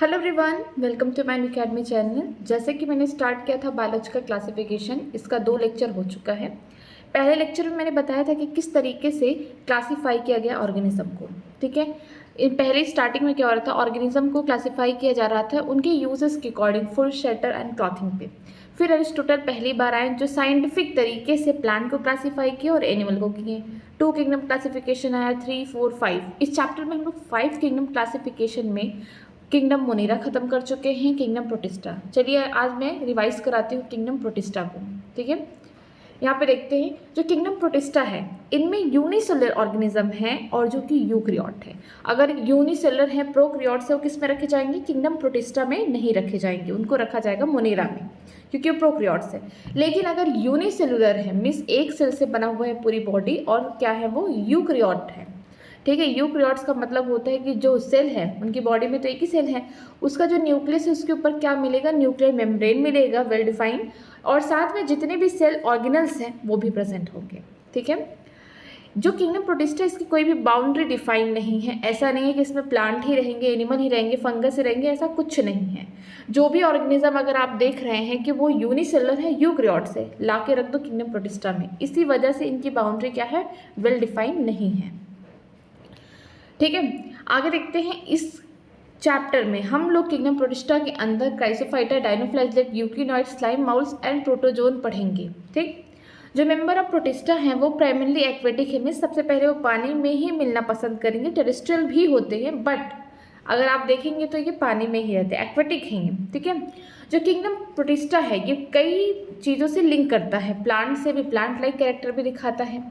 Hello everyone, welcome to my academy channel. जैसे कि मैंने स्टार्ट किया था बायोलॉजी का क्लासिफिकेशन, इसका 2 लेक्चर हो चुका है। पहले लेक्चर में मैंने बताया था कि किस तरीके से क्लासीफाई किया गया ऑर्गेनिज्म को। ठीक है, पहले स्टार्टिंग में क्या हो रहा था, ऑर्गेनिज्म को क्लासीफाई किया जा रहा था उनके यूजेस के according, food, shelter and clothing पे। फिर अरिस्टोटल पहली बार आए जो साइंटिफिक तरीके से प्लांट को क्लासीफाई किया और एनिमल को किए। 2 किंगडम क्लासिफिकेशन आया, 3, 4, 5। इस चैप्टर में हम लोग 5 किंगडम क्लासिफिकेशन में किंगडम मोनेरा खत्म कर चुके हैं, किंगडम प्रोटिस्टा। चलिए आज मैं रिवाइज कराती हूँ किंगडम प्रोटिस्टा को। ठीक है, यहाँ पे देखते हैं जो किंगडम प्रोटिस्टा है इनमें यूनिसेलुलर ऑर्गेनिज्म है और जो कि यूकैरियोट है। अगर यूनिसेलुलर है प्रोकैरियोट से, वो किस में रखे जाएंगे, किंगडम प्रोटिस्टा में नहीं रखे जाएंगे, उनको रखा जाएगा मोनेरा में क्योंकि वो प्रोकैरियोट है। लेकिन अगर यूनिसेलुलर है मीन्स एक सेल से बना हुआ है पूरी बॉडी और क्या है वो यूकैरियोट है। ठीक है, यूकैरियोट्स का मतलब होता है कि जो सेल है उनकी बॉडी में तो एक ही सेल है, उसका जो न्यूक्लियस है उसके ऊपर क्या मिलेगा, न्यूक्लियर मेम्ब्रेन मिलेगा वेल डिफाइंड, और साथ में जितने भी सेल ऑर्गेनल्स हैं वो भी प्रेजेंट होंगे। ठीक है, जो किंगडम प्रोटिस्टा इसकी कोई भी बाउंड्री डिफाइन नहीं है। ऐसा नहीं है कि इसमें प्लांट ही रहेंगे, एनिमल ही रहेंगे, फंगस ही रहेंगे, ऐसा कुछ नहीं है। जो भी ऑर्गेनिज्म अगर आप देख रहे हैं कि वो यूनिसेलुलर है, यूकैरियोट से ला के रख दो किंगडम प्रोटिस्टा में, इसी वजह से इनकी बाउंड्री क्या है, वेल डिफाइंड नहीं है। ठीक है, आगे देखते हैं। इस चैप्टर में हम लोग किंगडम प्रोटिस्टा के अंदर क्राइसोफाइटा, डायनोफ्लैगेलेट, यूक्लिनॉइड, स्लाइम माउल्स एंड प्रोटोजोन पढ़ेंगे। ठीक, जो मेंबर ऑफ प्रोटिस्टा हैं वो प्राइमरली एक्वेटिक है, मीन्स सबसे पहले वो पानी में ही मिलना पसंद करेंगे। टेरेस्ट्रियल भी होते हैं बट अगर आप देखेंगे तो ये पानी में ही रहते हैं, एक्वेटिक हैं ये। ठीक है, जो किंगडम प्रोटिस्टा है ये कई चीज़ों से लिंक करता है, प्लांट से भी, प्लांट लाइक कैरेक्टर भी दिखाता है,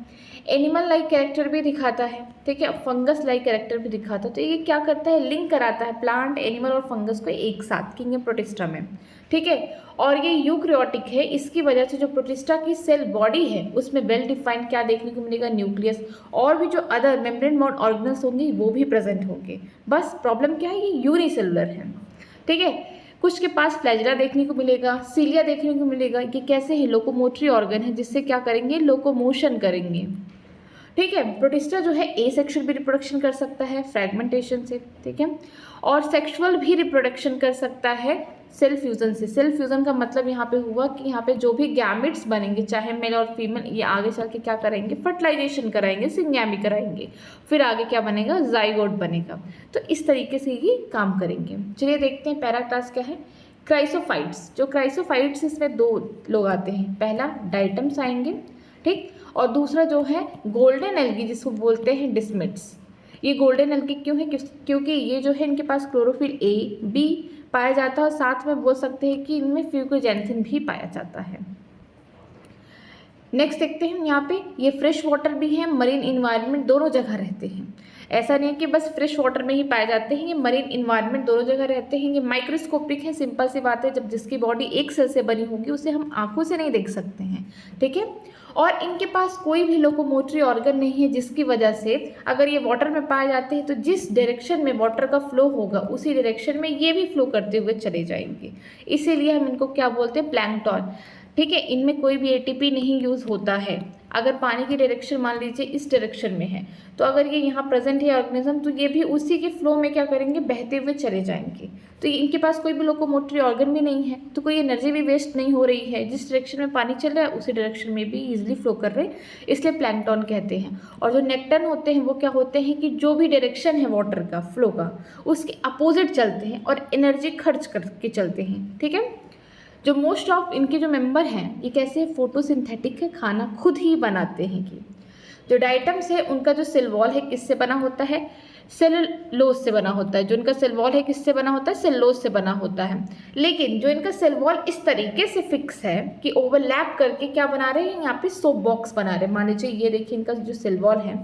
एनिमल लाइक कैरेक्टर भी दिखाता है। ठीक है, फंगस लाइक कैरेक्टर भी दिखाता है। तो ये क्या करता है, लिंक कराता है प्लांट, एनिमल और फंगस को एक साथ किंगडम प्रोटिस्टा में। ठीक है, और ये यूकैरियोटिक है, इसकी वजह से जो प्रोटिस्टा की सेल बॉडी है उसमें वेल डिफाइंड क्या देखने को मिलेगा, न्यूक्लियस, और भी जो अदर मेम्ब्रेन बाउंड ऑर्गेनल्स होंगे वो भी प्रेजेंट होंगे। बस प्रॉब्लम क्या है, ये यूनिसेलुलर है। ठीक है, कुछ के पास फ्लैजिला देखने को मिलेगा, सीलिया देखने को मिलेगा। ये कैसे है, लोकोमोटरी ऑर्गन है जिससे क्या करेंगे, लोकोमोशन करेंगे। ठीक है, प्रोटिस्टा जो है एसेक्सुअल भी रिप्रोडक्शन कर सकता है फ्रैगमेंटेशन से। ठीक है, और सेक्सुअल भी रिप्रोडक्शन कर सकता है सेल फ्यूजन से। सेल फ्यूजन का मतलब यहाँ पे हुआ कि यहाँ पे जो भी गैमेट्स बनेंगे, चाहे मेल और फीमेल, ये आगे चल के क्या करेंगे, फर्टिलाइजेशन कराएंगे, सिंगैमी कराएंगे, फिर आगे क्या बनेगा, जाइगोट बनेगा। तो इस तरीके से ये काम करेंगे। चलिए देखते हैं पैरा क्लास क्या है। क्राइसोफाइट्स, जो क्राइसोफाइट्स इसमें 2 लोग आते हैं, पहला डाइटम्स आएंगे, ठीक, और दूसरा जो है गोल्डन एल्गी जिसको बोलते हैं डिस्मिट्स। ये गोल्डन एल्गी क्यों है, क्योंकि ये जो है इनके पास क्लोरोफिल ए, बी पाया जाता है और साथ में बोल सकते हैं कि इनमें फ्यूकोजेंसिन भी पाया जाता है। नेक्स्ट देखते हैं यहाँ पे, ये फ्रेश वाटर भी है, मरीन इन्वायरमेंट, दोनों जगह रहते हैं। ऐसा नहीं है कि बस फ्रेश वाटर में ही पाए जाते हैं, ये मरीन इन्वायरमेंट दोनों जगह रहते हैं। ये माइक्रोस्कोपिक है, सिंपल सी बात है, जब जिसकी बॉडी एक सेल से बनी होगी उसे हम आंखों से नहीं देख सकते हैं। ठीक है, और इनके पास कोई भी लोकोमोटरी ऑर्गन नहीं है, जिसकी वजह से अगर ये वाटर में पाए जाते हैं तो जिस डायरेक्शन में वाटर का फ्लो होगा उसी डायरेक्शन में ये भी फ्लो करते हुए चले जाएंगे। इसीलिए हम इनको क्या बोलते हैं, प्लैंकटन। ठीक है, इनमें कोई भी एटीपी नहीं यूज़ होता है। अगर पानी की डायरेक्शन मान लीजिए इस डायरेक्शन में है, तो अगर ये यहाँ प्रेजेंट है ऑर्गेनिज्म, तो ये भी उसी के फ्लो में क्या करेंगे, बहते हुए चले जाएंगे। तो इनके पास कोई भी लोकोमोटरी ऑर्गन भी नहीं है, तो कोई एनर्जी भी वेस्ट नहीं हो रही है, जिस डायरेक्शन में पानी चल रहा है उसी डायरेक्शन में भी ईजिली फ्लो कर रहे हैं, इसलिए प्लैंकटन कहते हैं। और जो नेक्टन होते हैं वो क्या होते हैं कि जो भी डायरेक्शन है वाटर का फ्लो का उसके अपोजिट चलते हैं और एनर्जी खर्च करके चलते हैं। ठीक है, जो मोस्ट ऑफ इनके जो मेंबर हैं ये कैसे, फोटोसिंथेटिक है, खाना खुद ही बनाते हैं। कि जो डाइटम्स है उनका जो सेल वॉल है किससे बना होता है, सेलुलोज से बना होता है। जो इनका सेल वॉल है किससे बना होता है, सेलुलोज से बना होता है। लेकिन जो इनका सेल वॉल इस तरीके से फिक्स है कि ओवरलैप करके क्या बना रहे हैं, यहाँ पे सोप बॉक्स बना रहे हैं। मान लीजिए ये देखिए इनका जो सेल वॉल है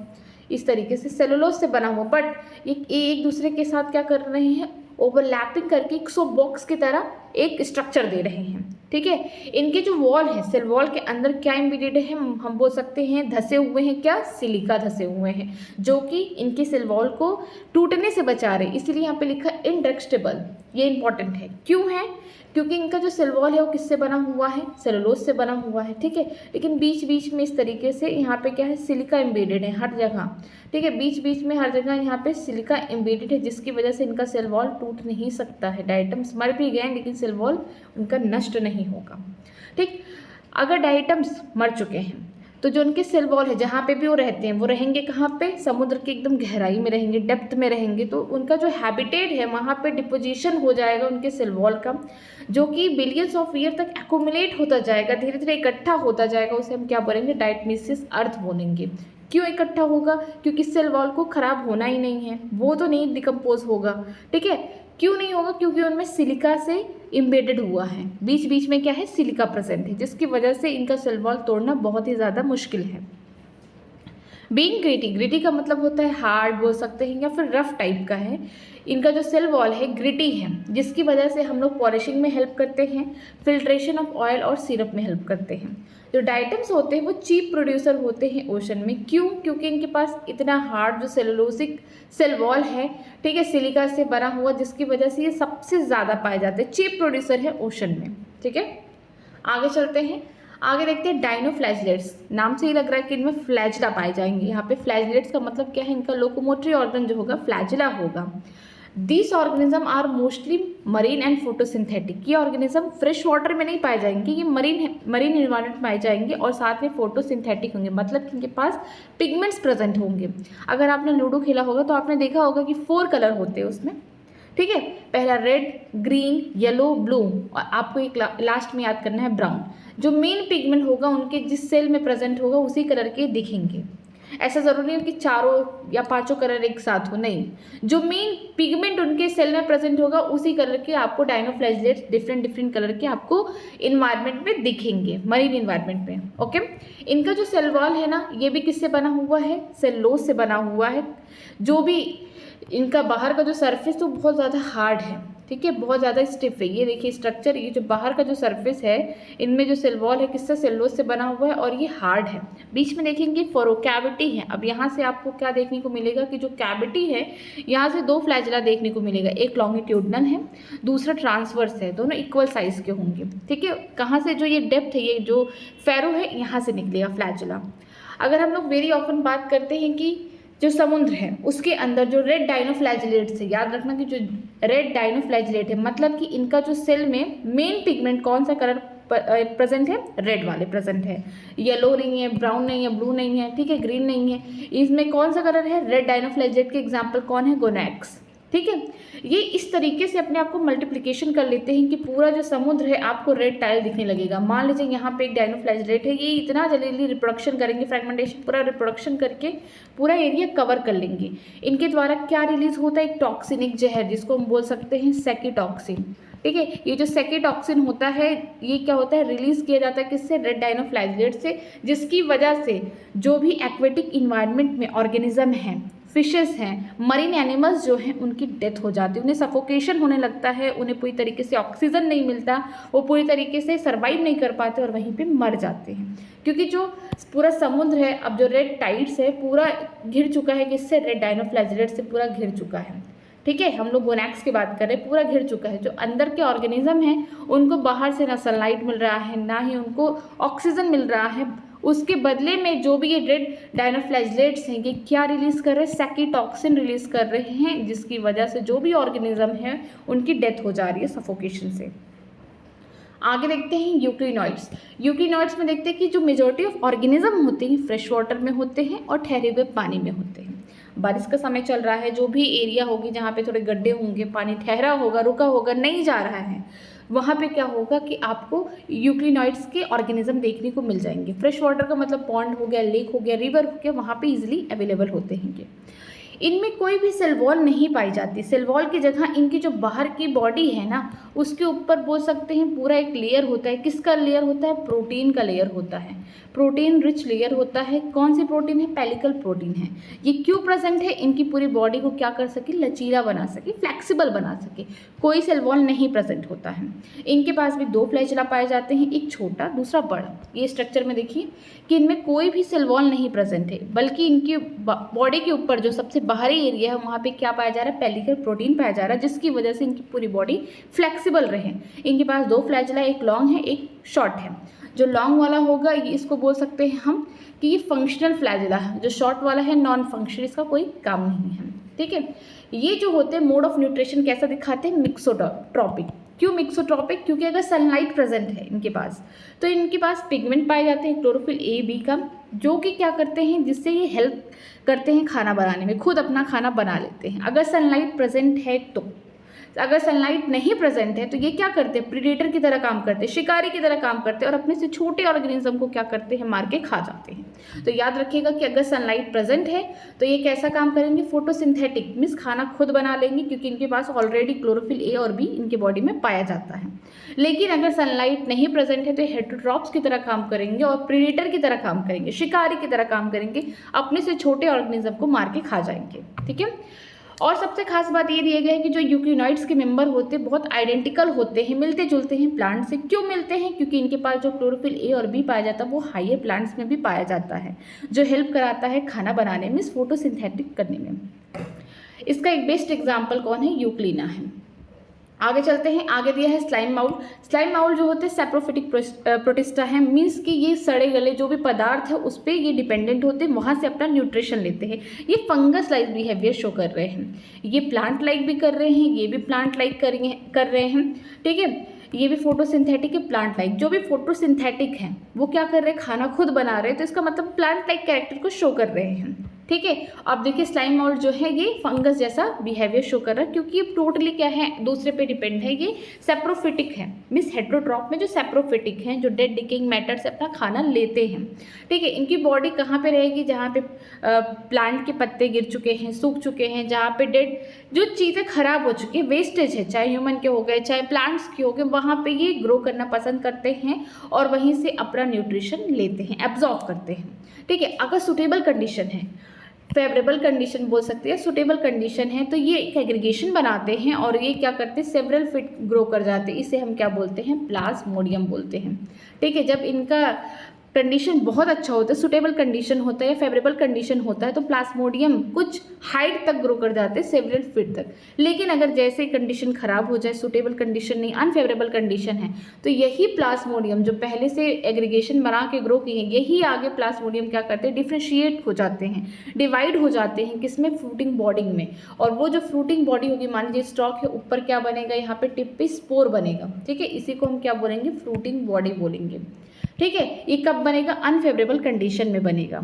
इस तरीके से सेलुलोज से बना हुआ, बट ये एक दूसरे के साथ क्या कर रहे हैं, ओवरलैपिंग करके एक सोप बॉक्स की तरह एक स्ट्रक्चर दे रहे हैं। ठीक है। इनके जो वॉल है, सेल वॉल के अंदर क्या एम्बेडेड है, हम बोल सकते हैं धसे हुए हैं, क्या, सिलिका धसे हुए हैं, जो कि इनके सेल वॉल को टूटने से बचा रहे, इसीलिए यहाँ पे लिखा इंडेक्स्टेबल। ये इंपॉर्टेंट है, क्यों है, क्योंकि इनका जो सेल वॉल है वो किससे बना हुआ है, सेलुलोज से बना हुआ है, ठीक है। लेकिन बीच बीच में इस तरीके से यहाँ पे क्या है, सिलिका एम्बेडेड है हर जगह, ठीक है, बीच बीच में हर जगह यहाँ पे सिलिका एम्बेडेड है, जिसकी वजह से इनका सेल वॉल टूट नहीं सकता है। डायटम्स मर भी गए लेकिन सेल वॉल उनका नष्ट नहीं होगा, ठीक। अगर डायटम्स मर चुके हैं तो जो उनके सेल वॉल है, जहाँ पे भी वो रहते हैं, वो रहेंगे कहाँ पे, समुद्र की एकदम गहराई में रहेंगे, डेप्थ में रहेंगे, तो उनका जो हैबिटेट है वहाँ पे डिपोजिशन हो जाएगा उनके सेल वॉल का, जो कि बिलियंस ऑफ ईयर तक एक्यूमुलेट होता जाएगा, धीरे धीरे इकट्ठा होता जाएगा, उसे हम क्या बोलेंगे, डायटमीसिस अर्थ बोलेंगे। क्यों इकट्ठा होगा, क्योंकि सेल वॉल को खराब होना ही नहीं है, वो तो नहीं डिकम्पोज होगा, ठीक है। क्यों नहीं होगा, क्योंकि उनमें सिलिका से इम्बेडेड हुआ है, बीच बीच में क्या है, सिलिका प्रेजेंट है, जिसकी वजह से इनका सेल वॉल तोड़ना बहुत ही ज़्यादा मुश्किल है। बीइंग ग्रिटी, ग्रिटी का मतलब होता है हार्ड बोल सकते हैं या फिर रफ टाइप का है। इनका जो सेल वॉल है ग्रिटी है, जिसकी वजह से हम लोग पॉलिशिंग में हेल्प करते हैं, फिल्ट्रेशन ऑफ ऑयल और सिरप में हेल्प करते हैं। जो डायटम्स होते हैं वो चीप प्रोड्यूसर होते हैं ओशन में, क्यों, क्योंकि इनके पास इतना हार्ड जो सेलुलोसिक सेल वॉल है, ठीक है, सिलिका से बना हुआ, जिसकी वजह से ये सबसे ज़्यादा पाए जाते हैं, चीप प्रोड्यूसर है ओशन में, ठीक है। आगे चलते हैं, आगे देखते हैं डायनोफ्लैजलेट्स। नाम से ही लग रहा है कि इनमें फ्लैजिला पाए जाएंगे। यहाँ पे फ्लैजलेट्स का मतलब क्या है, इनका लोकोमोटरी ऑर्गन जो होगा फ्लैजिला होगा। This organism are mostly marine and photosynthetic. ये ऑर्गेनिज्म फ्रेश वाटर में नहीं पाए जाएंगे, ये मरीन इन्वायरमेंट में पाए जाएंगे और साथ में फोटोसिंथेटिक होंगे, मतलब कि इनके पास पिगमेंट्स प्रेजेंट होंगे। अगर आपने लूडो खेला होगा तो आपने देखा होगा कि 4 कलर होते हैं उसमें, ठीक है। पहला रेड, ग्रीन, येलो, ब्लू और आपको एक लास्ट में याद करना है ब्राउन। जो मेन पिगमेंट होगा उनके जिस सेल में प्रेजेंट होगा उसी कलर के दिखेंगे। ऐसा ज़रूरी है कि चारों या पांचों कलर एक साथ हो, नहीं, जो मेन पिगमेंट उनके सेल में प्रेजेंट होगा उसी कलर के आपको डायनोफ्लैजलेट्स डिफरेंट कलर के आपको इन्वायरमेंट में दिखेंगे, मरीन इन्वायरमेंट में, ओके। इनका जो सेल वॉल है ना, ये भी किससे बना हुआ है, सेलुलोज से बना हुआ है। जो भी इनका बाहर का जो सरफेस तो बहुत ज़्यादा हार्ड है, ठीक है, बहुत ज़्यादा स्टिफ है। ये देखिए स्ट्रक्चर, ये जो बाहर का जो सरफेस है, इनमें जो सेल वॉल है किससे, सेलुलोज से बना हुआ है और ये हार्ड है। बीच में देखेंगे फरो कैविटी है। अब यहाँ से आपको क्या देखने को मिलेगा कि जो कैविटी है, यहाँ से 2 फ्लैजिला देखने को मिलेगा, एक लॉन्गिट्यूडनल है, दूसरा ट्रांसवर्स है, दोनों इक्वल साइज के होंगे, ठीक है। कहाँ से, जो ये डेप्थ है, ये जो फेरो है, यहाँ से निकलेगा फ्लैजिला। अगर हम लोग वेरी ऑफन बात करते हैं कि जो समुद्र है उसके अंदर जो रेड डायनोफ्लैजलेट्स है, याद रखना कि जो रेड डायनोफ्लैजलेट है मतलब कि इनका जो सेल में मेन पिगमेंट कौन सा कलर प्रेजेंट है, रेड वाले प्रेजेंट है, येलो नहीं है, ब्राउन नहीं है, ब्लू नहीं है, ठीक है, ग्रीन नहीं है, इसमें कौन सा कलर है, रेड डायनोफ्लैजलेट के एग्जाम्पल कौन है, गोनैक्स, ठीक है। ये इस तरीके से अपने आप को मल्टीप्लिकेशन कर लेते हैं कि पूरा जो समुद्र है आपको रेड टाइल दिखने लगेगा। मान लीजिए यहाँ पे एक डायनोफ्लैजलेट है, ये इतना जल्दी रिप्रोडक्शन करेंगे, फ्रेगमेंटेशन पूरा रिप्रोडक्शन करके पूरा एरिया कवर कर लेंगे। इनके द्वारा क्या रिलीज होता है, एक टॉक्सिन, एक जहर, जिसको हम बोल सकते हैं सेकीटॉक्सिन, ठीक है। ये जो सेकीटॉक्सिन होता है, ये क्या होता है, रिलीज किया जाता है किससे, रेड डायनोफ्लैजलेट से, जिसकी वजह से जो भी एक्वेटिक इन्वायरमेंट में ऑर्गेनिज्म हैं, फिशेस हैं, मरीन एनिमल्स जो हैं, उनकी डेथ हो जाती है, उन्हें सफोकेशन होने लगता है, उन्हें पूरी तरीके से ऑक्सीजन नहीं मिलता, वो पूरी तरीके से सर्वाइव नहीं कर पाते और वहीं पे मर जाते हैं। क्योंकि जो पूरा समुद्र है, अब जो रेड टाइड्स है पूरा घिर चुका है, किससे, रेड डायनोफ्लैजलेट से पूरा घिर चुका है, ठीक है। हम लोग गोनैक्स की बात कर रहे हैं, पूरा घिर चुका है। जो अंदर के ऑर्गेनिज्म हैं उनको बाहर से ना सनलाइट मिल रहा है, ना ही उनको ऑक्सीजन मिल रहा है, उसके बदले में जो भी ये रेड डायनोफ्लैजलेट्स हैं ये क्या रिलीज कर रहे हैं, सेकीटॉक्सिन रिलीज कर रहे हैं, जिसकी वजह से जो भी ऑर्गेनिज्म है उनकी डेथ हो जा रही है सफोकेशन से। आगे देखते हैं यूक्लिनॉइड्स। यूक्लिनॉइड्स में देखते हैं कि जो मेजॉरिटी ऑफ ऑर्गेनिज्म होते हैं फ्रेश वाटर में होते हैं और ठहरे हुए पानी में होते हैं। बारिश का समय चल रहा है, जो भी एरिया होगी जहाँ पे थोड़े गड्ढे होंगे, पानी ठहरा होगा, रुका होगा, नहीं जा रहा है, वहाँ पे क्या होगा कि आपको यूक्लिनॉइड्स के ऑर्गेनिज्म देखने को मिल जाएंगे। फ्रेश वाटर का मतलब पॉन्ड हो गया, लेक हो गया, रिवर हो गया, वहाँ पे इजीली अवेलेबल होते हैं ये। इनमें कोई भी सेल वॉल नहीं पाई जाती। सेल वॉल की जगह इनकी जो बाहर की बॉडी है ना, उसके ऊपर बोल सकते हैं पूरा एक लेयर होता है। किसका लेयर होता है? प्रोटीन का लेयर होता है। प्रोटीन रिच लेयर होता है। कौन सी प्रोटीन है? पेलिकल प्रोटीन है। ये क्यों प्रेजेंट है? इनकी पूरी बॉडी को क्या कर सके? लचीला बना सके, फ्लेक्सिबल बना सके। कोई सेल वॉल नहीं प्रेजेंट होता है। इनके पास भी 2 फ्लैजेला पाए जाते हैं, एक छोटा दूसरा बड़ा। ये स्ट्रक्चर में देखिए कि इनमें कोई भी सेल वॉल नहीं प्रेजेंट है, बल्कि इनकी बॉडी के ऊपर जो सबसे बाहरी एरिया है वहाँ पे क्या पाया जा रहा है? पेलिकल प्रोटीन पाया जा रहा है, जिसकी वजह से इनकी पूरी बॉडी फ्लेक्सिबल रहे। इनके पास 2 फ्लैजेला, एक लॉन्ग है एक शॉर्ट है। जो लॉन्ग वाला होगा ये इसको बोल सकते हैं हम कि ये फंक्शनल फ्लैजेला है। जो शॉर्ट वाला है नॉन फंक्शनल, इसका कोई काम नहीं है। ठीक है, ये जो होते हैं मोड ऑफ न्यूट्रिशन कैसा दिखाते हैं? मिक्सोट्रॉपिक। क्यों मिक्सोट्रॉपिक? क्योंकि अगर सनलाइट प्रेजेंट है इनके पास तो इनके पास पिगमेंट पाए जाते हैं क्लोरोफिल ए बी का, जो कि क्या करते हैं, जिससे ये हेल्प करते हैं खाना बनाने में, खुद अपना खाना बना लेते हैं अगर सनलाइट प्रेजेंट है तो। अगर सनलाइट नहीं प्रेजेंट है तो ये क्या करते हैं? प्रीडेटर की तरह काम करते हैं, शिकारी की तरह काम करते हैं और अपने से छोटे ऑर्गेनिज्म को क्या करते हैं? मार के खा जाते हैं। तो याद रखिएगा कि अगर सनलाइट प्रेजेंट है तो ये कैसा काम करेंगे? फोटोसिंथेटिक, मीन्स खाना खुद बना लेंगे, क्योंकि इनके पास ऑलरेडी क्लोरोफिल ए और बी इनके बॉडी में पाया जाता है। लेकिन अगर सनलाइट नहीं प्रेजेंट है तो हेटेरोट्रॉप्स की तरह काम करेंगे और प्रीडेटर की तरह काम करेंगे, शिकारी की तरह काम करेंगे, अपने से छोटे ऑर्गेनिज्म को मार के खा जाएंगे। ठीक है, और सबसे खास बात ये दिया गया है कि जो यूकेरियोट्स के मेंबर होते हैं बहुत आइडेंटिकल होते हैं, मिलते जुलते हैं प्लांट से। क्यों मिलते हैं? क्योंकि इनके पास जो क्लोरोफिल ए और बी पाया जाता है वो हायर प्लांट्स में भी पाया जाता है, जो हेल्प कराता है खाना बनाने में, फोटोसिंथेटिक करने में। इसका एक बेस्ट एग्जाम्पल कौन है? यूक्लिना है। आगे चलते हैं, आगे दिया है स्लाइम माउल। स्लाइम माउल जो होते हैं सैप्रोफिटिक प्रोटिस्टा है, मीन्स कि ये सड़े गले जो भी पदार्थ है उस पर ये डिपेंडेंट होते हैं, वहाँ से अपना न्यूट्रिशन लेते हैं। ये फंगस लाइक बिहेवियर शो कर रहे हैं, ये प्लांट लाइक भी कर रहे हैं, ये भी प्लांट लाइक कर रहे हैं। ठीक है, ये भी फोटोसिंथेटिक है, प्लांट लाइक। जो भी फोटोसिंथेटिक हैं वो क्या कर रहे हैं? खाना खुद बना रहे हैं, तो इसका मतलब प्लांट लाइक कैरेक्टर को शो कर रहे हैं। ठीक है, अब देखिए स्लाइम माउल जो है ये फंगस जैसा बिहेवियर शो कर रहा है, क्योंकि ये टोटली क्या है? दूसरे पे डिपेंड है। ये सेप्रोफिटिक है, मीन्स हेटेरोट्रॉप में जो सेप्रोफिटिक हैं, जो डेड डिकेइंग मैटर से अपना खाना लेते हैं। ठीक है, इनकी बॉडी कहाँ पे रहेगी? जहाँ पे प्लांट के पत्ते गिर चुके हैं, सूख चुके हैं, जहाँ पे डेड जो चीज़ें खराब हो चुकी है, वेस्टेज है, चाहे ह्यूमन के हो गए चाहे प्लांट्स के हो गए, वहाँ पे ये ग्रो करना पसंद करते हैं और वहीं से अपना न्यूट्रिशन लेते हैं, एब्जॉर्ब करते हैं। ठीक है, अगर सुटेबल कंडीशन है, फेवरेबल कंडीशन बोल सकते हैं, सुटेबल कंडीशन है, तो ये एक एग्रीगेशन बनाते हैं और ये क्या करते हैं? सेवरल फीट ग्रो कर जाते हैं। इसे हम क्या बोलते हैं? प्लाज्मोडियम बोलते हैं। ठीक है, जब इनका कंडीशन बहुत अच्छा होता है, सुटेबल कंडीशन होता है या फेवरेबल कंडीशन होता है, तो प्लाज्मोडियम कुछ हाइट तक ग्रो कर जाते हैं, सेवरल फीट तक। लेकिन अगर जैसे कंडीशन खराब हो जाए, सुटेबल कंडीशन नहीं, अनफेवरेबल कंडीशन है, तो यही प्लाज्मोडियम जो पहले से एग्रीगेशन बना के ग्रो किए हैं, यही आगे प्लाज्मोडियम क्या करते हैं? डिफ्रेंशिएट हो जाते हैं, डिवाइड हो जाते हैं। किसमें? फ्रूटिंग बॉडी में। और वो जो फ्रूटिंग बॉडी होगी, मान लीजिए स्टॉक है, ऊपर क्या बनेगा? यहाँ पे टिप पे स्पोर बनेगा। ठीक है, इसी को हम क्या बोलेंगे? फ्रूटिंग बॉडी बोलेंगे। ठीक है, ये कब बनेगा? अनफेवरेबल कंडीशन में बनेगा।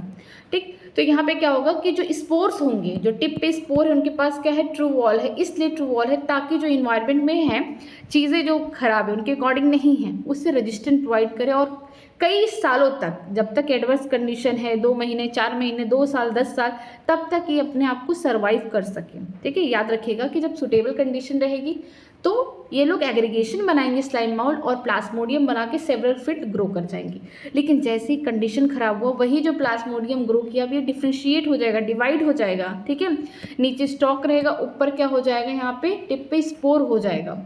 ठीक, तो यहाँ पे क्या होगा कि जो स्पोर्स होंगे, जो टिप पे स्पोर है, उनके पास क्या है? ट्रू वॉल है। इसलिए ट्रू वॉल है ताकि जो इन्वायरमेंट में है चीज़ें जो खराब है, उनके अकॉर्डिंग नहीं है, उससे रेजिस्टेंट प्रोवाइड करे और कई सालों तक, जब तक एडवर्स कंडीशन है, 2 महीने 4 महीने 2 साल 10 साल, तब तक ये अपने आप को सर्वाइव कर सके। ठीक है, याद रखिएगा कि जब सुटेबल कंडीशन रहेगी तो ये लोग एग्रीगेशन बनाएंगे स्लाइम माउल और प्लाज्मोडियम बना के सेवरल फीट ग्रो कर जाएंगे। लेकिन जैसे ही कंडीशन खराब हुआ, वही जो प्लाज्मोडियम ग्रो किया अब ये डिफ्रेंशिएट हो जाएगा, डिवाइड हो जाएगा। ठीक है, नीचे स्टॉक रहेगा, ऊपर क्या हो जाएगा? यहाँ पे टिप पे स्पोर हो जाएगा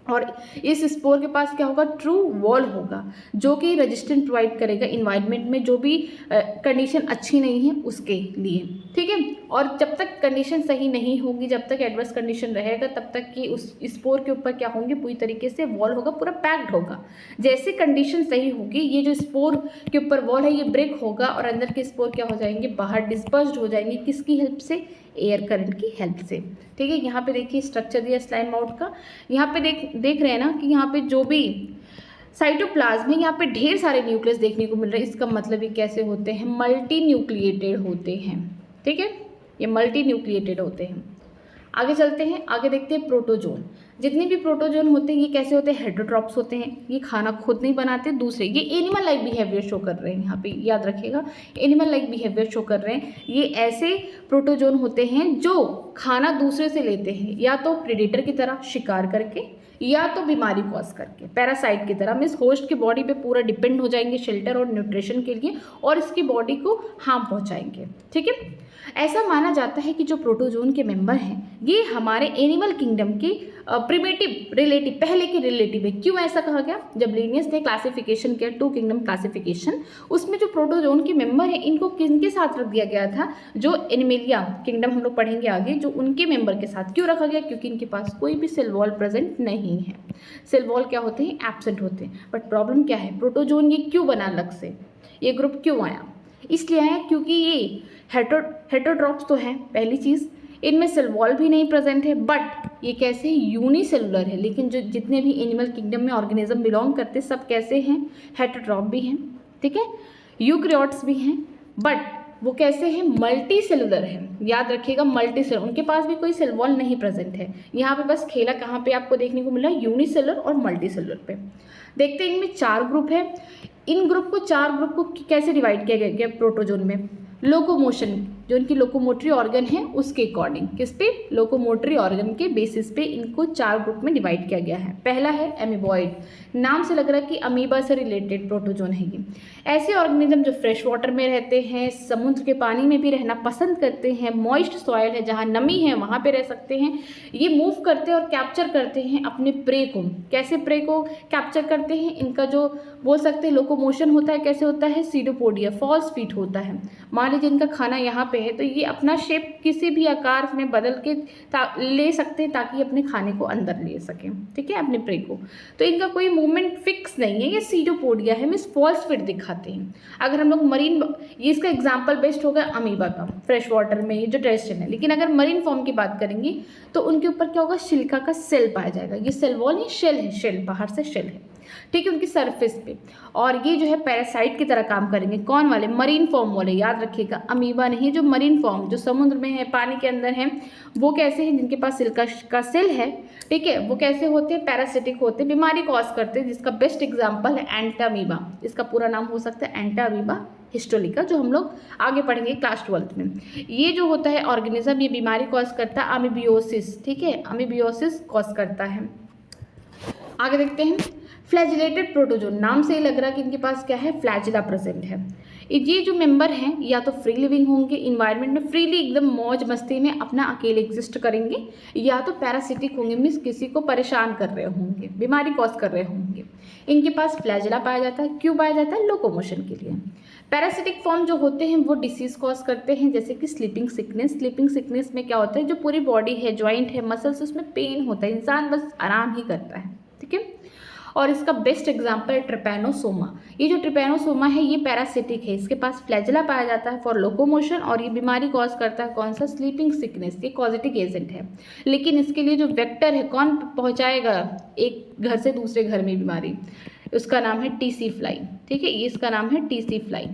और इस स्पोर के पास क्या होगा? ट्रू वॉल होगा, जो कि रेजिस्टेंट प्रोवाइड करेगा इन्वायरमेंट में जो भी कंडीशन अच्छी नहीं है उसके लिए। ठीक है, और जब तक कंडीशन सही नहीं होगी, जब तक एडवर्स कंडीशन रहेगा, तब तक कि उस स्पोर के ऊपर क्या होंगे? पूरी तरीके से वॉल होगा, पूरा पैक्ड होगा। जैसे कंडीशन सही होगी, ये जो स्पोर के ऊपर वॉल है ये ब्रेक होगा और अंदर के स्पोर क्या हो जाएंगे? बाहर डिस्पर्स्ड हो जाएंगे। किसकी हेल्प से? एयर करंट की हेल्प से। ठीक है, यहाँ पे देखिए स्ट्रक्चर दिया स्लाइम माउल का। यहाँ पे देख रहे हैं ना कि यहाँ पे जो भी साइटोप्लाज्म है, यहाँ पे ढेर सारे न्यूक्लियस देखने को मिल रहे हैं। इसका मतलब ये कैसे होते हैं? मल्टी न्यूक्लिएटेड होते हैं। ठीक है, ये मल्टी न्यूक्लिएटेड होते हैं। आगे चलते हैं, आगे देखते हैं प्रोटोजोन। जितने भी प्रोटोजोन होते हैं ये कैसे होते हैं, हेटरोट्रॉप्स होते हैं। ये खाना खुद नहीं बनाते, दूसरे, ये एनिमल लाइक बिहेवियर शो कर रहे हैं, यहाँ पे याद रखिएगा, एनिमल लाइक बिहेवियर शो कर रहे हैं। ये ऐसे प्रोटोजोन होते हैं जो खाना दूसरे से लेते हैं, या तो प्रेडेटर की तरह शिकार करके, या तो बीमारी कॉज करके, पैरासाइट की तरह, मीन्स होस्ट की बॉडी पे पूरा डिपेंड हो जाएंगे शेल्टर और न्यूट्रिशन के लिए, और इसकी बॉडी को हार्म पहुंचाएंगे। ठीक है, ऐसा माना जाता है कि जो प्रोटोजोन के मेंबर हैं ये हमारे एनिमल किंगडम के प्रिमेटिव रिलेटिव, पहले के रिलेटिव है। क्यों ऐसा कहा गया? जब लिनियस ने क्लासिफिकेशन किया, 2 किंगडम क्लासिफिकेशन, उसमें जो प्रोटोजोन के मेंबर हैं इनको किनके साथ रख दिया गया था? जो एनिमेलिया किंगडम हम लोग पढ़ेंगे आगे, जो उनके मेंबर के साथ। क्यों रखा गया? क्योंकि इनके पास कोई भी सेल वॉल प्रेजेंट नहीं है। सेल वॉल क्या होते हैं? एब्सेंट होते हैं। बट प्रॉब्लम क्या है, प्रोटोजोन ये क्यों बना अलग से, ये ग्रुप क्यों आया? इसलिए आया क्योंकि ये हेटरोट्रॉप्स तो हैं, पहली चीज़, इनमें सेल वॉल भी नहीं प्रेजेंट है, बट ये कैसे यूनिसेलुलर है। लेकिन जो जितने भी एनिमल किंगडम में ऑर्गेनिज्म बिलोंग करते हैं सब कैसे हैं? हेटरोट्रॉप भी हैं, ठीक है, यूकैरियोट्स भी हैं, बट वो कैसे हैं? मल्टी सेलुलर है। याद रखिएगा, मल्टी सेलुलर, उनके पास भी कोई सेल वॉल नहीं प्रेजेंट है। यहाँ पे बस खेला कहाँ पे आपको देखने को मिला? यूनिसेलुलर और मल्टी सेलुलर पे। देखते हैं इनमें 4 ग्रुप है। इन ग्रुप को 4 ग्रुप को कैसे डिवाइड किया गया प्रोटोजोन में? लोकोमोशन, जो इनकी लोकोमोटरी ऑर्गन है उसके अकॉर्डिंग, किस पे? लोकोमोटरी ऑर्गन के बेसिस पे इनको 4 ग्रुप में डिवाइड किया गया है। पहला है एमीबॉइड, नाम से लग रहा है कि अमीबा से रिलेटेड प्रोटोजोन है ये। ऐसे ऑर्गेनिज्म जो फ्रेश वाटर में रहते हैं, समुद्र के पानी में भी रहना पसंद करते हैं, मॉइस्ट सॉइल है जहाँ नमी है वहाँ पे रह सकते हैं। ये मूव करते हैं और कैप्चर करते हैं अपने प्रे को। कैसे प्रे को कैप्चर करते हैं? इनका जो बोल सकते हैं लोकोमोशन होता है, कैसे होता है? सीडोपोडिया, फॉल्स फीट होता है। मान लीजिए इनका खाना यहाँ पे है तो ये अपना शेप किसी भी आकार में बदल के ले सकते हैं ताकि अपने खाने को अंदर ले सकें, ठीक है, अपने प्रे को। तो इनका कोई मूवमेंट फिक्स नहीं है, ये सीडोपोडिया है, मीन्स फॉल्स फिट दिखाते हैं। अगर हम लोग मरीन, ये इसका एग्जाम्पल बेस्ट होगा अमीबा का, फ्रेश वाटर में ये जो टेरेस्ट्रियल है। लेकिन अगर मरीन फॉर्म की बात करेंगे तो उनके ऊपर क्या होगा? सिलिका का सेल पाया जाएगा। ये सेल वॉल नहीं, शेल है, शेल बाहर से शेल है, ठीक है, उनकी सरफेस पे। और ये जो है पैरासाइट की तरह काम करेंगे। कौन वाले? मरीन फॉर्म वाले, याद रखिएगा, अमीबा नहीं, जो मरीन फॉर्म, जो समुद्र में है, पानी के अंदर है, वो कैसे हैं? जिनके पास सिलिका का सेल है, ठीक है, वो कैसे होते हैं? पैरासिटिक होते हैं, बीमारी कॉज करते हैं, जिसका बेस्ट एग्जाम्पल है एंटामीबा। इसका पूरा नाम हो सकता है एंटामीबा हिस्टोलिका, जो हम लोग आगे पढ़ेंगे क्लास 12th में। ये जो होता है ऑर्गेनिज्म, ये बीमारी कॉज करता है अमीबियोसिस, ठीक है, अमीबियोसिस कॉज करता है। आगे देखते हैं फ्लैजिलेटेड प्रोटोजोन, नाम से ही लग रहा है कि इनके पास क्या है? फ्लैजिला प्रेजेंट है। ये जो मेंबर हैं या तो फ्री लिविंग होंगे, इन्वायरमेंट में फ्रीली एकदम मौज मस्ती में अपना अकेले एग्जिस्ट करेंगे, या तो पैरासिटिक होंगे, मीन्स किसी को परेशान कर रहे होंगे, बीमारी कॉज कर रहे होंगे। इनके पास फ्लैजिला पाया जाता है। क्यों पाया जाता है? लोकोमोशन के लिए। पैरासिटिक फॉर्म जो होते हैं वो डिसीज कॉज करते हैं, जैसे कि स्लीपिंग सिकनेस। स्लीपिंग सिकनेस में क्या होता है? जो पूरी बॉडी है, जॉइंट है, मसल्स, उसमें पेन होता है, इंसान बस आराम ही करता है, ठीक है। और इसका बेस्ट एग्जांपल है ट्रिपैनोसोमा। ये जो ट्रिपैनोसोमा है ये पैरासिटिक है, इसके पास फ्लैजिला पाया जाता है फॉर लोकोमोशन, और ये बीमारी कॉज करता है कौन सा? Sleeping sickness. ये कॉजेटिक एजेंट है, लेकिन इसके लिए जो वेक्टर है, कौन पहुंचाएगा एक घर से दूसरे घर में बीमारी? उसका नाम है टीसी फ्लाई, ठीक है, ये इसका नाम है टीसी फ्लाई।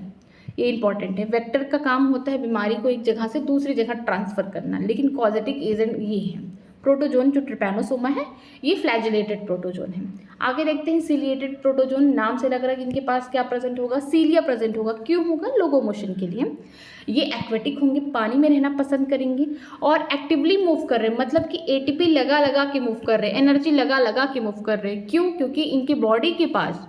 ये इंपॉर्टेंट है। वेक्टर का काम होता है बीमारी को एक जगह से दूसरी जगह ट्रांसफर करना, लेकिन कॉजेटिक एजेंट ये है। प्रोटोजोन जो ट्रिपैनोसोमा है ये फ्लैजिलेटेड प्रोटोजोन है। आगे देखते हैं सीलिएटेड प्रोटोजोन। नाम से लग रहा है कि इनके पास क्या प्रेजेंट होगा? सीलिया प्रेजेंट होगा। क्यों होगा? लोकोमोशन के लिए। ये एक्वेटिक होंगे, पानी में रहना पसंद करेंगे और एक्टिवली मूव कर रहे हैं, मतलब कि एटीपी लगा लगा के मूव कर रहे हैं, एनर्जी लगा लगा के मूव कर रहे हैं। क्यों? क्योंकि इनके बॉडी के पास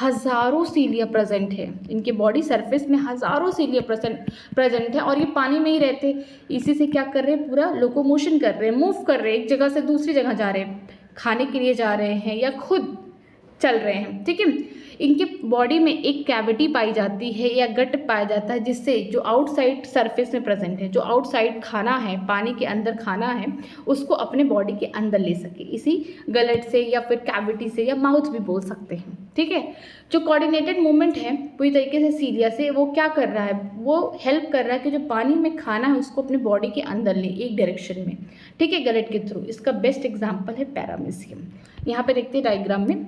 हज़ारों सीलिया प्रेजेंट है, इनके बॉडी सरफेस में हज़ारों सीलिया प्रेजेंट है, और ये पानी में ही रहते। इसी से क्या कर रहे हैं? पूरा लोकोमोशन कर रहे हैं, मूव कर रहे हैं, एक जगह से दूसरी जगह जा रहे हैं, खाने के लिए जा रहे हैं या खुद चल रहे हैं, ठीक है। इनके बॉडी में एक कैविटी पाई जाती है या गट पाया जाता है, जिससे जो आउटसाइड सरफेस में प्रेजेंट है, जो आउटसाइड खाना है, पानी के अंदर खाना है, उसको अपने बॉडी के अंदर ले सके, इसी गलट से या फिर कैविटी से या माउथ भी बोल सकते हैं, ठीक है। जो कोऑर्डिनेटेड मूवमेंट है पूरी तरीके से सीलिया से, वो क्या कर रहा है? वो हेल्प कर रहा है कि जो पानी में खाना है उसको अपने बॉडी के अंदर ले, एक डायरेक्शन में, ठीक है, गलट के थ्रू। इसका बेस्ट एग्जाम्पल है पैरामीशियम। यहाँ पे देखते हैं डायग्राम में,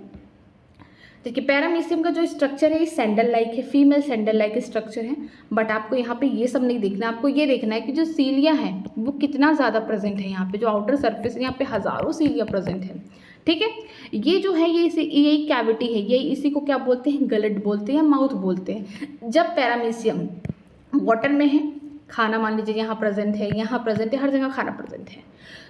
देखिए पैरामीशियम का जो स्ट्रक्चर है ये सैंडल लाइक है, फीमेल सैंडल लाइक स्ट्रक्चर है। बट आपको यहाँ पे ये सब नहीं देखना, आपको ये देखना है कि जो सीलिया हैं वो कितना ज़्यादा प्रेजेंट है यहाँ पे, जो आउटर सरफेस है यहाँ पे हज़ारों सीलिया प्रेजेंट है। ठीक है, ये जो है ये यही कैविटी है, ये इसी को क्या बोलते हैं, गलट बोलते हैं, माउथ बोलते हैं। जब पैरामीशियम वाटर में है, खाना मान लीजिए यहाँ प्रेजेंट है, यहाँ प्रेजेंट है, हर जगह खाना प्रेजेंट है,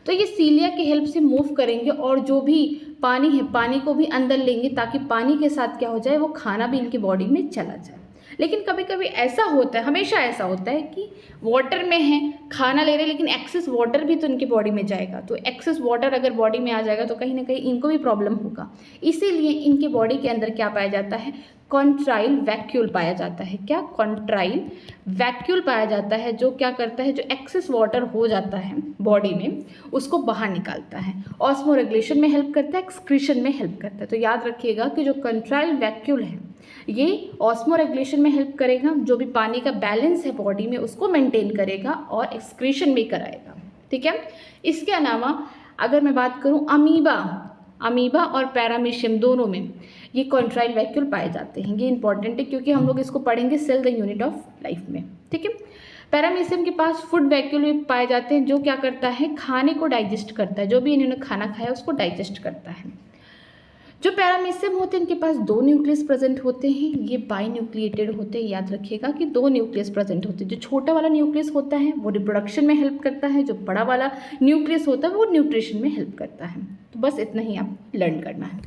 तो ये सीलिया की हेल्प से मूव करेंगे और जो भी पानी है पानी को भी अंदर लेंगे ताकि पानी के साथ क्या हो जाए, वो खाना भी इनकी बॉडी में चला जाए। लेकिन कभी कभी ऐसा होता है, हमेशा ऐसा होता है कि वाटर में है, खाना ले रहे हैं, लेकिन एक्सेस वाटर भी तो इनकी बॉडी में जाएगा, तो एक्सेस वाटर अगर बॉडी में आ जाएगा तो कहीं ना कहीं इनको भी प्रॉब्लम होगा। इसीलिए इनके बॉडी के अंदर क्या पाया जाता है, कॉन्ट्राइल वैक्यूल पाया जाता है। क्या, कॉन्ट्राइल वैक्यूल पाया जाता है, जो क्या करता है, जो एक्सेस वाटर हो जाता है बॉडी में उसको बाहर निकालता है, ऑस्मो रेगुलेशन में हेल्प करता है, एक्सक्रीशन में हेल्प करता है। तो याद रखिएगा कि जो कॉन्ट्राइल वैक्यूल है ये ऑस्मो रेगुलेशन में हेल्प करेगा, जो भी पानी का बैलेंस है बॉडी में उसको मेंटेन करेगा और एक्सक्रीशन भी कराएगा। ठीक है, इसके अलावा अगर मैं बात करूँ अमीबा और पैरामीशियम दोनों में ये कॉन्ट्राइल वैक्यूल पाए जाते हैं। ये इंपॉर्टेंट है क्योंकि हम लोग इसको पढ़ेंगे cell the unit of life में। ठीक है, पैरामीशियम के पास फूड वैक्यूल भी पाए जाते हैं, जो क्या करता है, खाने को डाइजेस्ट करता है, जो भी इन्होंने खाना खाया उसको डाइजेस्ट करता है। जो पैरामीशियम होते हैं इनके पास 2 न्यूक्लियस प्रेजेंट होते हैं, ये बाइन्यूक्लिएटेड होते हैं। याद रखिएगा कि 2 न्यूक्लियस प्रेजेंट होते हैं। जो छोटा वाला न्यूक्लियस होता है वो रिप्रोडक्शन में हेल्प करता है, जो बड़ा वाला न्यूक्लियस होता है वो न्यूट्रिशन में हेल्प करता है। तो बस इतना ही आप लर्न करना है,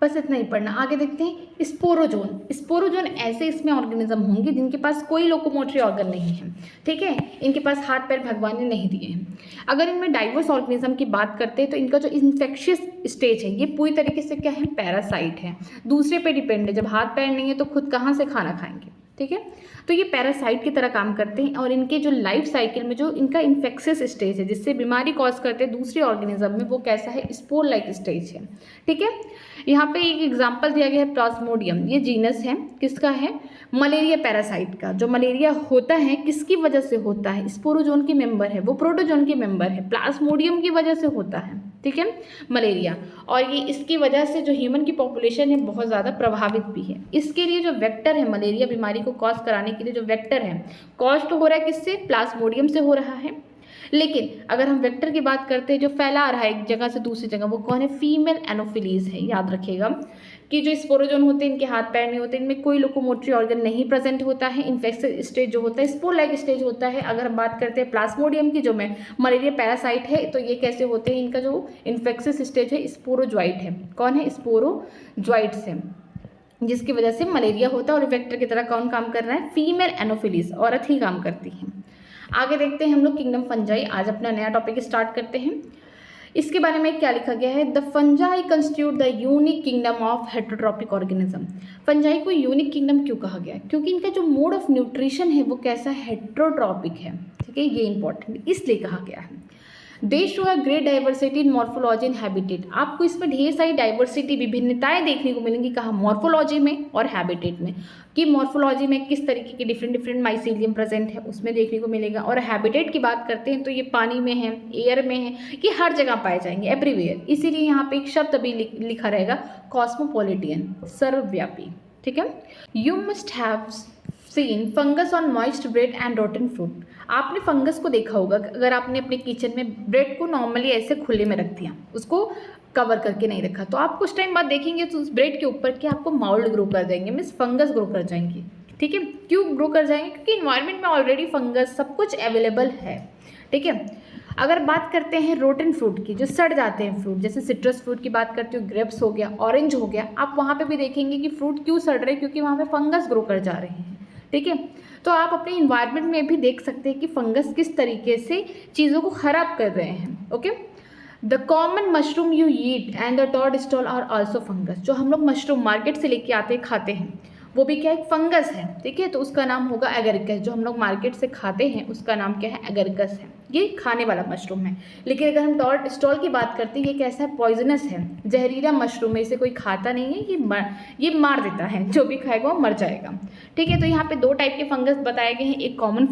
बस इतना ही पढ़ना। आगे देखते हैं स्पोरोजोन ऐसे इसमें ऑर्गेनिज्म होंगे जिनके पास कोई लोकोमोटरी ऑर्गन नहीं है। ठीक है, इनके पास हाथ पैर भगवान ने नहीं दिए हैं। अगर इनमें डाइवर्स ऑर्गेनिज्म की बात करते हैं तो इनका जो इन्फेक्शियस स्टेज है ये पूरी तरीके से क्या है, पैरासाइट है, दूसरे पे डिपेंड है। जब हाथ पैर नहीं है तो खुद कहाँ से खाना खाएंगे। ठीक है, तो ये पैरासाइट की तरह काम करते हैं और इनके जो लाइफ साइकिल में जो इनका इन्फेक्शियस स्टेज है जिससे बीमारी कॉज करते हैं दूसरे ऑर्गेनिज्म में, वो कैसा है, स्पोर लाइक स्टेज है। ठीक है, यहाँ पे एक एग्जांपल दिया गया है प्लाज्मोडियम, ये जीनस है, किसका है, मलेरिया पैरासाइट का। जो मलेरिया होता है किसकी वजह से होता है, स्पोरोजोन के मेंबर है, वो प्रोटोजोन के मेंबर है, प्लाज्मोडियम की वजह से होता है। ठीक है, मलेरिया, और ये इसकी वजह से जो ह्यूमन की पॉपुलेशन है बहुत ज़्यादा प्रभावित भी है। इसके लिए जो वेक्टर है, मलेरिया बीमारी को कॉज कराने के लिए जो वेक्टर है, कॉज तो हो रहा है किससे, प्लाज्मोडियम से हो रहा है। लेकिन अगर हम वेक्टर की बात करते हैं जो फैला रहा है एक जगह से दूसरी जगह, वो कौन है, फीमेल एनोफिलीज है। याद रखिएगा कि जो स्पोरोजोन होते हैं इनके हाथ पैर नहीं होते, इनमें कोई लोकोमोटरी ऑर्गन नहीं प्रेजेंट होता है। इन्फेक्शियस स्टेज जो होता है स्पोर लाइक स्टेज होता है। अगर हम बात करते हैं प्लाज्मोडियम की, जो में मलेरिया पैरासाइट है, तो ये कैसे होते हैं, इनका जो इन्फेक्शियस स्टेज है स्पोरोजॉइट है। कौन है, स्पोरोजॉइट्स है, जिसकी वजह से मलेरिया होता है। और वेक्टर की तरह कौन काम कर रहा है, फीमेल एनोफिलीज, औरत ही काम करती है। आगे देखते हैं हम लोग किंगडम फंजाई। आज अपना नया टॉपिक स्टार्ट करते हैं। इसके बारे में क्या लिखा गया है, the fungi constitute the unique kingdom of heterotrophic organism. Fungi को यूनिक किंगडम क्यों कहा गया है, क्योंकि इनका जो मोड ऑफ न्यूट्रिशन है वो कैसा, हेटेरोट्रॉपिक है। ठीक है, ये इंपॉर्टेंट इसलिए कहा गया है। दे show a great diversity in morphology and habitat. आपको इसमें ढेर सारी डाइवर्सिटी, विभिन्नताएं देखने को मिलेंगी, कहाँ, मॉर्फोलॉजी में और हैबिटेट में। कि मॉर्फोलॉजी में किस तरीके के डिफरेंट माइसीलियम प्रेजेंट है उसमें देखने को मिलेगा, और हैबिटेट की बात करते हैं तो ये पानी में है, एयर में है, कि हर जगह पाए जाएंगे, एवरीवेयर। इसीलिए यहाँ पे एक शब्द भी लिखा रहेगा, कॉस्मोपॉलिटियन, सर्वव्यापी। ठीक है, you must have seen fungus on moist bread and rotten fruit. आपने फंगस को देखा होगा अगर आपने अपने किचन में ब्रेड को नॉर्मली ऐसे खुले में रख दिया, उसको कवर करके नहीं रखा, तो आप कुछ टाइम बाद देखेंगे तो उस ब्रेड के ऊपर क्या आपको माउल्ड ग्रो कर जाएंगे, मीन्स फंगस ग्रो कर जाएंगी। ठीक है, क्यों ग्रो कर जाएंगे, क्योंकि इन्वायरमेंट में ऑलरेडी फंगस सब कुछ अवेलेबल है। ठीक है, अगर बात करते हैं रोटन फ्रूट की, जो सड़ जाते हैं फ्रूट, जैसे सिट्रस फ्रूट की बात करते हो, ग्रेप्स हो गया, ऑरेंज हो गया, आप वहाँ पे भी देखेंगे कि फ्रूट क्यों सड़ रहे हैं, क्योंकि वहाँ पे फंगस ग्रो कर जा रहे हैं। ठीक है, तो आप अपने इन्वायरमेंट में भी देख सकते हैं कि फंगस किस तरीके से चीज़ों को ख़राब कर रहे हैं। Okay, the common mushroom you eat and the toadstool are also fungus. जो हम लोग मशरूम मार्केट से लेके आते हैं खाते हैं, वो भी क्या, एक फंगस है। ठीक है, तो उसका नाम होगा एगरिकस। जो हम लोग मार्केट से खाते हैं उसका नाम क्या है, एगरिकस है। ये खाने वाला मशरूम है। लेकिन अगर हम टॉर्ट स्टॉल की बात करते हैं, ये कैसा है, पॉइजनस है, जहरीला मशरूम है, इसे कोई खाता नहीं है, ये मार देता है, जो भी खाएगा वो मर जाएगा। ठीक है, तो यहाँ पे दो टाइप के फंगस बताए गए हैं, एक कॉमन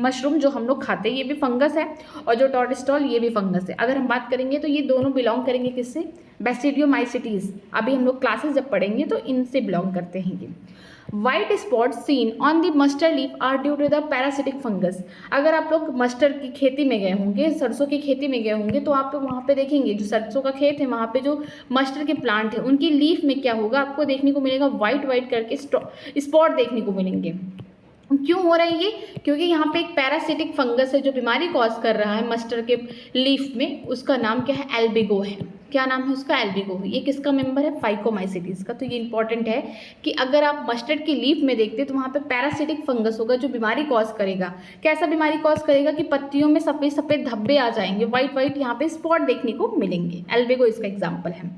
मशरूम जो हम लोग खाते हैं ये भी फंगस है, और जो टॉर्ट स्टॉल ये भी फंगस है। अगर हम बात करेंगे तो ये दोनों बिलोंग करेंगे किससे, बैसिडियोमाइसिटीज। अभी हम लोग क्लासेस जब पढ़ेंगे तो इनसे बिलोंग करते हैं ये। White spot seen on the mustard leaf are due to the parasitic fungus. अगर आप लोग मस्टर्ड की खेती में गए होंगे, सरसों की खेती में गए होंगे, तो आप वहाँ पे देखेंगे जो सरसों का खेत है वहाँ पे जो मस्टर्ड के प्लांट है उनकी लीफ में क्या होगा, आपको देखने को मिलेगा वाइट वाइट करके स्पॉट देखने को मिलेंगे। क्यों हो रहा है ये, क्योंकि यहाँ पे एक पैरासिटिक फंगस है जो बीमारी कॉज कर रहा है मस्टर्ड के लीफ में, उसका नाम क्या है, एल्बिगो है। क्या नाम है उसका, एल्बिगो। ये किसका मेंबर है, फाइकोमाइसिटीज का। तो ये इंपॉर्टेंट है कि अगर आप मस्टर्ड की लीफ में देखते हैं तो वहाँ पे पैरासिटिक फंगस होगा जो बीमारी कॉज करेगा। कैसा बीमारी कॉज करेगा कि पत्तियों में सफ़ेद सफ़ेद धब्बे आ जाएंगे, वाइट वाइट यहाँ पे स्पॉट देखने को मिलेंगे। एल्बिगो इसका एग्जाम्पल है।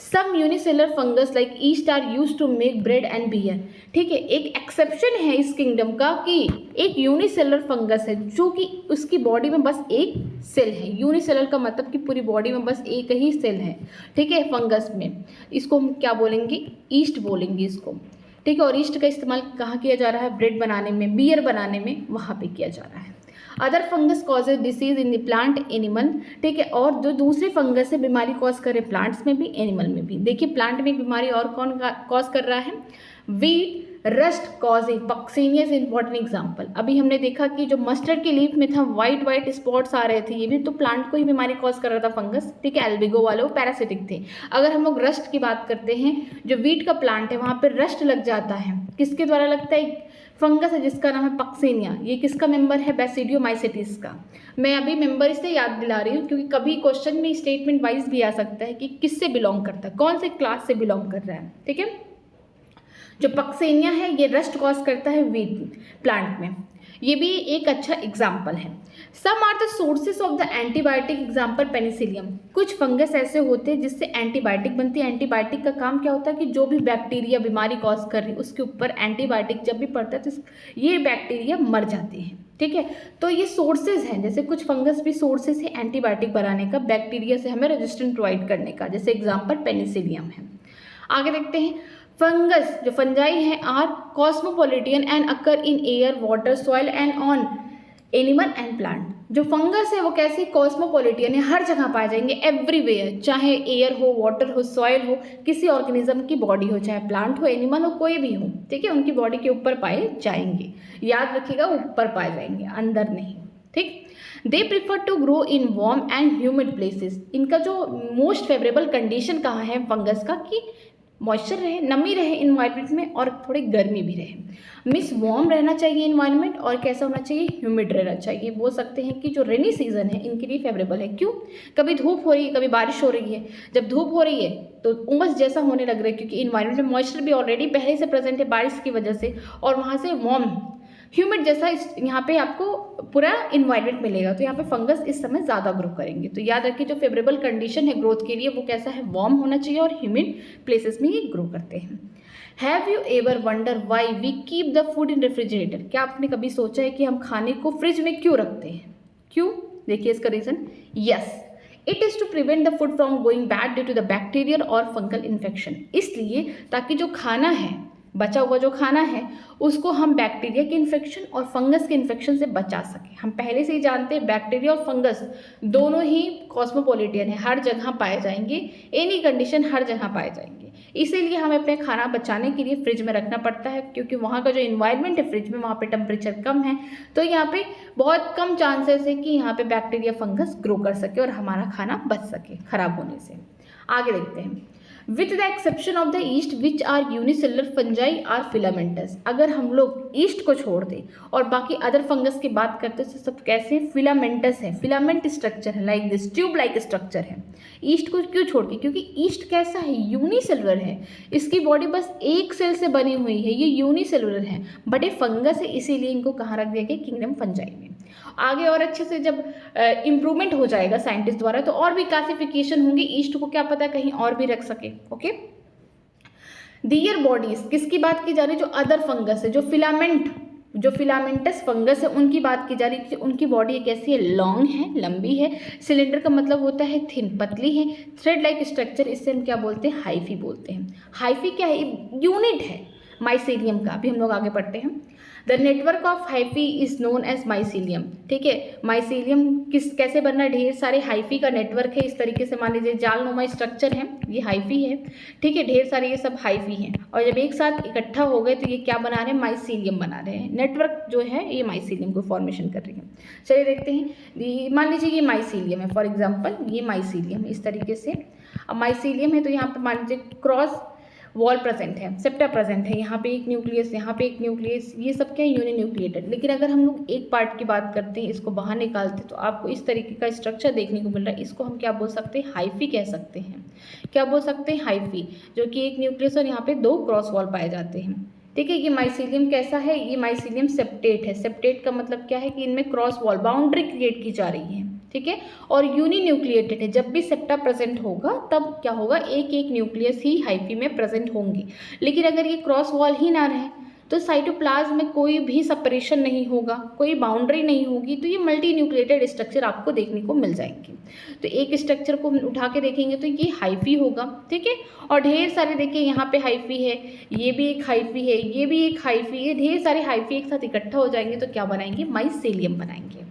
Some unicellular fungus like yeast are used to make bread and beer. ठीक है, एक एक्सेप्शन है इस किंगडम का कि एक यूनिसेलर फंगस है जो कि उसकी बॉडी में बस एक सेल है। यूनिसेलर का मतलब कि पूरी बॉडी में बस एक ही सेल है। ठीक है, फंगस में इसको हम क्या बोलेंगे, ईस्ट बोलेंगे इसको। ठीक है, और ईस्ट का इस्तेमाल कहाँ किया जा रहा है, ब्रेड बनाने में, बियर बनाने में, वहाँ पे किया जा रहा है। Other fungus causes disease in the plant animal. ठीक है, और जो दूसरे फंगस है बीमारी कॉज करे प्लांट्स में भी एनिमल में भी। देखिए प्लांट में एक बीमारी और कौन कॉज कर रहा है, wheat rust causing Puccinia is important example. अभी हमने देखा कि जो मस्टर्ड की लीफ में था वाइट वाइट स्पॉट्स आ रहे थे, ये भी तो प्लांट को ही बीमारी कॉज कर रहा था फंगस। ठीक है, एल्बिगो वाले वो पैरासिटिक थे। अगर हम लोग रस्ट की बात करते हैं, जो वीट का प्लांट है वहाँ पे रस्ट लग जाता है, किसके द्वारा लगता है, फंगस है जिसका नाम है पक्सीनिया। ये किसका मेंबर है, बैसिडियोमाइसिटीज का। मैं अभी मेंबर इससे याद दिला रही हूँ क्योंकि कभी क्वेश्चन में स्टेटमेंट वाइज भी आ सकता है कि किससे बिलोंग करता है, कौन से क्लास से बिलोंग कर रहा है। ठीक है, जो पक्सेनिया है ये रस्ट कॉज करता है वीट प्लांट में, ये भी एक अच्छा एग्जाम्पल है। Some are the sources of the antibiotic, example penicillium. कुछ फंगस ऐसे होते हैं जिससे एंटीबायोटिक बनती है। एंटीबायोटिक का काम क्या होता है कि जो भी बैक्टीरिया बीमारी कॉज कर रही है उसके ऊपर एंटीबायोटिक जब भी पड़ता है तो ये बैक्टीरिया मर जाते हैं। ठीक है, तो ये सोर्सेज हैं, जैसे कुछ फंगस भी सोर्सेज है एंटीबायोटिक बनाने का, बैक्टीरिया से हमें रेजिस्टेंट प्रोवाइड करने का, जैसे एग्जाम्पल पेनिसिलियम है। आगे देखते हैं, फंगस जो फंजाई हैं are cosmopolitan and occur in air water soil and on animal and plant. जो फंगस है वो कैसे कॉस्मोपॉलिटियन है, हर जगह पाए जाएंगे, एवरीवेयर, चाहे एयर हो, वाटर हो, सॉइल हो, किसी ऑर्गेनिज्म की बॉडी हो, चाहे प्लांट हो, एनिमल हो, कोई भी हो। ठीक है, उनकी बॉडी के ऊपर पाए जाएंगे, याद रखिएगा ऊपर पाए जाएंगे, अंदर नहीं। ठीक, they prefer to grow in warm and humid places. इनका जो मोस्ट फेवरेबल कंडीशन कहाँ है फंगस का कि मॉइस्चर रहे, नमी रहे इन्वायरमेंट में और थोड़ी गर्मी भी रहे। मीन्स वार्म रहना चाहिए इन्वायरमेंट और कैसा होना चाहिए, ह्यूमिड रहना चाहिए। बोल सकते हैं कि जो रेनी सीजन है इनके लिए फेवरेबल है। क्यों, कभी धूप हो रही है, कभी बारिश हो रही है। जब धूप हो रही है तो उमस जैसा होने लग रहा है क्योंकि इन्वायरमेंट में मॉइस्चर भी ऑलरेडी पहले से प्रेजेंट है बारिश की वजह से, और वहाँ से वार्म ह्यूमिड जैसा यहाँ पे आपको पूरा इन्वायरमेंट मिलेगा, तो यहाँ पे फंगस इस समय ज़्यादा ग्रो करेंगे। तो याद रखिए जो फेवरेबल कंडीशन है ग्रोथ के लिए वो कैसा है, वार्म होना चाहिए और ह्यूमिड प्लेसेस में ये ग्रो करते हैं। Have you ever wonder why we keep the food in refrigerator. क्या आपने कभी सोचा है कि हम खाने को फ्रिज में क्यों रखते हैं, क्यों? देखिए इसका reason, yes, it is to prevent the food from going bad due to the bacterial और फंगल इन्फेक्शन। इसलिए ताकि जो खाना है, बचा हुआ जो खाना है, उसको हम बैक्टीरिया के इन्फेक्शन और फंगस के इन्फेक्शन से बचा सकें। हम पहले से ही जानते हैं बैक्टीरिया और फंगस दोनों ही कॉस्मोपॉलिटियन है, हर जगह पाए जाएंगे, एनी कंडीशन हर जगह पाए जाएंगे। इसीलिए हमें अपने खाना बचाने के लिए फ्रिज में रखना पड़ता है, क्योंकि वहाँ का जो इन्वायरमेंट है फ्रिज में, वहाँ पे टेम्परेचर कम है, तो यहाँ पे बहुत कम चांसेस है कि यहाँ पे बैक्टीरिया फंगस ग्रो कर सके और हमारा खाना बच सके खराब होने से। आगे देखते हैं, with the exception of the yeast which are unicellular fungi are filamentous. अगर हम लोग ईस्ट को छोड़ दें और बाकी अदर फंगस की बात करते हैं तो सब कैसे फिलामेंटस है, फिलामेंट स्ट्रक्चर है, like this tube like structure है। ईस्ट को क्यों छोड़ के, क्योंकि ईस्ट कैसा है, यूनिसेलुलर है, इसकी बॉडी बस एक सेल से बनी हुई है, ये यूनिसेलुलर है, बट ये फंगस है, इसीलिए इनको कहाँ रख दिया गया, किंगडम फंजाई में। आगे और अच्छे से जब इम्प्रूवमेंट हो जाएगा साइंटिस्ट द्वारा तो और भी क्लासिफिकेशन होंगी, ईस्ट को क्या पता कहीं और भी रख सके। ओके, दियर बॉडीज, किसकी बात की जा रही है, जो अदर फंगस है, जो फिलामेंट जो फिलामेंटस फंगस है उनकी बात की जा रही है, उनकी बॉडी कैसी है, लॉन्ग है, लंबी है। सिलेंडर का मतलब होता है थिन, पतली है। थ्रेड लाइक स्ट्रक्चर, इससे हम क्या बोलते हैं, हाइफी बोलते हैं। हाइफी क्या है, यूनिट है माइसेलियम का, अभी हम लोग आगे पढ़ते हैं। The network of hyphae is known as mycelium. ठीक है, माइसेलियम कैसे बनना, ढेर सारे हाइफी का नेटवर्क है। इस तरीके से मान लीजिए जालनुमा स्ट्रक्चर है, ये हाइफी है। ठीक है, ढेर सारे ये सब हाइफी हैं, और जब एक साथ इकट्ठा हो गए तो ये क्या बना रहे हैं, माइसेलियम बना रहे हैं। नेटवर्क जो है ये माइसेलियम को फॉर्मेशन कर रही है। चलिए देखते हैं, मान लीजिए ये माइसेलियम है, फॉर एग्जाम्पल ये माइसेलियम इस तरीके से। अब माइसेलियम है तो यहाँ पर मान लीजिए क्रॉस वॉल प्रेजेंट है, सेप्टा प्रेजेंट है, यहाँ पे एक न्यूक्लियस, यहाँ पे एक न्यूक्लियस, ये सब क्या है, यूनि न्यूक्लिएटेड। लेकिन अगर हम लोग एक पार्ट की बात करते हैं, इसको बाहर निकालते हैं, तो आपको इस तरीके का स्ट्रक्चर देखने को मिल रहा है। इसको हम क्या बोल सकते हैं, हाइफी कह सकते हैं। क्या बोल सकते हैं, हाइफी, जो कि एक न्यूक्लियस और यहाँ पे 2 क्रॉस वॉल पाए जाते हैं। ठीक है, ये माइसेलियम कैसा है, ये माइसेलियम सेप्टेट है। सेप्टेट का मतलब क्या है कि इनमें क्रॉस वॉल बाउंड्री क्रिएट की जा रही है। ठीक है, और यूनि न्यूक्लिएटेड है। जब भी सेप्टा प्रेजेंट होगा तब क्या होगा, एक एक न्यूक्लियस ही हाइफी में प्रेजेंट होंगी। लेकिन अगर ये क्रॉस वॉल ही ना रहे तो साइटोप्लाज्म में कोई भी सेपरेशन नहीं होगा, कोई बाउंड्री नहीं होगी, तो ये मल्टी न्यूक्लिएटेड स्ट्रक्चर आपको देखने को मिल जाएंगे। तो एक स्ट्रक्चर को हम उठा के देखेंगे तो ये हाइफी होगा। ठीक है, और ढेर सारे देखिए, यहाँ पे हाइफी है, ये भी एक हाइफी है, ये भी एक हाइफी है, ढेर सारे हाइफी एक साथ इकट्ठा हो जाएंगे तो क्या बनाएंगे, माइसेलियम बनाएंगे।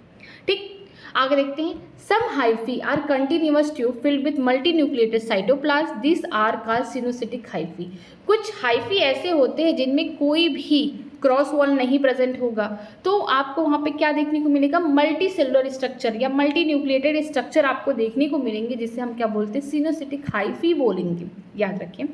ठीक, आगे देखते हैं। Some hyphae are continuous tube filled with multinucleated cytoplasm, this are called coenocytic hyphae. कुछ हाइफी ऐसे होते हैं जिनमें कोई भी क्रॉस वॉल नहीं प्रेजेंट होगा, तो आपको वहाँ पे क्या देखने को मिलेगा, मल्टी सेलुलर स्ट्रक्चर या मल्टी न्यूक्लिएटेड स्ट्रक्चर आपको देखने को मिलेंगे, जिसे हम क्या बोलते हैं, सिनोसिटिक हाइफी बोलेंगे। याद रखें,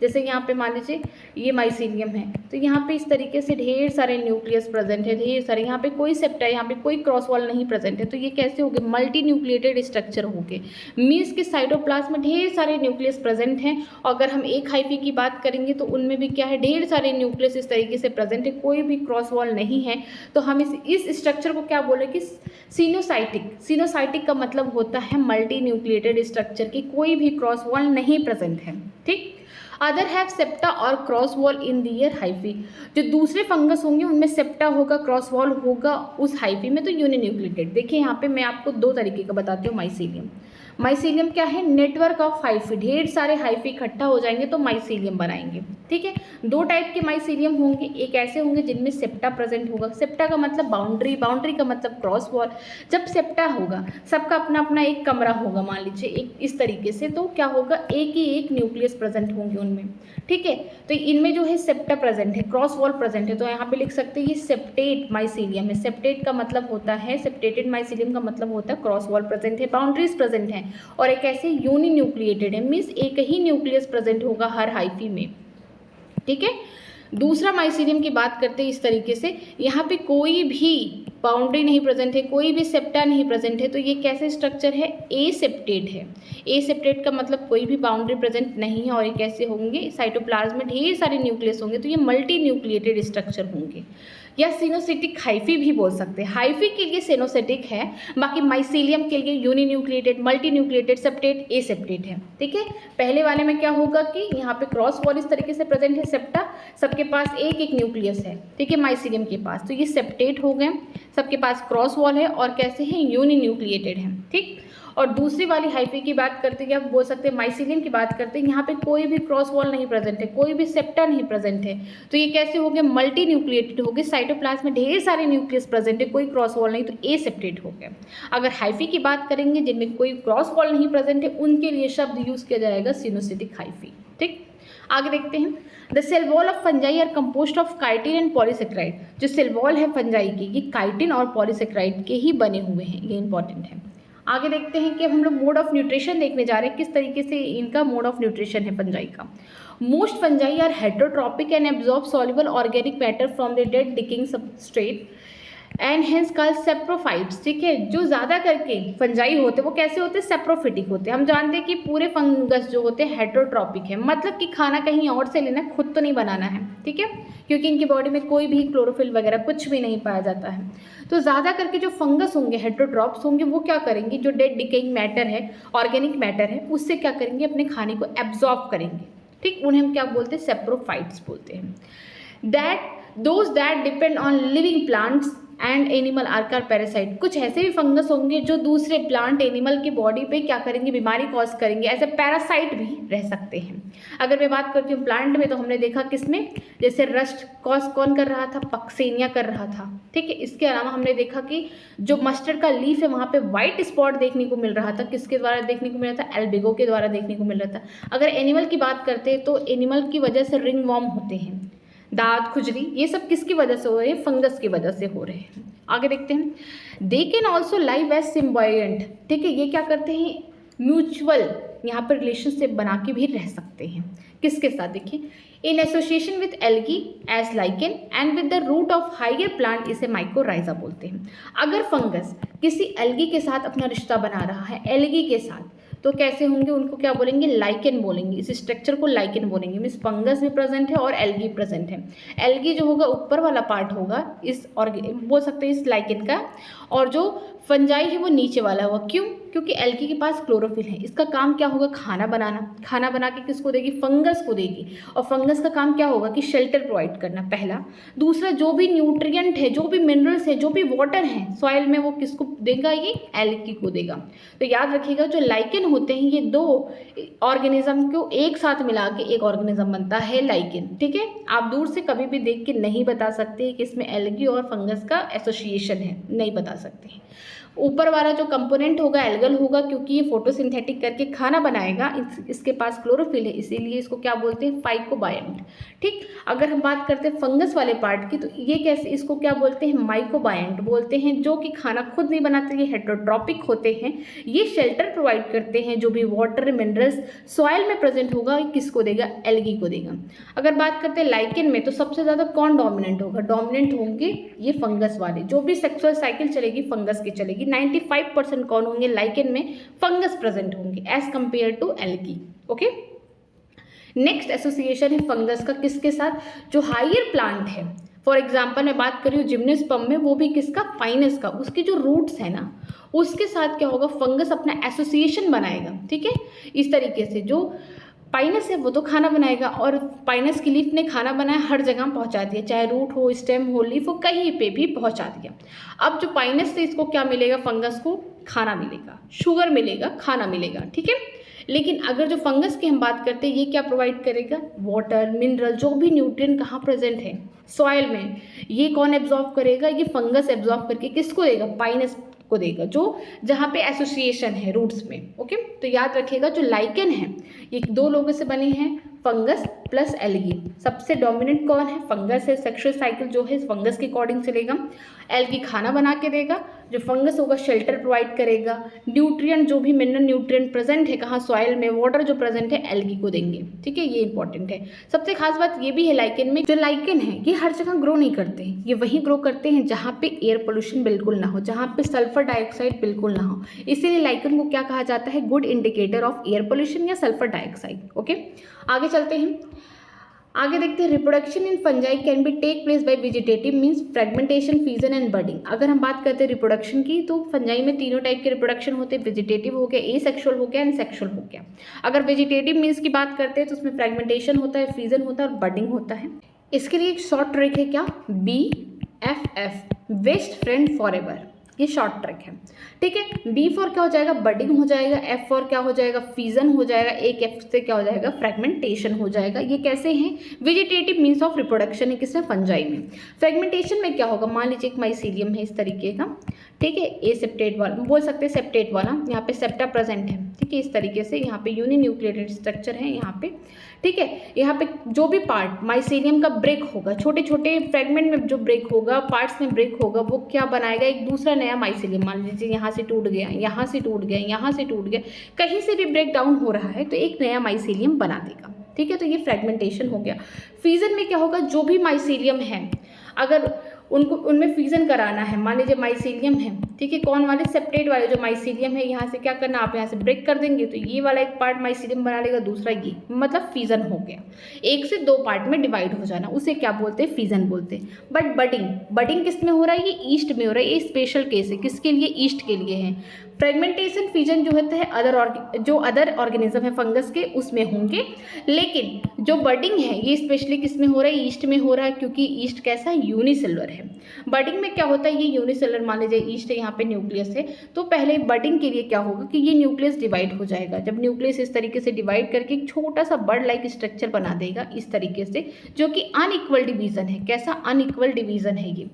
जैसे यहाँ पे मान लीजिए ये माइसेलियम है, तो यहाँ पे इस तरीके से ढेर सारे न्यूक्लियस प्रेजेंट है, ढेर सारे, यहाँ पे कोई सेप्टा, यहाँ पे कोई क्रॉस वॉल नहीं प्रेजेंट है, तो ये कैसे हो गए, मल्टी न्यूक्लिएटेड स्ट्रक्चर हो गए। मीन्स कि साइटोप्लाज्म में ढेर सारे न्यूक्लियस प्रेजेंट हैं, और अगर हम एक हाइफी की बात करेंगे तो उनमें भी क्या है, ढेर सारे न्यूक्लियस इस तरीके से प्रेजेंट है, कोई भी क्रॉस वॉल नहीं है, तो हम इस स्ट्रक्चर को क्या बोले कि सिनोसाइटिक। सिनोसाइटिक का मतलब होता है मल्टी न्यूक्लिएटेड स्ट्रक्चर की कोई भी क्रॉस वॉल नहीं प्रेजेंट है। ठीक, अदर हैव सेप्टा और क्रॉस वॉल इन दियर हाइफी। जो दूसरे फंगस होंगे उनमें सेप्टा होगा, क्रॉस वॉल होगा उस हाइफी में, तो यूनिन्यूक्लिएटेड। देखिए यहाँ पे मैं आपको 2 तरीके का बताती हूँ माइसेलियम। माइसेलियम क्या है, नेटवर्क ऑफ हाइफी, ढेर सारे हाइफी इकट्ठा हो जाएंगे तो माइसेलियम बनाएंगे। ठीक है, 2 टाइप के माइसेलियम होंगे, एक ऐसे होंगे जिनमें सेप्टा प्रेजेंट होगा। सेप्टा का मतलब बाउंड्री, बाउंड्री का मतलब क्रॉस वॉल। जब सेप्टा होगा, सबका अपना अपना एक कमरा होगा, मान लीजिए एक इस तरीके से, तो क्या होगा, एक ही एक न्यूक्लियस प्रेजेंट होंगे उनमें। ठीक है, तो इनमें जो है सेप्टा प्रेजेंट है, क्रॉस वॉल प्रेजेंट है, तो यहाँ पे लिख सकते हैं ये सेप्टेट माइसेलियम है। सेप्टेट का मतलब होता है, सेप्टेटेड माइसेलियम का मतलब होता है क्रॉस वॉल प्रेजेंट है, बाउंड्रीज प्रेजेंट है, और एक ऐसे यूनि न्यूक्लिएटेड है, मीन्स एक ही न्यूक्लियस प्रेजेंट होगा हर हाइफी में। ठीक है, दूसरा माइसेलियम की बात करते हैं इस तरीके से, यहाँ पे कोई भी बाउंड्री नहीं प्रेजेंट है, कोई भी सेप्टा नहीं प्रेजेंट है, तो ये कैसे स्ट्रक्चर है, ए सेप्टेट है। ए सेप्टेट का मतलब कोई भी बाउंड्री प्रेजेंट नहीं है, और ये कैसे होंगे, साइटोप्लाज्म में ढेर सारे न्यूक्लियस होंगे, तो ये मल्टी न्यूक्लिएटेड स्ट्रक्चर होंगे, या सिनोसिटिक हाइफी भी बोल सकते हैं। हाइफी के लिए सिनोसिटिक है, बाकी माइसेलियम के लिए uninucleated, multinucleated, septate, aseptate है। ठीक है, पहले वाले में क्या होगा कि यहाँ पे क्रॉस वॉल इस तरीके से प्रेजेंट है, सेप्टा, सबके पास एक एक न्यूक्लियस है। ठीक है, माइसेलियम के पास, तो ये सेप्टेट हो गए, सबके पास क्रॉस वॉल है, और कैसे हैं, यूनि न्यूक्लिएटेड है। ठीक, और दूसरी वाली हाइफी की बात करते हैं, आप बोल सकते हैं माइसेलियम की बात करते हैं, यहाँ पे कोई भी क्रॉस वॉल नहीं प्रेजेंट है, कोई भी सेप्टा नहीं प्रेजेंट है, तो ये कैसे हो गए, मल्टी न्यूक्लिएटेड हो गए, साइटोप्लाज्म में ढेर सारे न्यूक्लियस प्रेजेंट है, कोई क्रॉस वॉल नहीं, तो ए सेप्टेट हो गए। अगर हाइफी की बात करेंगे जिनमें कोई क्रॉस वॉल नहीं प्रेजेंट है, उनके लिए शब्द यूज किया जाएगा सिनोसिटिक हाइफी। ठीक, आगे देखते हैं। The cell wall of fungi are composed of chitin and polysaccharide. जो सेल वॉल है फंजाई की, ये काइटिन और पॉलीसेक्राइड के ही बने हुए हैं, ये इंपॉर्टेंट है। आगे देखते हैं कि अब हम लोग मोड ऑफ न्यूट्रिशन देखने जा रहे हैं, किस तरीके से इनका मोड ऑफ न्यूट्रिशन है फंजाई का। Most fungi are heterotrophic and absorb soluble organic matter from the dead decaying substrate and hence called saprophytes. ठीक है, जो ज़्यादा करके फंजाई होते हैं वो कैसे होते हैं, सेप्रोफिटिक होते हैं। हम जानते हैं कि पूरे फंगस जो होते हैं हेटरोट्रॉपिक है, मतलब कि खाना कहीं और से लेना, खुद तो नहीं बनाना है। ठीक है, क्योंकि इनकी बॉडी में कोई भी क्लोरोफिल वगैरह कुछ भी नहीं पाया जाता है। तो ज़्यादा करके जो फंगस होंगे, हेटरोट्रॉप्स होंगे, वो क्या करेंगे, जो डेड डिकेइंग मैटर है, ऑर्गेनिक मैटर है, उससे क्या करेंगे, अपने खाने को एब्जॉर्ब करेंगे। ठीक, उन्हें हम क्या बोलते हैं, सेप्रोफाइट्स बोलते हैं। That those that depend on living plants and animal are parasite. कुछ ऐसे भी फंगस होंगे जो दूसरे प्लांट एनिमल की बॉडी पे क्या करेंगे, बीमारी कॉज करेंगे, एज ए पैरासाइट भी रह सकते हैं। अगर मैं बात करती हूँ प्लांट में, तो हमने देखा किसमें, जैसे रस्ट कॉज कौन कर रहा था, पक्सेनिया कर रहा था, ठीक है। इसके अलावा हमने देखा कि जो मस्टर्ड का लीफ है वहाँ पे व्हाइट स्पॉट देखने को मिल रहा था, किसके द्वारा देखने को मिल रहा था, एल्बिगो के द्वारा देखने को मिल रहा था। अगर एनिमल की बात करते हैं तो एनिमल की वजह से रिंग वॉर्म होते हैं, दांत खुजली, ये सब किसकी वजह से हो रहे हैं, फंगस की वजह से हो रहे हैं। आगे देखते हैं, they can also live as symbiont, ठीक है। ये क्या करते हैं, म्यूचुअल यहाँ पर रिलेशनशिप बना के भी रह सकते हैं, किसके साथ, देखिए, in association with algae as lichen and with the root of higher plant, इसे माइकोराइजा बोलते हैं। अगर फंगस किसी एल्गी के साथ अपना रिश्ता बना रहा है, एल्गी के साथ, तो कैसे होंगे, उनको क्या बोलेंगे, लाइकेन बोलेंगे। इस स्ट्रक्चर को लाइकेन बोलेंगे। मीन्स फंगस भी प्रेजेंट है और एल्गी प्रेजेंट है। एल्गी जो होगा ऊपर वाला पार्ट होगा इस बोल सकते हैं इस लाइकेन का, और जो फंजाई है वो नीचे वाला होगा। क्यों, क्योंकि एल्गी के पास क्लोरोफिल है। इसका काम क्या होगा, खाना बनाना। खाना बना के किसको देगी, फंगस को देगी। और फंगस का काम क्या होगा कि शेल्टर प्रोवाइड करना, पहला। दूसरा, जो भी न्यूट्रिएंट है, जो भी मिनरल्स है, जो भी वाटर है सॉइल में, वो किसको देगा, ये एल्गी को देगा। तो याद रखिएगा, जो लाइकेन होते हैं ये दो ऑर्गेनिज्म को एक साथ मिला के एक ऑर्गेनिज्म बनता है, लाइकेन, ठीक है। आप दूर से कभी भी देख के नहीं बता सकते कि इसमें एल्गी और फंगस का एसोसिएशन है, नहीं बता सकते। ऊपर वाला जो कंपोनेंट होगा एल्गल होगा, क्योंकि ये फोटोसिंथेटिक करके खाना बनाएगा। इसके पास क्लोरोफिल है, इसीलिए इसको क्या बोलते हैं, फाइकोबायंट, ठीक। अगर हम बात करते हैं फंगस वाले पार्ट की, तो ये कैसे, इसको क्या बोलते हैं, माइकोबायंट बोलते हैं, जो कि खाना खुद नहीं बनाते, ये हेटेरोट्रॉपिक होते हैं। ये शेल्टर प्रोवाइड करते हैं, जो भी वाटर मिनरल्स सॉइल में प्रेजेंट होगा किसको देगा, एल्गी को देगा। अगर बात करते हैं लाइकेन में, तो सबसे ज़्यादा कौन डोमिनेंट होगा, डोमिनेंट होंगे ये फंगस वाले। जो भी सेक्सुअल साइकिल चलेगी फंगस की चलेगी। 95% कौन होंगे, लाइकेन में फंगस प्रेजेंट होंगे as compare to algae, okay. Next association है फंगस का किसके साथ, जो हायर प्लांट है। फॉर एग्जाम्पल मैं बात कर रही हूँ जिम्नोस्पर्म में, वो भी किसका, पाइनस का। उसकी जो रूट्स है ना, उसके साथ क्या होगा, फंगस अपना एसोसिएशन बनाएगा, ठीक है। इस तरीके से जो पाइनस है वो तो खाना बनाएगा, और पाइनस की लीफ ने खाना बनाया, हर जगह पहुंचा दिया, चाहे रूट हो, स्टेम हो, लीफ हो, कहीं पे भी पहुंचा दिया। अब जो पाइनस से इसको क्या मिलेगा, फंगस को खाना मिलेगा, शुगर मिलेगा, खाना मिलेगा, ठीक है। लेकिन अगर जो फंगस की हम बात करते हैं, ये क्या प्रोवाइड करेगा, वाटर, मिनरल, जो भी न्यूट्रिएंट कहाँ प्रेजेंट है सॉइल में, ये कौन एब्जॉर्ब करेगा, ये फंगस एब्जॉर्ब करके किसको देगा, पाइनस को देगा, जो जहाँ पे एसोसिएशन है रूट्स में, ओके। तो याद रखिएगा, जो लाइकेन है ये दो लोगों से बने हैं, फंगस प्लस एल्गी। सबसे डोमिनेंट कौन है, फंगस है। सेक्सुअल साइकिल जो है फंगस के अकॉर्डिंग चलेगा। एल्गी खाना बना के देगा, जो फंगस होगा शेल्टर प्रोवाइड करेगा। न्यूट्रिएंट, जो भी मिनरल न्यूट्रिएंट प्रेजेंट है कहाँ, सॉइल में, वाटर जो प्रेजेंट है एल्गी को देंगे, ठीक है। ये इंपॉर्टेंट है। सबसे खास बात ये भी है लाइकेन में, जो लाइकेन है ये हर जगह ग्रो नहीं करते हैं, ये वहीं ग्रो करते हैं जहाँ पे एयर पोल्यूशन बिल्कुल ना हो, जहाँ पे सल्फर डाइऑक्साइड बिल्कुल ना हो। इसीलिए लाइकेन को क्या कहा जाता है, good indicator of air pollution या सल्फर डाइऑक्साइड, ओके। आगे चलते हैं, आगे देखते हैं, reproduction in fungi can be take place by vegetative means fragmentation, fusion and budding. अगर हम बात करते हैं रिप्रोडक्शन की, तो फंजाई में तीनों टाइप के रिप्रोडक्शन होते हैं, वेजिटेटिव हो गया, एसेक्सुअल हो गया एंड सेक्सुअल हो गया। अगर वेजिटेटिव मींस की बात करते हैं तो उसमें फ्रेगमेंटेशन होता है, फ्यूजन होता है और बडिंग होता है। इसके लिए एक शॉर्ट ट्रिक है, क्या, BFF, best friend for ever, ये शॉर्ट ट्रिक है, ठीक है। B फॉर क्या हो जाएगा, बडिंग हो जाएगा। F फॉर क्या हो जाएगा, फ्यूजन हो जाएगा। एक F से क्या हो जाएगा, फ्रेगमेंटेशन हो जाएगा। ये कैसे हैं, वेजिटेटिव मीन्स ऑफ रिप्रोडक्शन है किसमें, फंजाई में। फ्रेगमेंटेशन में क्या होगा, मान लीजिए एक माइसीलियम है इस तरीके का, ठीक है, ए सेप्टेट वाला बोल सकते हैं, सेप्टेट वाला, यहाँ पे सेप्टा प्रेजेंट है, ठीक है। इस तरीके से यहाँ पे यूनिन्यूक्लिएटेड स्ट्रक्चर है यहाँ पे, ठीक है। यहाँ पे जो भी पार्ट माइसीलियम का ब्रेक होगा, छोटे छोटे फ्रेगमेंट में जो ब्रेक होगा, पार्ट्स में ब्रेक होगा, वो क्या बनाएगा, एक दूसरा नया माइसीलियम। मान लीजिए यहाँ से टूट गया, यहाँ से टूट गया, यहाँ से टूट गया, कहीं से भी ब्रेक डाउन हो रहा है तो एक नया माइसीलियम बना देगा, ठीक है। तो ये फ्रेगमेंटेशन हो गया। फ्यूजन में क्या होगा, जो भी माइसीलियम है अगर उनको उनमें फ्यूजन कराना है, मान लीजिए माइसीलियम है, ठीक है, कौन वाले, सेप्टेट वाले जो माइसीलियम है, यहाँ से क्या करना, आप यहाँ से ब्रेक कर देंगे तो ये वाला एक पार्ट माइसीलियम बना लेगा, दूसरा ये, मतलब फ्यूजन हो गया। एक से दो पार्ट में डिवाइड हो जाना, उसे क्या बोलते हैं, फ्यूजन बोलते हैं। बट बडिंग, बडिंग किस में हो रहा है, ये ईस्ट में हो रहा है। ये स्पेशल केस है, किसके लिए, ईस्ट के लिए है। फ्रेगमेंटेशन फिजन जो होता है अदर ऑर्गेनिज्म है फंगस के उसमें होंगे, लेकिन जो बडिंग है ये स्पेशली किस में हो रहा है, ईस्ट में हो रहा है, क्योंकि ईस्ट कैसा यूनिसेलुलर है। बडिंग में क्या होता है, ये यूनिसेलुलर मान लीजिए ईस्ट है, यहाँ पे न्यूक्लियस है, तो पहले बडिंग के लिए क्या होगा कि ये न्यूक्लियस डिवाइड हो जाएगा। जब न्यूक्लियस इस तरीके से डिवाइड करके एक छोटा सा बर्ड लाइक स्ट्रक्चर बना देगा इस तरीके से, जो कि अनइक्वल डिवीजन है। कैसा अनइक्वल डिवीजन है ये,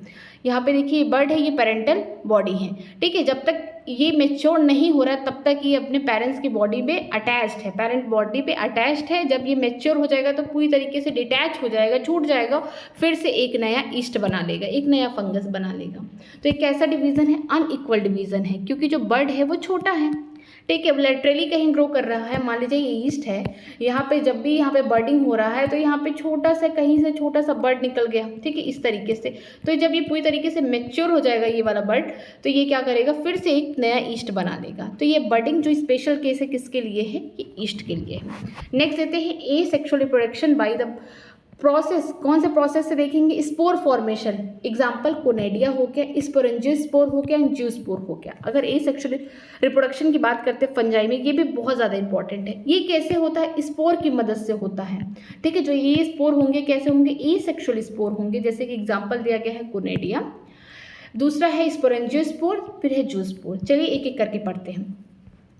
यहाँ पे देखिए बर्ड है, ये पेरेंटल बॉडी है, ठीक है। जब तक ये मेच्योर नहीं हो रहा तब तक ये अपने पेरेंट्स की बॉडी पे अटैच्ड है, पेरेंट बॉडी पे अटैच्ड है। जब ये मेच्योर हो जाएगा तो पूरी तरीके से डिटैच हो जाएगा, छूट जाएगा, फिर से एक नया ईस्ट बना लेगा, एक नया फंगस बना लेगा। तो एक कैसा डिवीजन है, अनइक्वल डिवीजन है, क्योंकि जो बर्ड है वो छोटा है, ठीक है। लेटरली कहीं ग्रो कर रहा है, मान लीजिए ये ईस्ट है, यहाँ पे जब भी यहाँ पे बर्डिंग हो रहा है तो यहाँ पे छोटा सा कहीं से छोटा सा बर्ड निकल गया, ठीक है, इस तरीके से। तो जब ये पूरी तरीके से मैच्योर हो जाएगा ये वाला बर्ड, तो ये क्या करेगा, फिर से एक नया ईस्ट बना लेगा। तो ये बर्डिंग जो स्पेशल केस है किसके लिए है, ये ईस्ट के लिए है। नेक्स्ट देते हैं asexual reproduction by the process. कौन से प्रोसेस से देखेंगे, स्पोर फॉर्मेशन। एग्जाम्पल कोनेडिया हो गया, स्पोरेंजियोस्पोर हो गया, एंजियोस्पोर हो गया। अगर एसेक्सुअल रिप्रोडक्शन की बात करते हैं फंजाई में, ये भी बहुत ज़्यादा इंपॉर्टेंट है। ये कैसे होता है, स्पोर की मदद से होता है, ठीक है। जो ये स्पोर होंगे कैसे होंगे, एसेक्सुअल स्पोर होंगे, जैसे कि एग्जाम्पल दिया गया है कोनेडिया, दूसरा है स्पोरेंजियोस्पोर, फिर है जूस्पोर। चलिए एक एक करके पढ़ते हैं।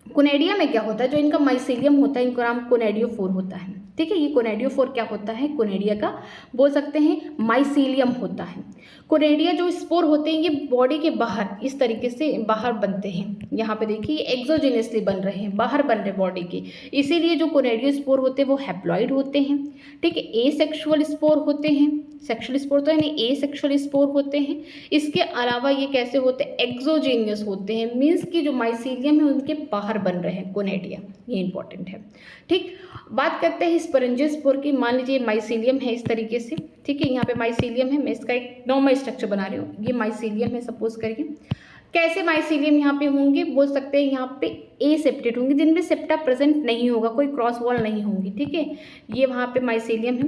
कोनेडिया में क्या होता है, जो इनका माइसीलियम होता है, इनका नाम कोनेडियोफोर होता है, ठीक है। ये कोनेडियोफोर क्या होता है, कोनेडिया का बोल सकते हैं माइसीलियम होता है। कोनेडिया जो स्पोर होते हैं ये बॉडी के बाहर इस तरीके से बाहर बनते हैं। यहाँ पे देखिए ये एक्सोजेनियसली बन रहे हैं, बाहर बन रहे बॉडी के, इसीलिए जो कोनेडियो स्पोर होते हैं वो हैप्लॉइड होते हैं, ठीक है। एसेक्सुअल स्पोर होते हैं, सेक्सुअल स्पोर तो है नहीं, एसेक्सुअल स्पोर होते हैं। इसके अलावा ये कैसे होते हैं, एक्सोजेनियस होते हैं, मीन्स कि जो माइसीलियम है उनके बाहर बन रहे हैं कोनेडिया, ये इंपॉर्टेंट है, ठीक। बात करते हैं स्पोरेंजियोस्पोर की। मान लीजिए माइसीलियम है इस तरीके से, ठीक है, यहाँ पे माइसीलियम है, मैं इसका एक नॉर्मल स्ट्रक्चर बना रही हूँ, ये माइसीलियम है सपोज करिए। कैसे माइसीलियम यहाँ पे होंगे, बोल सकते हैं यहाँ पे एसेप्टेड होंगे, जिनमें सेप्टा प्रेजेंट नहीं होगा, कोई क्रॉस वॉल नहीं होंगी, ठीक है। ये वहाँ पे माइसीलियम है।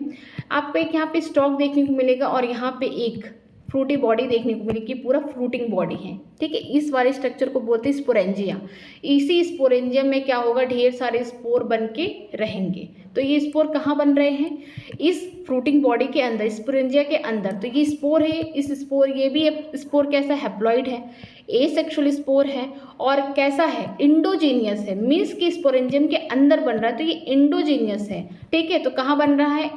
आपको एक यहाँ पे स्टॉक देखने को मिलेगा और यहाँ पे एक फ्रूटी बॉडी देखने को मिलेगी, पूरा फ्रूटिंग बॉडी है, ठीक है। इस वाले स्ट्रक्चर को बोलते हैं स्पोरेंजिया। इसी स्पोरेंजिया में क्या होगा, ढेर सारे स्पोर बन के रहेंगे। तो ये स्पोर कहाँ बन रहे हैं, इस फ्रूटिंग बॉडी के अंदर, स्पोरेंजिया के अंदर। तो ये स्पोर है, इस स्पोर, ये भी स्पोर कैसा हैप्लॉइड है, एसेक्सुअल स्पोर है, और कैसा है, इंडोजीनियस है, मीन्स कि स्पोरेंजियम के अंदर बन रहा है, तो ये इंडोजीनियस है, ठीक है। तो कहाँ बन रहा है,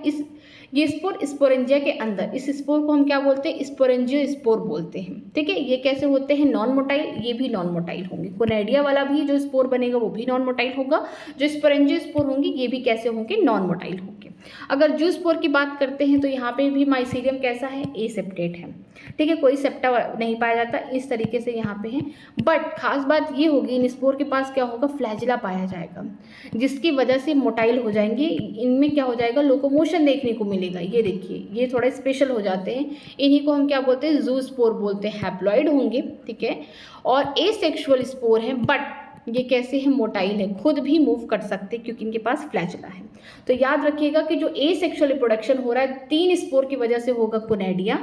ये स्पोर स्पोरेंजिया के अंदर। इस स्पोर को हम क्या बोलते हैं, स्पोरेंजियोस्पोर बोलते हैं, ठीक है। ये कैसे होते हैं, नॉन मोटाइल, ये भी नॉन मोटाइल होंगे। कोनेडिया वाला भी जो स्पोर बनेगा वो भी नॉन मोटाइल होगा, जो स्पोरेंजियोस्पोर होंगे ये भी कैसे होंगे, नॉन मोटाइल होंगे। अगर जूस्पोर की बात करते हैं तो यहाँ पे भी माइसीलियम कैसा है, एसेप्टेट है, ठीक है, कोई सेप्टा नहीं पाया जाता, इस तरीके से यहाँ पे है। बट खास बात ये होगी, इन स्पोर के पास क्या होगा, फ्लैजिला पाया जाएगा, जिसकी वजह से मोटाइल हो जाएंगे। इनमें क्या हो जाएगा, लोकोमोशन देखने को मिलेगा। ये देखिए ये थोड़ा स्पेशल हो जाते हैं, इन्हीं को हम क्या बोलते हैं, जूस्पोर बोलते हैं, हैप्लॉइड होंगे, ठीक है। और एसेक्सुअल स्पोर है, बट ये कैसे हैं, मोटाइल है, खुद भी मूव कर सकते हैं क्योंकि इनके पास फ्लैजिला है। तो याद रखिएगा कि जो एसेक्सुअल रिप्रोडक्शन हो रहा है 3 स्पोर की वजह से होगा, conidia,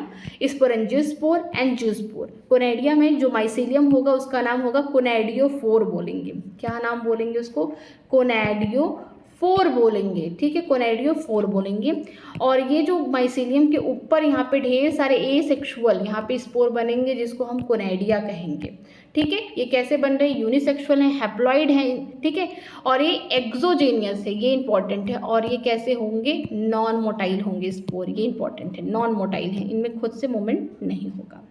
sporangiospore and zoospore. Conidia में जो माइसीलियम होगा उसका नाम होगा कोनेडियोफोर बोलेंगे। क्या नाम बोलेंगे उसको, कोनेडियोफोर बोलेंगे, ठीक है, कोनेडियोफोर बोलेंगे। और ये जो माइसीलियम के ऊपर यहाँ पे ढेर सारे एसेक्सुअल यहाँ पे स्पोर बनेंगे, जिसको हम कोनेडिया कहेंगे, ठीक है। ये कैसे बन रहे हैं, यूनिसेक्सुअल हैं, हैप्लॉइड हैं, ठीक है। और ये एक्सोजेनियस है, ये इंपॉर्टेंट है। और ये कैसे होंगे, नॉन मोटाइल होंगे स्पोर, ये इंपॉर्टेंट है, नॉन मोटाइल है, इनमें खुद से मूवमेंट नहीं होगा।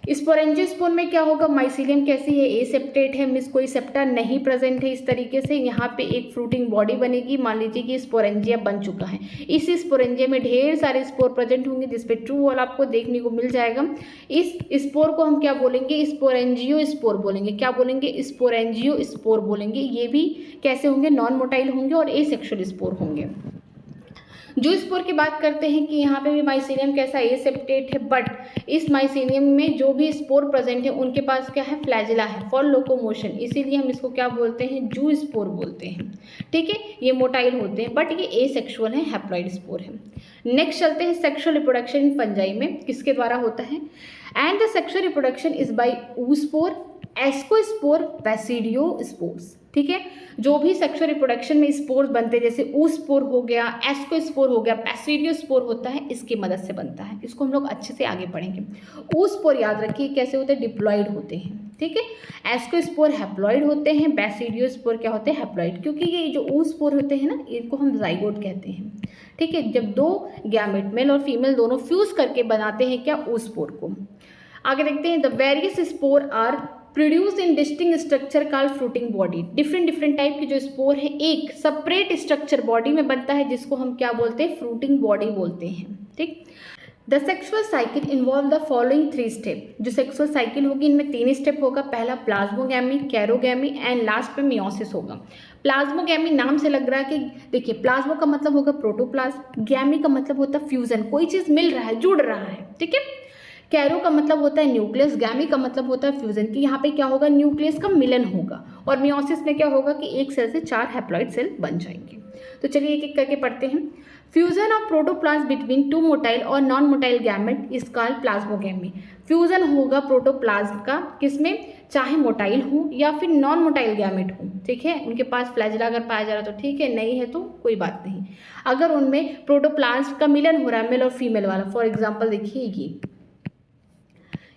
स्पोरेंजियोस्पोर में क्या होगा, माइसीलियम कैसी है, एसेप्टेट है, मीन्स कोई सेप्टा नहीं प्रेजेंट है, इस तरीके से। यहाँ पे एक फ्रूटिंग बॉडी बनेगी, मान लीजिए कि स्पोरेंजिया बन चुका है, इसी स्पोरेंजिया में ढेर सारे स्पोर प्रेजेंट होंगे, जिसपे ट्रू वॉल आपको देखने को मिल जाएगा। इस स्पोर को हम क्या बोलेंगे, स्पोरेंजियोस्पोर बोलेंगे। क्या बोलेंगे, स्पोरेंजियोस्पोर बोलेंगे। ये भी कैसे होंगे, नॉन मोटाइल होंगे और एसेक्सुअल स्पोर होंगे। जूस्पोर की बात करते हैं कि यहाँ पे भी माइसीलियम कैसा, एसेप्टेट है, बट इस माइसीलियम में जो भी स्पोर प्रेजेंट है उनके पास क्या है, फ्लैजिला है फॉर लोकोमोशन, इसीलिए हम इसको क्या बोलते हैं, जूस्पोर बोलते हैं, ठीक है। ये मोटाइल होते हैं, बट ये एसेक्सुअल है, हैप्लॉइड स्पोर है। नेक्स्ट चलते हैं सेक्सुअल रिप्रोडक्शन इन फंजाई में, किसके द्वारा होता है, and the sexual reproduction is by oospore ascospore, basidiospores. ठीक है, जो भी सेक्सुअल रिप्रोडक्शन में स्पोर्स बनते हैं, जैसे oospore हो गया, एस्कोस्पोर हो गया, बैसिडियोस्पोर होता है, इसकी मदद से बनता है। इसको हम लोग अच्छे से आगे पढ़ेंगे। oospore याद रखिए कैसे होते हैं, डिप्लॉइड होते हैं। ठीक है, एस्कोस्पोर हैप्लॉइड होते हैं, बैसिडियोस्पोर क्या होते हैं, हैप्लॉइड। क्योंकि ये जो oospore होते हैं ना, इनको हम जाइगोट कहते हैं। ठीक है, जब दो गैमेट मेल और फीमेल दोनों फ्यूज करके बनाते हैं क्या, oospore को। आगे देखते हैं, the various spore are produce in distinct structure called fruiting body. Different type की जो स्पोर है एक सेपरेट स्ट्रक्चर बॉडी में बनता है, जिसको हम क्या बोलते हैं, फ्रूटिंग बॉडी बोलते हैं। ठीक, the sexual cycle involve the following 3 step. जो सेक्सुअल साइकिल होगी इनमें 3 स्टेप होगा। पहला प्लाज्मोगैमी, कैरोगैमी एंड लास्ट पे मियोसिस होगा। प्लाज्मोगैमी नाम से लग रहा है कि देखिए, प्लाज्मो का मतलब होगा प्रोटोप्लाज्म, गैमी का मतलब होता है फ्यूजन, कोई चीज़ मिल रहा है, जुड़ रहा है। ठीक है, कैरो का मतलब होता है न्यूक्लियस, गैमी का मतलब होता है फ्यूजन, कि यहाँ पे क्या होगा, न्यूक्लियस का मिलन होगा। और मियोसिस में क्या होगा कि एक सेल से 4 हैप्लॉइड सेल बन जाएंगे। तो चलिए एक एक करके पढ़ते हैं। Fusion of protoplasm between 2 motile और non motile gamete is called plasmogamy. Fusion होगा प्रोटोप्लाज्म का, किसमें, चाहे मोटाइल हो या फिर नॉन मोटाइल गैमेट हो। ठीक है, उनके पास फ्लैजेला अगर पाया जा रहा तो ठीक है, नहीं है तो कोई बात नहीं। अगर उनमें प्रोटोप्लाज्म का मिलन हो रहा है, मेल और फीमेल वाला, फॉर एग्जाम्पल देखिए ये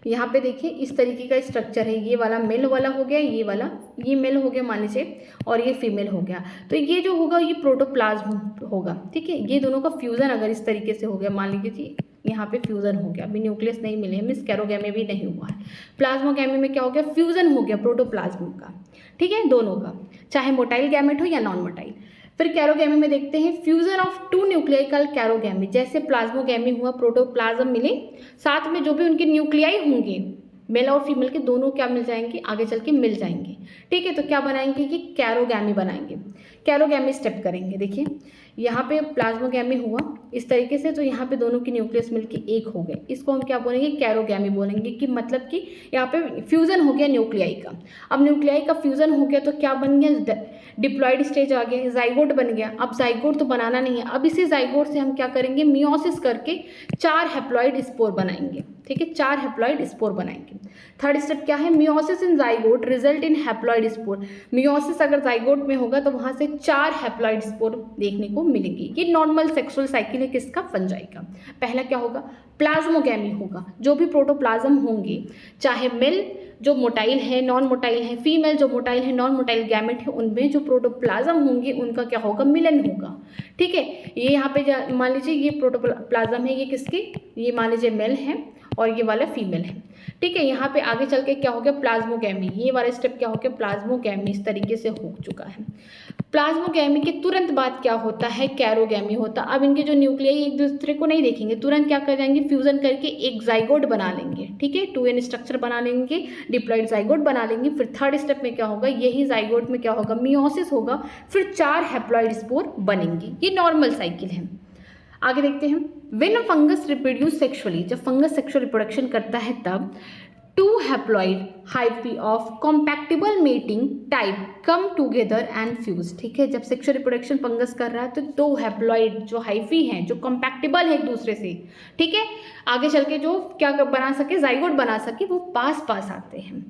यहाँ पे देखिए इस तरीके का स्ट्रक्चर है, ये वाला मेल वाला हो गया, ये वाला, ये मेल हो गया मान लीजिए, और ये फीमेल हो गया। तो ये जो होगा ये प्रोटोप्लाज्म होगा। ठीक है, ये दोनों का फ्यूजन अगर इस तरीके से हो गया, मान लीजिए यहाँ पे फ्यूजन हो गया, अभी न्यूक्लियस नहीं मिले, मिस कैरोगैमी भी नहीं हुआ है। प्लाज्मोगैमी में क्या हो गया, फ्यूजन हो गया प्रोटोप्लाज्म का। ठीक है, दोनों का, चाहे मोटाइल गैमेट हो या नॉन मोटाइल। फिर कैरोगैमी में देखते हैं, फ्यूजन ऑफ 2 न्यूक्लियाई कॉल्ड कैरोगैमी। जैसे प्लाज्मोगैमी हुआ, प्रोटोप्लाज्म मिले, साथ में जो भी उनके न्यूक्लियाई होंगे मेल और फीमेल के, दोनों क्या मिल जाएंगे, आगे चल के मिल जाएंगे। ठीक है, तो क्या बनाएंगे कि कैरोगैमी बनाएंगे। कैरोगैमी स्टेप करेंगे। देखिए यहाँ पे प्लाज्मोगैमी हुआ इस तरीके से, तो यहाँ पे दोनों की न्यूक्लियस मिलके एक हो गए, इसको हम क्या बोलेंगे, कैरोगैमी बोलेंगे। कि मतलब कि यहाँ पे फ्यूजन हो गया न्यूक्लियाई का। अब न्यूक्लियाई का फ्यूजन हो गया तो क्या बन गया, डिप्लॉइड स्टेज आ गया, जाइगोट बन गया। अब जाइगोट तो बनाना नहीं है, अब इसी जाइगोट से हम क्या करेंगे, मियोसिस करके 4 हैप्लॉइड स्पोर बनाएंगे। ठीक है, 4 हैप्लॉइड स्पोर बनाएंगे। थर्ड स्टेप क्या है, meiosis in zygote result in haploid spore. Meiosis अगर जाइगोट में होगा तो वहाँ से 4 हैप्लॉइड स्पोर देखने को मिलेंगी। ये नॉर्मल सेक्सुअल साइकिल है किसका, फंजाई का। पहला क्या होगा, प्लाज्मोगैमी होगा। जो भी प्रोटोप्लाज्म होंगे, चाहे मेल जो मोटाइल है, नॉन मोटाइल है, फीमेल जो मोटाइल है, नॉन मोटाइल गैमेट है, उनमें जो प्रोटोप्लाज्म होंगे उनका क्या होगा, मिलन होगा। ठीक है, ये यहाँ पे मान लीजिए ये प्रोटोप्लाज्म है, ये किसकी, ये मान लीजिए मेल है और ये वाला फीमेल है। ठीक है, यहाँ पे आगे चल के क्या हो गया, प्लाज्मोगैमी। ये वाला स्टेप क्या हो गया, प्लाज्मोगैमी इस तरीके से हो चुका है। प्लाज्मोगैमी के तुरंत बाद क्या होता है, कैरोगैमी होता है। अब इनके जो न्यूक्लियाई एक दूसरे को नहीं देखेंगे, तुरंत क्या कर जाएंगे, फ्यूजन करके एक जाइगोट बना लेंगे। ठीक है, 2n स्ट्रक्चर बना लेंगे, डिप्लॉइड जाइगोट बना लेंगे। फिर थर्ड स्टेप में क्या होगा, यही जाइगोट में क्या होगा, मियोसिस होगा, फिर 4 हैप्लॉइड स्पोर बनेंगे। ये नॉर्मल साइकिल है। आगे देखते हैं, व्हेन फंगस रिप्रोड्यूस सेक्सुअली, जब फंगस सेक्सुअल रिप्रोडक्शन करता है तब 2 haploid hyphae of compatible mating type come together and fuse. ठीक है, जब सेक्सुअल रिप्रोडक्शन फंगस कर रहा है तो 2 हैप्लॉइड जो हाइफी हैं, जो कॉम्पैक्टिबल है एक दूसरे से, ठीक है, आगे चल के जो क्या बना सके, जाइगोट बना सके, वो पास आते हैं।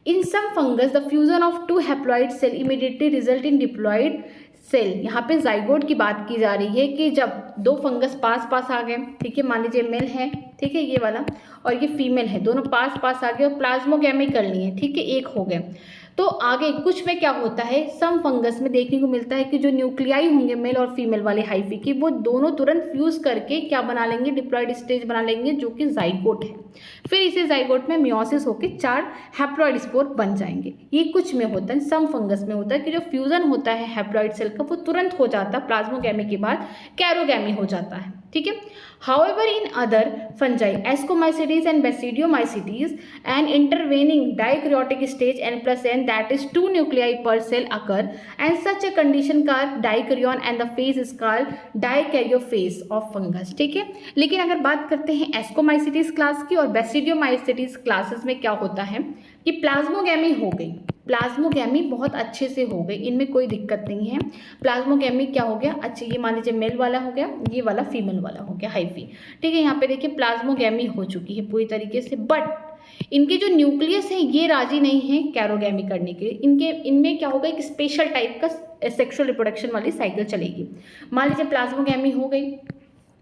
In some fungus the fusion of 2 haploid cell immediately result in diploid cell. यहाँ पे जाइगोट की बात की जा रही है कि जब 2 फंगस पास आ गए, ठीक है, मान लीजिए मेल है, ठीक है, ये वाला, और ये फीमेल है, दोनों पास आ गए और प्लाज्मोगैमी कर लिए, ठीक है, एक हो गए। तो आगे कुछ में क्या होता है, सम फंगस में देखने को मिलता है कि जो न्यूक्लियाई होंगे मेल और फीमेल वाले हाइफी की, वो दोनों तुरंत फ्यूज करके क्या बना लेंगे, डिप्लॉइड स्टेज बना लेंगे, जो कि जाइगोट है। फिर इसी जाइगोट में मियोसिस होकर 4 हैप्लॉइड स्पोर बन जाएंगे। ये कुछ में होता है, सम फंगस में होता है कि जो फ्यूजन होता है हैप्लॉइड सेल का, वो तुरंत हो जाता है, प्लाज्मोगैमी के बाद कैरोगैमी हो जाता है। ठीक है, however in other fungi ascomycetes and basidiomycetes an intervening dikaryotic stage n+n that is 2 nuclei per cell occur and such a condition called dikaryon and the phase is called dikaryophase of fungus। ठीक है, लेकिन अगर बात करते हैं ascomycetes class की और basidiomycetes classes में क्या होता है कि प्लाज्मोगैमी हो गई, प्लाज्मोगैमी बहुत अच्छे से हो गई, इनमें कोई दिक्कत नहीं है। प्लाज्मोगैमी क्या हो गया, अच्छा ये मान लीजिए मेल वाला हो गया, ये वाला फीमेल वाला हो गया हाइफी। ठीक है, यहाँ पे देखिए प्लाज्मोगैमी हो चुकी है पूरी तरीके से, बट इनके जो न्यूक्लियस है ये राजी नहीं है कैरोगैमी करने के लिए। इनमें क्या होगा, एक स्पेशल टाइप का सेक्सुअल रिप्रोडक्शन वाली साइकिल चलेगी। मान लीजिए प्लाज्मोगैमी हो गई,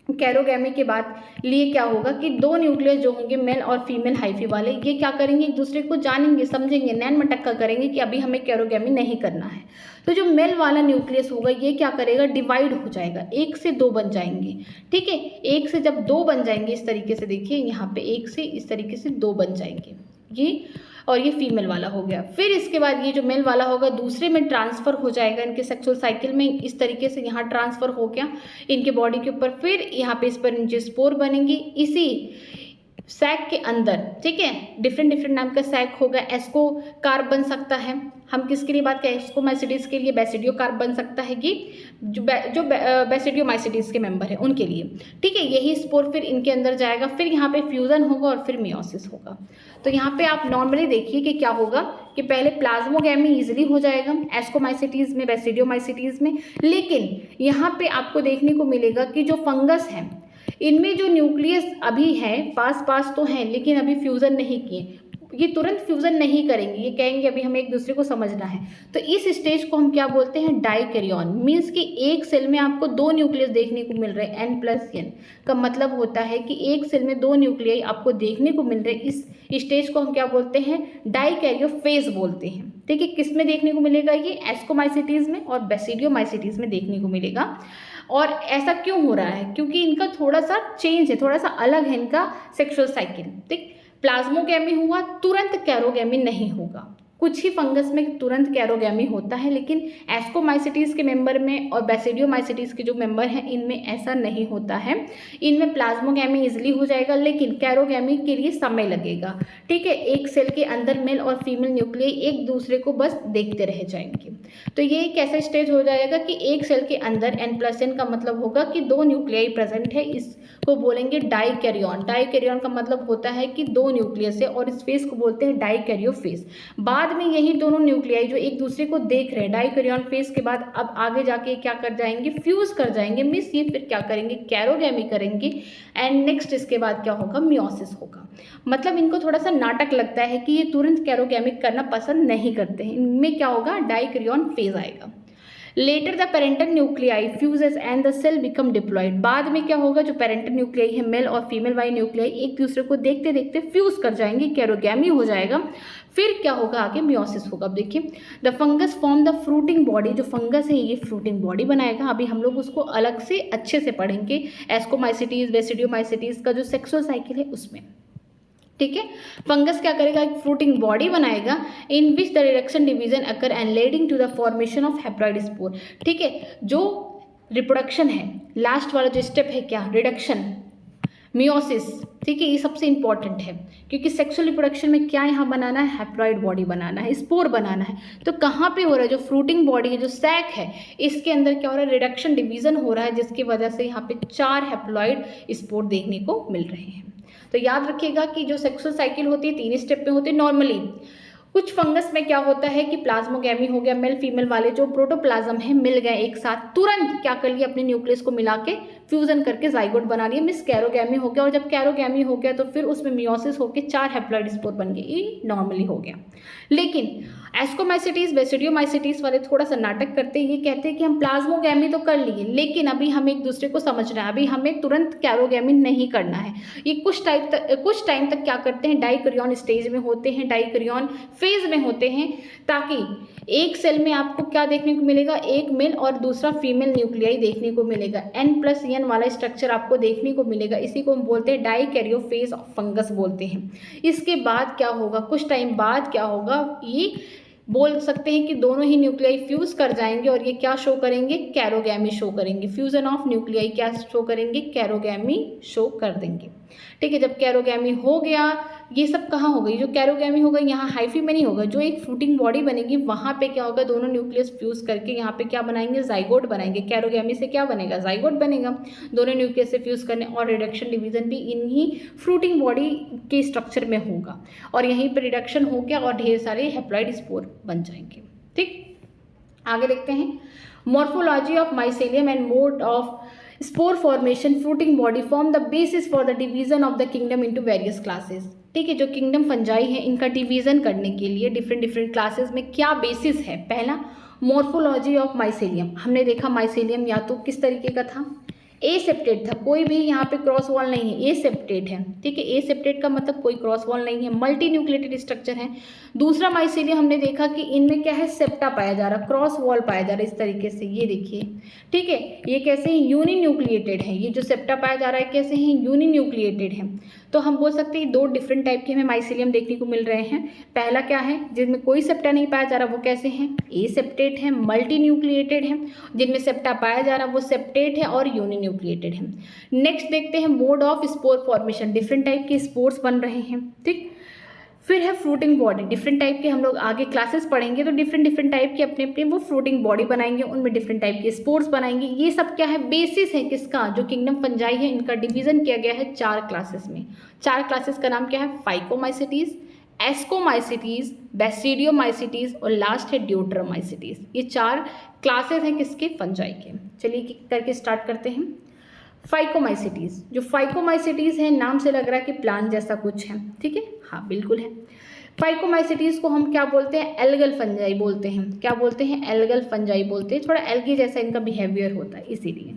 कैरोगैमी के बाद लिए क्या होगा कि दो न्यूक्लियस जो होंगे मेल और फीमेल हाइफी वाले, ये क्या करेंगे, एक दूसरे को जानेंगे, समझेंगे, नैन मटक्का करेंगे कि अभी हमें कैरोगैमी नहीं करना है। तो जो मेल वाला न्यूक्लियस होगा ये क्या करेगा, डिवाइड हो जाएगा, 1 से 2 बन जाएंगे। ठीक है, 1 से जब 2 बन जाएंगे इस तरीके से, देखिए यहाँ पे 1 से इस तरीके से 2 बन जाएंगे ये, और ये फीमेल वाला हो गया। फिर इसके बाद ये जो मेल वाला होगा दूसरे में ट्रांसफ़र हो जाएगा, इनके सेक्सुअल साइकिल में इस तरीके से यहाँ ट्रांसफ़र हो गया इनके बॉडी के ऊपर। फिर यहाँ पे इस पर नीचे स्पोर बनेंगी इसी सैक के अंदर। ठीक है, डिफरेंट नाम का सैक होगा, एस्को कार्ब बन सकता है। हम किसके लिए बात करें, एस्कोमाइसिटीज के लिए बेसिडियो कार्ब बन सकता है कि जो बेसिडियोमाइसिटीज के मेंबर हैं उनके लिए। ठीक है, यही स्पोर फिर इनके अंदर जाएगा, फिर यहाँ पे फ्यूजन होगा और फिर मियोसिस होगा। तो यहाँ पे आप नॉर्मली देखिए कि क्या होगा कि पहले प्लाज्मोगैमी इजीली हो जाएगा एस्कोमाइसिटीज में, बेसिडियोमाइसिटीज में, लेकिन यहाँ पे आपको देखने को मिलेगा कि जो फंगस है इनमें जो न्यूक्लियस अभी है पास तो हैं लेकिन अभी फ्यूज़न नहीं किए, ये तुरंत फ्यूज़न नहीं करेंगे, ये कहेंगे अभी हमें एक दूसरे को समझना है। तो इस स्टेज को हम क्या बोलते हैं, डाइकैरियन। मीन्स कि एक सेल में आपको 2 न्यूक्लियस देखने को मिल रहे हैं, N+N का मतलब होता है कि एक सेल में 2 न्यूक्लियाई आपको देखने को मिल रहे हैं। इस स्टेज को हम क्या बोलते हैं, डाइकैरियोफेज बोलते हैं। ठीक है, किस में देखने को मिलेगा, ये एस्कोमाइसिटीज में और बेसिडियोमाइसिटीज में देखने को मिलेगा। और ऐसा क्यों हो रहा है, क्योंकि इनका थोड़ा सा चेंज है, थोड़ा सा अलग है इनका सेक्सुअल साइकिल। ठीक, प्लाज्मोगैमी हुआ तुरंत कैरोगैमी नहीं होगा, कुछ ही फंगस में तुरंत कैरोगैमी होता है, लेकिन एस्कोमाइसिटीज के मेंबर में और बेसिडियोमाइसिटीज के जो मेंबर हैं इनमें ऐसा नहीं होता है। इनमें प्लाज्मोगैमी इजीली हो जाएगा लेकिन कैरोगैमी के लिए समय लगेगा। ठीक है, एक सेल के अंदर मेल और फीमेल न्यूक्लियाई एक दूसरे को बस देखते रह जाएंगे। तो ये एक ऐसा स्टेज हो जाएगा कि एक सेल के अंदर N+N का मतलब होगा कि 2 न्यूक्लियाई प्रेजेंट है, इसको बोलेंगे डाइकैरियन। डाइकैरियन का मतलब होता है कि 2 न्यूक्लियस है और इस फेज को बोलते हैं डाइकैरियोफेज। बाद में यही दोनों न्यूक्लियाई जो एक दूसरे को देख रहे हैं डाइकैरियन फेज के बाद अब आगे जाके क्या कर जाएंगे, फ्यूज कर जाएंगे। मीन्स ये फिर क्या करेंगे, कैरोगैमी करेंगे एंड नेक्स्ट इसके बाद क्या होगा, मियोसिस होगा। मतलब इनको थोड़ा सा नाटक लगता है कि ये तुरंत कैरोगैमी करना पसंद नहीं करते हैं। इनमें क्या होगा, डाइकैरियन फेज आएगा। Later the parental nuclei fuses and the cell become diploid. बाद में क्या होगा, जो पेरेंटल न्यूक्लियाई है मेल और फीमेल वाली न्यूक्लियाई एक दूसरे को देखते देखते फ्यूज कर जाएंगे, कैरोगैमी हो जाएगा। फिर क्या होगा, आगे मियोसिस होगा। अब देखिए, the fungus form the fruiting body. जो फंगस है ये फ्रूटिंग बॉडी बनाएगा। अभी हम लोग उसको अलग से अच्छे से पढ़ेंगे, एस्कोमाइसिटीज बेसिडियोमाइसिटीज का जो सेक्सुअल साइकिल है उसमें। ठीक है, फंगस क्या करेगा, एक फ्रूटिंग बॉडी बनाएगा in which the reduction division occur and leading to the formation of haploid spore. ठीक है, जो रिप्रोडक्शन है लास्ट वाला जो स्टेप है क्या, रिडक्शन, मियोसिस। ठीक है, ये सबसे इंपॉर्टेंट है क्योंकि सेक्सुअल रिप्रोडक्शन में क्या यहाँ बनाना है, हैप्लॉइड बॉडी बनाना है, स्पोर बनाना है। तो कहाँ पे हो रहा है, जो फ्रूटिंग बॉडी है, जो सैक है, इसके अंदर क्या हो रहा है, रिडक्शन डिवीजन हो रहा है, जिसकी वजह से यहाँ पे 4 हैप्लॉइड स्पोर देखने को मिल रहे हैं। तो याद रखिएगा कि जो सेक्सुअल साइकिल होती है 3 स्टेप में होती है नॉर्मली। कुछ फंगस में क्या होता है कि प्लाज्मोगैमी हो गया, मेल फीमेल वाले जो प्रोटोप्लाज्म है मिल गए एक साथ, तुरंत क्या कर लिया, अपने न्यूक्लियस को मिला के फ्यूजन करके जाइगोट बना लिया, मिस कैरोगैमी हो गया। और जब कैरोगैमी हो गया तो फिर उसमें मियोसिस होकर 4 हैप्लॉइड स्पोर बन गए, ये नॉर्मली हो गया। लेकिन एस्कोमाइसिटीज बेसिडियोमाइसिटीज वाले थोड़ा सा नाटक करते हैं, ये कहते हैं कि हम प्लाज्मोगैमी तो कर लिए लेकिन अभी हमें एक दूसरे को समझना है, अभी हमें तुरंत कैरोगैमी नहीं करना है। ये कुछ टाइम तक क्या करते हैं, डाइकैरियन स्टेज में होते हैं, डाइकैरियन फेज में होते हैं, ताकि एक सेल में आपको क्या देखने को मिलेगा, एक मेल और दूसरा फीमेल न्यूक्लियाई देखने को मिलेगा, N+N वाला स्ट्रक्चर आपको देखने को मिलेगा। इसी को हम बोलते हैं डाइकैरियोफेज ऑफ फंगस बोलते हैं। इसके बाद क्या होगा, कुछ टाइम बाद क्या होगा, ये बोल सकते हैं कि दोनों ही न्यूक्लियाई फ्यूज कर जाएंगे और ये क्या शो करेंगे, कैरोगैमी शो करेंगे। फ्यूजन ऑफ न्यूक्लियाई क्या शो करेंगे, कैरोगैमी शो कर देंगे। ठीक है, जब कैरोगैमी हो गया, ये सब कहाँ हो गई, जो कैरोगैमी हो गई यहाँ हाइफी में नहीं होगा, जो एक फ्रूटिंग बॉडी बनेगी वहाँ पे क्या होगा, दोनों न्यूक्लियस फ्यूज करके यहाँ पे क्या बनाएंगे, जाइगोट बनाएंगे। कैरोगैमी से क्या बनेगा, जाइगोट बनेगा, दोनों न्यूक्लियस से फ्यूज करने। और रिडक्शन डिवीजन भी इन्हीं फ्रूटिंग बॉडी के स्ट्रक्चर में होगा और यहीं पर रिडक्शन हो गया और ढेर सारे हैप्लॉइड स्पोर बन जाएंगे। ठीक, आगे देखते हैं, morphology of mycelium and mode of spore formation, fruiting body form the basis for the division of the kingdom into various classes. ठीक है। जो किंगडम फंजाई है इनका डिवीज़न करने के लिए डिफरेंट डिफरेंट क्लासेस में क्या बेसिस है। पहला, मॉर्फोलॉजी ऑफ माइसेलियम। हमने देखा माइसेलियम या तो किस तरीके का था, ए सेप्टेट था, कोई भी यहाँ पे क्रॉस वॉल नहीं है, ए सेप्टेट है, ठीक है। ए सेप्टेट का मतलब कोई क्रॉस वॉल नहीं है, मल्टी न्यूक्लिएटेड स्ट्रक्चर है। दूसरा माइसेलियम हमने देखा कि इनमें क्या है, सेप्टा पाया जा रहा, क्रॉस वॉल पाया जा रहा है इस तरीके से, ये देखिए, ठीक है। ये कैसे हैं, यूनि न्यूक्लिएटेड है, ये जो सेप्टा पाया जा रहा है कैसे हैं, यूनि न्यूक्लिएटेड है। तो हम बोल सकते हैं 2 डिफरेंट टाइप के हमें माइसेलियम देखने को मिल रहे हैं। पहला क्या है, जिनमें कोई सेप्टा नहीं पाया जा रहा, वो कैसे हैं, ए सेप्टेट है, मल्टी न्यूक्लिएटेड है। जिनमें सेप्टा पाया जा रहा वो सेप्टेट है और यूनि न्यूक्लिएटेड है। नेक्स्ट देखते हैं mode of spore formation, different type के स्पोर्स बन रहे हैं, ठीक। फिर है फ्रूटिंग बॉडी, डिफरेंट टाइप के, हम लोग आगे क्लासेस पढ़ेंगे तो डिफरेंट डिफरेंट टाइप के अपने अपने वो फ्रूटिंग बॉडी बनाएंगे, उनमें डिफरेंट टाइप के स्पोर्स बनाएंगे। ये सब क्या है, बेसिस है किसका, जो किंगडम फंजाई है इनका डिवीजन किया गया है 4 क्लासेस में। 4 क्लासेस का नाम क्या है, फाइकोमाइसिटीज, एस्कोमाइसिटीज, बैसिडियोमाइसिटीज और लास्ट है ड्यूटरोमाइसिटीज। ये 4 क्लासेस हैं किसके, फंजाई के। चलिए करके स्टार्ट करते हैं। फाइकोमाइसिटीज, जो फाइकोमाइसिटीज है नाम से लग रहा है कि प्लांट जैसा कुछ है, ठीक है, हाँ बिल्कुल है। फाइकोमाइसिटीज को हम क्या बोलते हैं, एल्गल फंजाई बोलते हैं। क्या बोलते हैं, एल्गल फंजाई बोलते हैं, थोड़ा एल्गी जैसा इनका बिहेवियर होता है इसीलिए।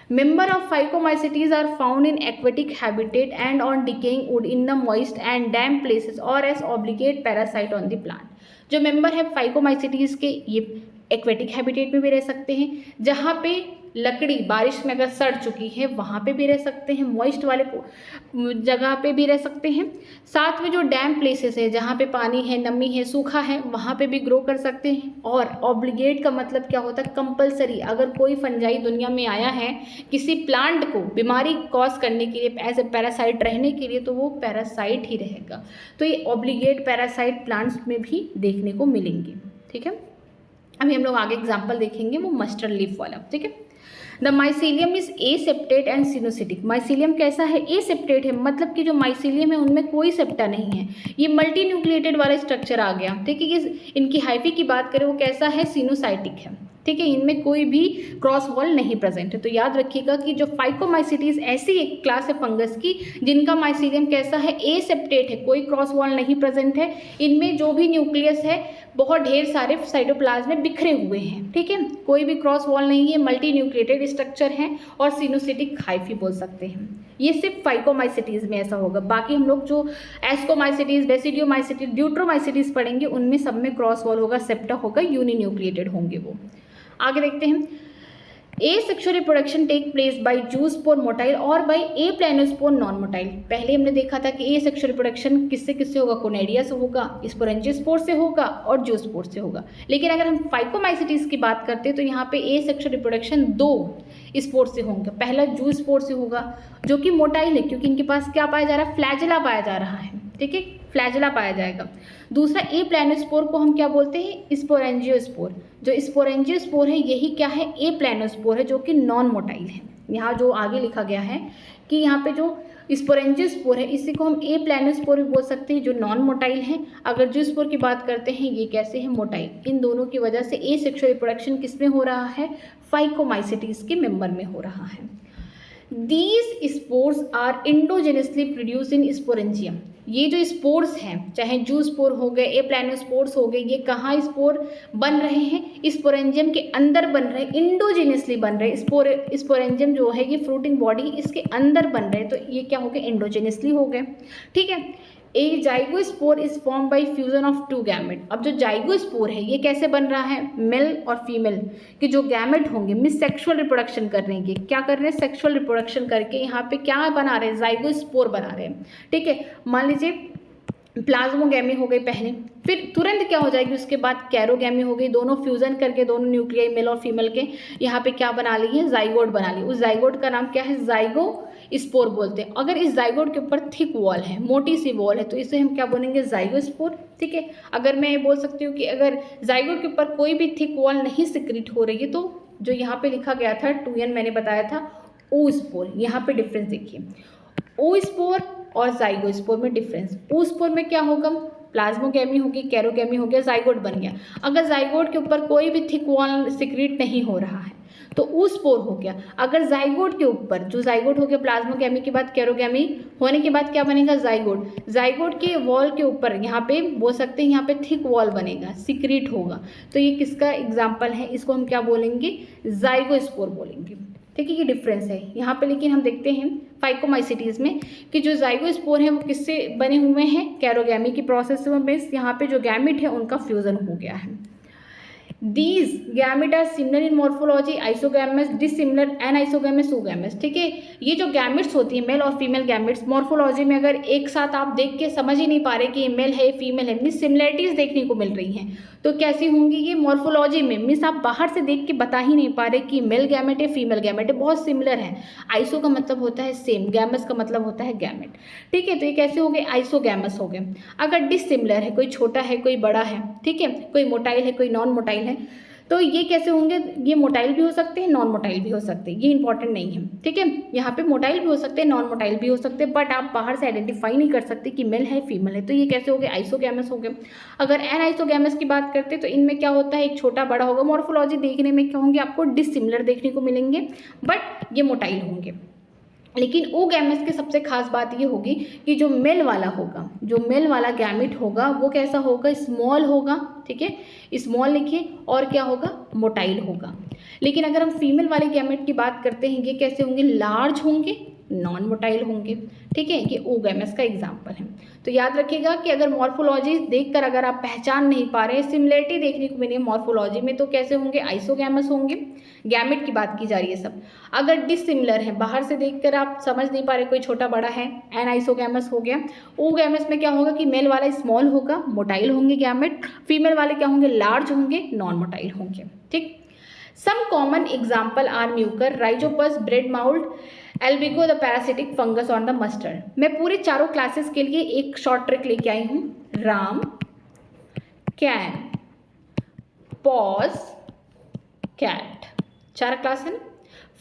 Member of Phycomycetes are found in aquatic habitat and on decaying wood in the moist and damp places or as obligate parasite on the plant। जो मेंबर है फाइकोमाइसिटीज के, ये एक्वेटिक हैबिटेट में भी रह सकते हैं, जहाँ पे लकड़ी बारिश में अगर सड़ चुकी है वहाँ पे भी रह सकते हैं, मॉइस्ट वाले जगह पे भी रह सकते हैं। साथ में जो डैम प्लेसेस है जहाँ पे पानी है, नमी है, सूखा है, वहाँ पे भी ग्रो कर सकते हैं। और ऑब्लिगेट का मतलब क्या होता है, कंपलसरी। अगर कोई फंजाई दुनिया में आया है किसी प्लांट को बीमारी कॉज करने के लिए, एज ए पैरासाइट रहने के लिए, तो वो पैरासाइट ही रहेगा। तो ये ऑब्लिगेट पैरासाइट प्लांट्स में भी देखने को मिलेंगे, ठीक है। अभी हम लोग आगे एग्जाम्पल देखेंगे वो मस्टर्ड लीफ वाला, ठीक है। The mycelium is aseptate and coenocytic. Mycelium कैसा है, एसेप्टेट है, मतलब कि जो माइसीलियम है उनमें कोई सेप्टा नहीं है, ये मल्टी न्यूक्लिएटेड वाला स्ट्रक्चर आ गया, ठीक है। ये इनकी हाइफी की बात करें वो कैसा है, सिनोसाइटिक है, ठीक है। इनमें कोई भी क्रॉस वॉल नहीं प्रेजेंट है। तो याद रखिएगा कि जो फाइकोमाइसिटीज ऐसी एक क्लास है फंगस की जिनका माइसीलियम कैसा है, एसेप्टेट है, कोई क्रॉस वॉल नहीं प्रेजेंट है। इनमें जो भी न्यूक्लियस है बहुत ढेर सारे साइटोप्लाज्म में बिखरे हुए हैं, ठीक है, कोई भी क्रॉस वॉल नहीं है, मल्टी न्यूक्लिएटेड स्ट्रक्चर है और सिनोसिटिक हाइफी बोल सकते हैं। ये सिर्फ फाइकोमाइसिटीज में ऐसा होगा। बाकी हम लोग जो एस्कोमाइसिटीज, बेसिडियोमाइसिटीज, ड्यूट्रोमाइसिटीज पढ़ेंगे उनमें सब में क्रॉस वॉल होगा, सेप्टा होगा, यूनि न्यूक्लिएटेड होंगे वो। आगे देखते हैं। Asexual reproduction take place by zoospore motile और बाय एप्लानोस्पोर नॉन मोटाइल। पहले हमने देखा था कि एसेक्सुअल रिप्रोडक्शन किससे किससे होगा, कोनेडिया से होगा, स्पोरेंजियोस्पोर से होगा और जूस्पोर से होगा। लेकिन अगर हम फाइकोमाइसिटीज की बात करते हैं तो यहाँ पे एसेक्सुअल रिप्रोडक्शन 2 स्पोर से होंगे। पहला जूस्पोर से होगा जो कि मोटाइल है क्योंकि इनके पास क्या पाया जा रहा है, फ्लैजेला पाया जा रहा है, ठीक है, फ्लैजेला पाया जाएगा। दूसरा एप्लानोस्पोर को हम क्या बोलते हैं, स्पोरेंजियोस्पोर। जो स्पोरेंजियोस्पोर है यही क्या है, एप्लानोस्पोर है जो कि नॉन मोटाइल है। यहाँ जो आगे लिखा गया है कि यहाँ पे जो स्पोरेंजियोस्पोर है इसी को हम एप्लानोस्पोर भी बोल सकते हैं जो नॉन मोटाइल है। अगर जूस्पोर की बात करते हैं ये कैसे हैं, मोटाइल। इन दोनों की वजह से एसेक्सुअल रिप्रोडक्शन किसमें हो रहा है, फाइकोमाइसिटीज के मेंबर में हो रहा है। These spores are endogenously produced in sporangium। ये जो स्पोर्स हैं चाहे जू स्पोर हो गए, एप्लानोस्पोर्स हो गए, ये कहाँ स्पोर बन रहे हैं, स्पोरेंजियम के अंदर बन रहे हैं, इंडोजेनियसली बन रहे हैं। स्पोरेंजियम जो है ये फ्रूटिंग बॉडी इसके अंदर बन रहे हैं, तो ये क्या हो गए, एंडोजेनियसली हो गए, ठीक है। A zygospore is form by fusion of 2 gamete. अब जो जाइगोस्पोर है ये कैसे बन रहा है, मेल और फीमेल के जो गैमेट होंगे मिस सेक्सुअल रिप्रोडक्शन कर रहे हैं, क्या कर रहे हैं, सेक्सुअल रिप्रोडक्शन करके यहाँ पे क्या बना रहे हैं, जाइगोस्पोर बना रहे हैं, ठीक है। मान लीजिए प्लाज्मोगैमी हो गई पहले, फिर तुरंत क्या हो जाएगी उसके बाद कैरोगैमी हो गई, दोनों फ्यूजन करके दोनों न्यूक्लियाई मेल और फीमेल के यहाँ पे क्या बना ली है, जाइगोट बना ली। उस जाइगोट का नाम क्या है, जाइगो स्पोर बोलते हैं। अगर इस जाइगोट के ऊपर थिक वॉल है, मोटी सी वॉल है, तो इसे हम क्या बोलेंगे, जाइगोस्पोर, ठीक है। अगर मैं ये बोल सकती हूँ कि अगर जाइगोट के ऊपर कोई भी थिक वॉल नहीं सिक्रीट हो रही है तो जो यहाँ पे लिखा गया था 2n मैंने बताया था ओस्पोर, यहाँ पे डिफरेंस देखिए, ओस्पोर और जाइगोस्पोर में डिफरेंस। ओस्पोर में क्या होगा, प्लाज्मोगैमी होगी, कैरोगैमी हो गया, जाइगोट बन गया। अगर जाइगोट के ऊपर कोई भी थिक वॉल सिक्रीट नहीं हो रहा है तो oospore हो गया। अगर जाइगोट के ऊपर, जो जाइगोट हो गया प्लाज्मोगैमी के बाद कैरोगैमी होने के बाद क्या बनेगा, जाइगोट। जाइगोट के वॉल के ऊपर यहाँ पे बोल सकते हैं, यहाँ पे थिक वॉल बनेगा, सिक्रीट होगा। तो ये किसका एग्जाम्पल है, इसको हम क्या बोलेंगे, जाइगोस्पोर बोलेंगे। ठीक है, ये डिफरेंस है यहाँ पे। लेकिन हम देखते हैं फाइकोमाइसिटीज़ में कि जो जाइगोस्पोर हैं वो किससे बने हुए हैं, कैरोगैमी की प्रोसेस में यहाँ पे जो गैमिट है उनका फ्यूजन हो गया है। These gamete are similar in morphology, isogamous, dissimilar, anisogamy, oogamous। ठीक है, ये जो गैमिट्स होती है मेल और फीमेल गैमिट्स, मॉर्फोलॉजी में अगर एक साथ आप देख के समझ ही नहीं पा रहे कि ये मेल है फीमेल है, मीन्स सिमिलरिटीज देखने को मिल रही हैं, तो कैसी होंगी ये मॉर्फोलॉजी में, मीन्स आप बाहर से देख के बता ही नहीं पा रहे कि मेल गैमेट है फीमेल गैमेट है, बहुत सिमिलर है। आइसो का मतलब होता है सेम, गैमस का मतलब होता है गैमेट। ठीक है, तो ये कैसे हो गए, आइसोगैमस हो गए। अगर डिसिमिलर है, कोई छोटा है कोई बड़ा है, ठीक है, कोई मोटाइल है कोई नॉन मोटाइल है, तो ये कैसे होंगे, ये मोटाइल भी हो सकते हैं नॉन मोटाइल भी हो सकते हैं, ये इंपॉर्टेंट नहीं है। ठीक है, यहाँ पे मोटाइल भी हो सकते हैं नॉन मोटाइल भी हो सकते हैं, बट आप बाहर से आइडेंटिफाई नहीं कर सकते कि मेल है फीमेल है, तो ये कैसे हो गए, आइसोगैमस हो गए। अगर एनाइसोगैमस की बात करते हैं तो इनमें क्या होता है, एक छोटा बड़ा होगा। मॉर्फोलॉजी देखने में क्या होंगे, आपको डिसिमिलर देखने को मिलेंगे, बट ये मोटाइल होंगे। लेकिन oogamous की सबसे खास बात ये होगी कि जो मेल वाला होगा, जो मेल वाला गैमिट होगा वो कैसा होगा, स्मॉल होगा। ठीक है, स्मॉल लिखिए, और क्या होगा, मोटाइल होगा। लेकिन अगर हम फीमेल वाले गैमेट की बात करते हैं, ये कैसे होंगे, लार्ज होंगे, नॉन मोटाइल होंगे। ठीक है, ये oogamous का एग्जाम्पल है। तो याद रखिएगा कि अगर मॉर्फोलॉजी देखकर अगर आप पहचान नहीं पा रहे हैं, सिमिलरिटी देखने को मिली मॉर्फोलॉजी में, तो कैसे होंगे, आइसोगैमस होंगे। गैमेट की बात की जा रही है सब। अगर डिसिमिलर है, बाहर से देखकर आप समझ नहीं पा रहे कोई छोटा बड़ा है, एनाइसोगैमस हो गया। oogamous में क्या होगा कि मेल वाला स्मॉल होगा, मोटाइल होंगे गैमेट, फीमेल वाले क्या होंगे, लार्ज होंगे, नॉन मोटाइल होंगे। ठीक, some common example are mucor, rhizopus, bread mould, albugo the parasitic fungus on the mustard. मैं पूरे चारों क्लासेस के लिए एक शॉर्ट ट्रिक लेके आई हूँ, Ram, can, pause, cat, 4 class है ना।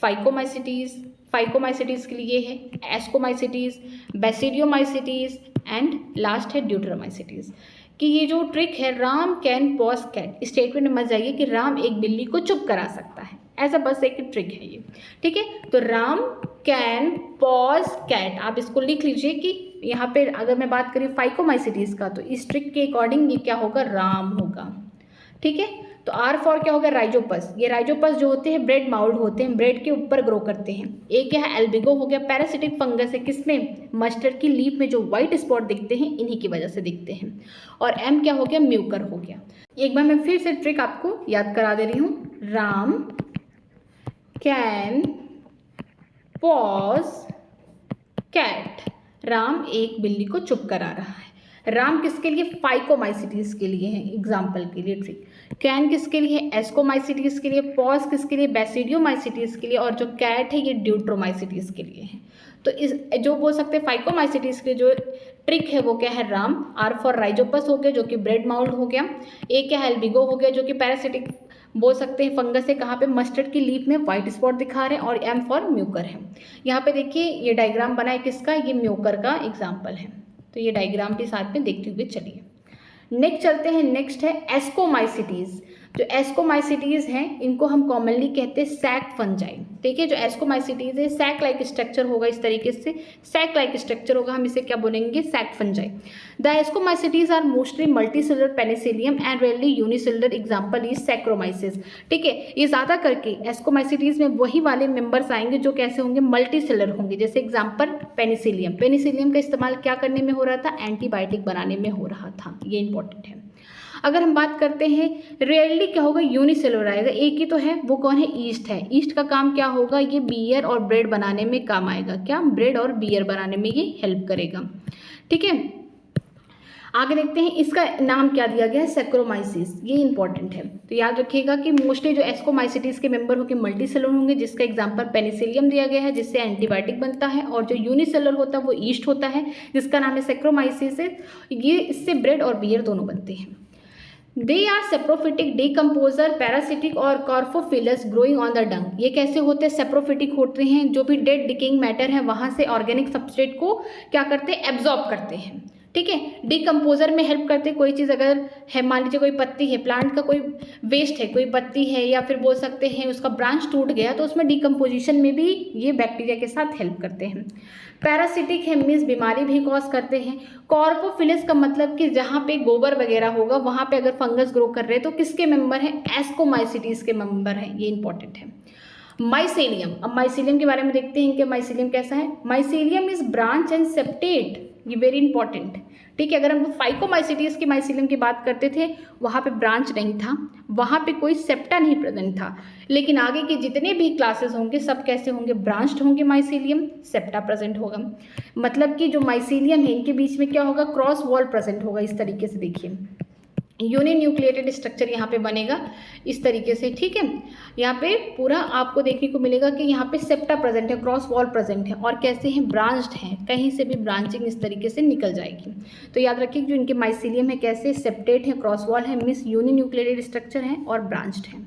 फाइकोमाइसिटीज के लिए है एस्कोमाइसिटीज, बेसिडियोमाइसिटीज एंड लास्ट है ड्यूटरोमाइसिटीज। कि ये जो ट्रिक है Ram can pause cat, statement में मत जाइए कि राम एक बिल्ली को चुप करा सकता है, ऐसा बस एक ट्रिक है ये। ठीक है, तो राम कैन पॉज कैट, आप इसको लिख लीजिए कि यहाँ पे अगर मैं बात करी फाइकोमाइसिटीज का, तो इस ट्रिक के अकॉर्डिंग ये क्या होगा, राम होगा। ठीक है, तो आर फॉर क्या होगा, राइजोपस। ये राइजोपस जो होते हैं ब्रेड माउल्ड होते हैं, ब्रेड के ऊपर ग्रो करते हैं। एक क्या है, एल्बिगो हो गया, पैरासिटिक फंगस है किसमें, मस्टर्ड की लीफ में जो व्हाइट स्पॉट दिखते हैं इन्हीं की वजह से दिखते हैं। और एम क्या हो गया, म्यूकर हो गया। एक बार मैं फिर से ट्रिक आपको याद करा दे रही हूँ, Ram can pause cat, Ram एक बिल्ली को चुप करा रहा है। राम किसके लिए, फाइकोमाइसिटीज के लिए है, एग्जाम्पल के लिए ट्रिक। कैन किसके लिए, एस्कोमाइसिटीज के लिए। पॉज किसके लिए, बेसिडियोमाइसिटीज के लिए। और जो कैट है ये ड्यूट्रोमाइसिटीज के लिए है। तो इस जो बोल सकते हैं फाइकोमाइसिटीज के जो ट्रिक है वो क्या है, राम। आर फॉर राइजोपस हो गया जो कि ब्रेड माउल्ड हो गया। ए क्या है, एल्बिगो हो गया जो कि पैरासिटिक बोल सकते हैं फंगस है, कहाँ पे, मस्टर्ड की लीफ में व्हाइट स्पॉट दिखा रहे हैं। और एम फॉर म्यूकर है। यहाँ पे देखिए ये डायग्राम बना है किसका, ये म्यूकर का एग्जाम्पल है। तो ये डायग्राम के साथ में देखते हुए चलिए नेक्स्ट चलते हैं। नेक्स्ट है एस्कोमाइसिटीज। जो एस्कोमाइसिटीज हैं इनको हम कॉमनली कहते हैं सैक फंजाई। ठीक है, जो एस्कोमाइसिटीज है सैक लाइक स्ट्रक्चर होगा, इस तरीके से सैक लाइक स्ट्रक्चर होगा, हम इसे क्या बोलेंगे, sac fungi. The ascomycetes are mostly multicellular penicillium and rarely unicellular, example is saccharomyces. ठीक है, ये ज़्यादा करके एस्कोमाइसिटीज में वही वाले मेंबर्स आएंगे जो कैसे होंगे, मल्टीसेलुलर होंगे। जैसे एग्जाम्पल पेनिसिलियम, पेनिसिलियम का इस्तेमाल क्या करने में हो रहा था, एंटीबायोटिक बनाने में हो रहा था, ये इंपॉर्टेंट है। अगर हम बात करते हैं रेयरली क्या होगा, यूनिसेलुलर आएगा। एक ही तो है, वो कौन है, ईस्ट है। ईस्ट का काम क्या होगा, ये बियर और ब्रेड बनाने में काम आएगा। क्या, ब्रेड और बियर बनाने में ये हेल्प करेगा। ठीक है, आगे देखते हैं इसका नाम क्या दिया गया है, सैक्रोमाइसिस, ये इंपॉर्टेंट है। तो याद रखिएगा कि मोस्टली जो एस्कोमाइसिटीज के मेंबर होंगे मल्टीसेलुलर होंगे, जिसका एग्जांपल पेनिसिलियम दिया गया है जिससे एंटीबायोटिक बनता है। और जो यूनिसेलुलर होता है वो ईस्ट होता है जिसका नाम है सैक्रोमाइसिस है। ये इससे ब्रेड और बियर दोनों बनते हैं। They are saprophytic, decomposer, parasitic और coprophilous growing on the dung. ये कैसे होते हैं, सेप्रोफिटिक होते हैं, जो भी डेड डिकेइंग मैटर है वहाँ से ऑर्गेनिक सबस्ट्रेट को क्या करते हैं, एब्जॉर्ब करते हैं। ठीक है। डिकम्पोजर में हेल्प करते, कोई चीज़ अगर है, मान लीजिए कोई पत्ती है, प्लांट का कोई वेस्ट है, कोई पत्ती है या फिर बोल सकते हैं उसका ब्रांच टूट गया, तो उसमें डिकम्पोजिशन में भी ये बैक्टीरिया के साथ हेल्प करते हैं। पैरासिटिक है, मीन्स बीमारी भी कॉज करते हैं। कॉर्पोफिलिस का मतलब कि जहाँ पे गोबर वगैरह होगा वहाँ पे अगर फंगस ग्रो कर रहे हैं तो किसके मेंबर हैं, एस्कोमाइसिटीज के मेंबर हैं, ये इंपॉर्टेंट है। माइसेलियम, अब माइसेलियम के बारे में देखते हैं कि माइसेलियम कैसा है। Mycelium is branch and septate, ये वेरी इंपॉर्टेंट, ठीक है। अगर हम फाइकोमाइसिटीज की माइसेलियम की बात करते थे वहाँ पे ब्रांच नहीं था, वहाँ पे कोई सेप्टा नहीं प्रेजेंट था, लेकिन आगे के जितने भी क्लासेस होंगे सब कैसे होंगे, ब्रांच्ड होंगे, माइसेलियम सेप्टा प्रेजेंट होगा। मतलब कि जो माइसेलियम है इनके बीच में क्या होगा, क्रॉस वॉल प्रेजेंट होगा, इस तरीके से देखिए यूनिन्यूक्लिएटेड स्ट्रक्चर यहाँ पे बनेगा इस तरीके से, ठीक है। यहाँ पे पूरा आपको देखने को मिलेगा कि यहाँ पे सेप्टा प्रेजेंट है, क्रॉस वॉल प्रेजेंट है, और कैसे हैं, ब्रांच्ड हैं, कहीं से भी ब्रांचिंग इस तरीके से निकल जाएगी। तो याद रखिए जो इनके माइसेलियम है कैसे सेप्टेट है, क्रॉस वॉल है, मीन्स यूनिन्यूक्लिएटेड स्ट्रक्चर है और ब्रांच्ड है।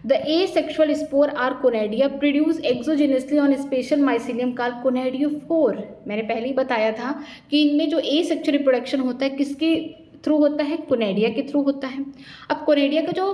The asexual spore are conadia produce exogenously on special mycelium called conadiophore। मैंने पहले ही बताया था कि इनमें जो asexual reproduction होता है किसके थ्रू होता है, कोनेडिया के थ्रू होता है। अब कोनेडिया का जो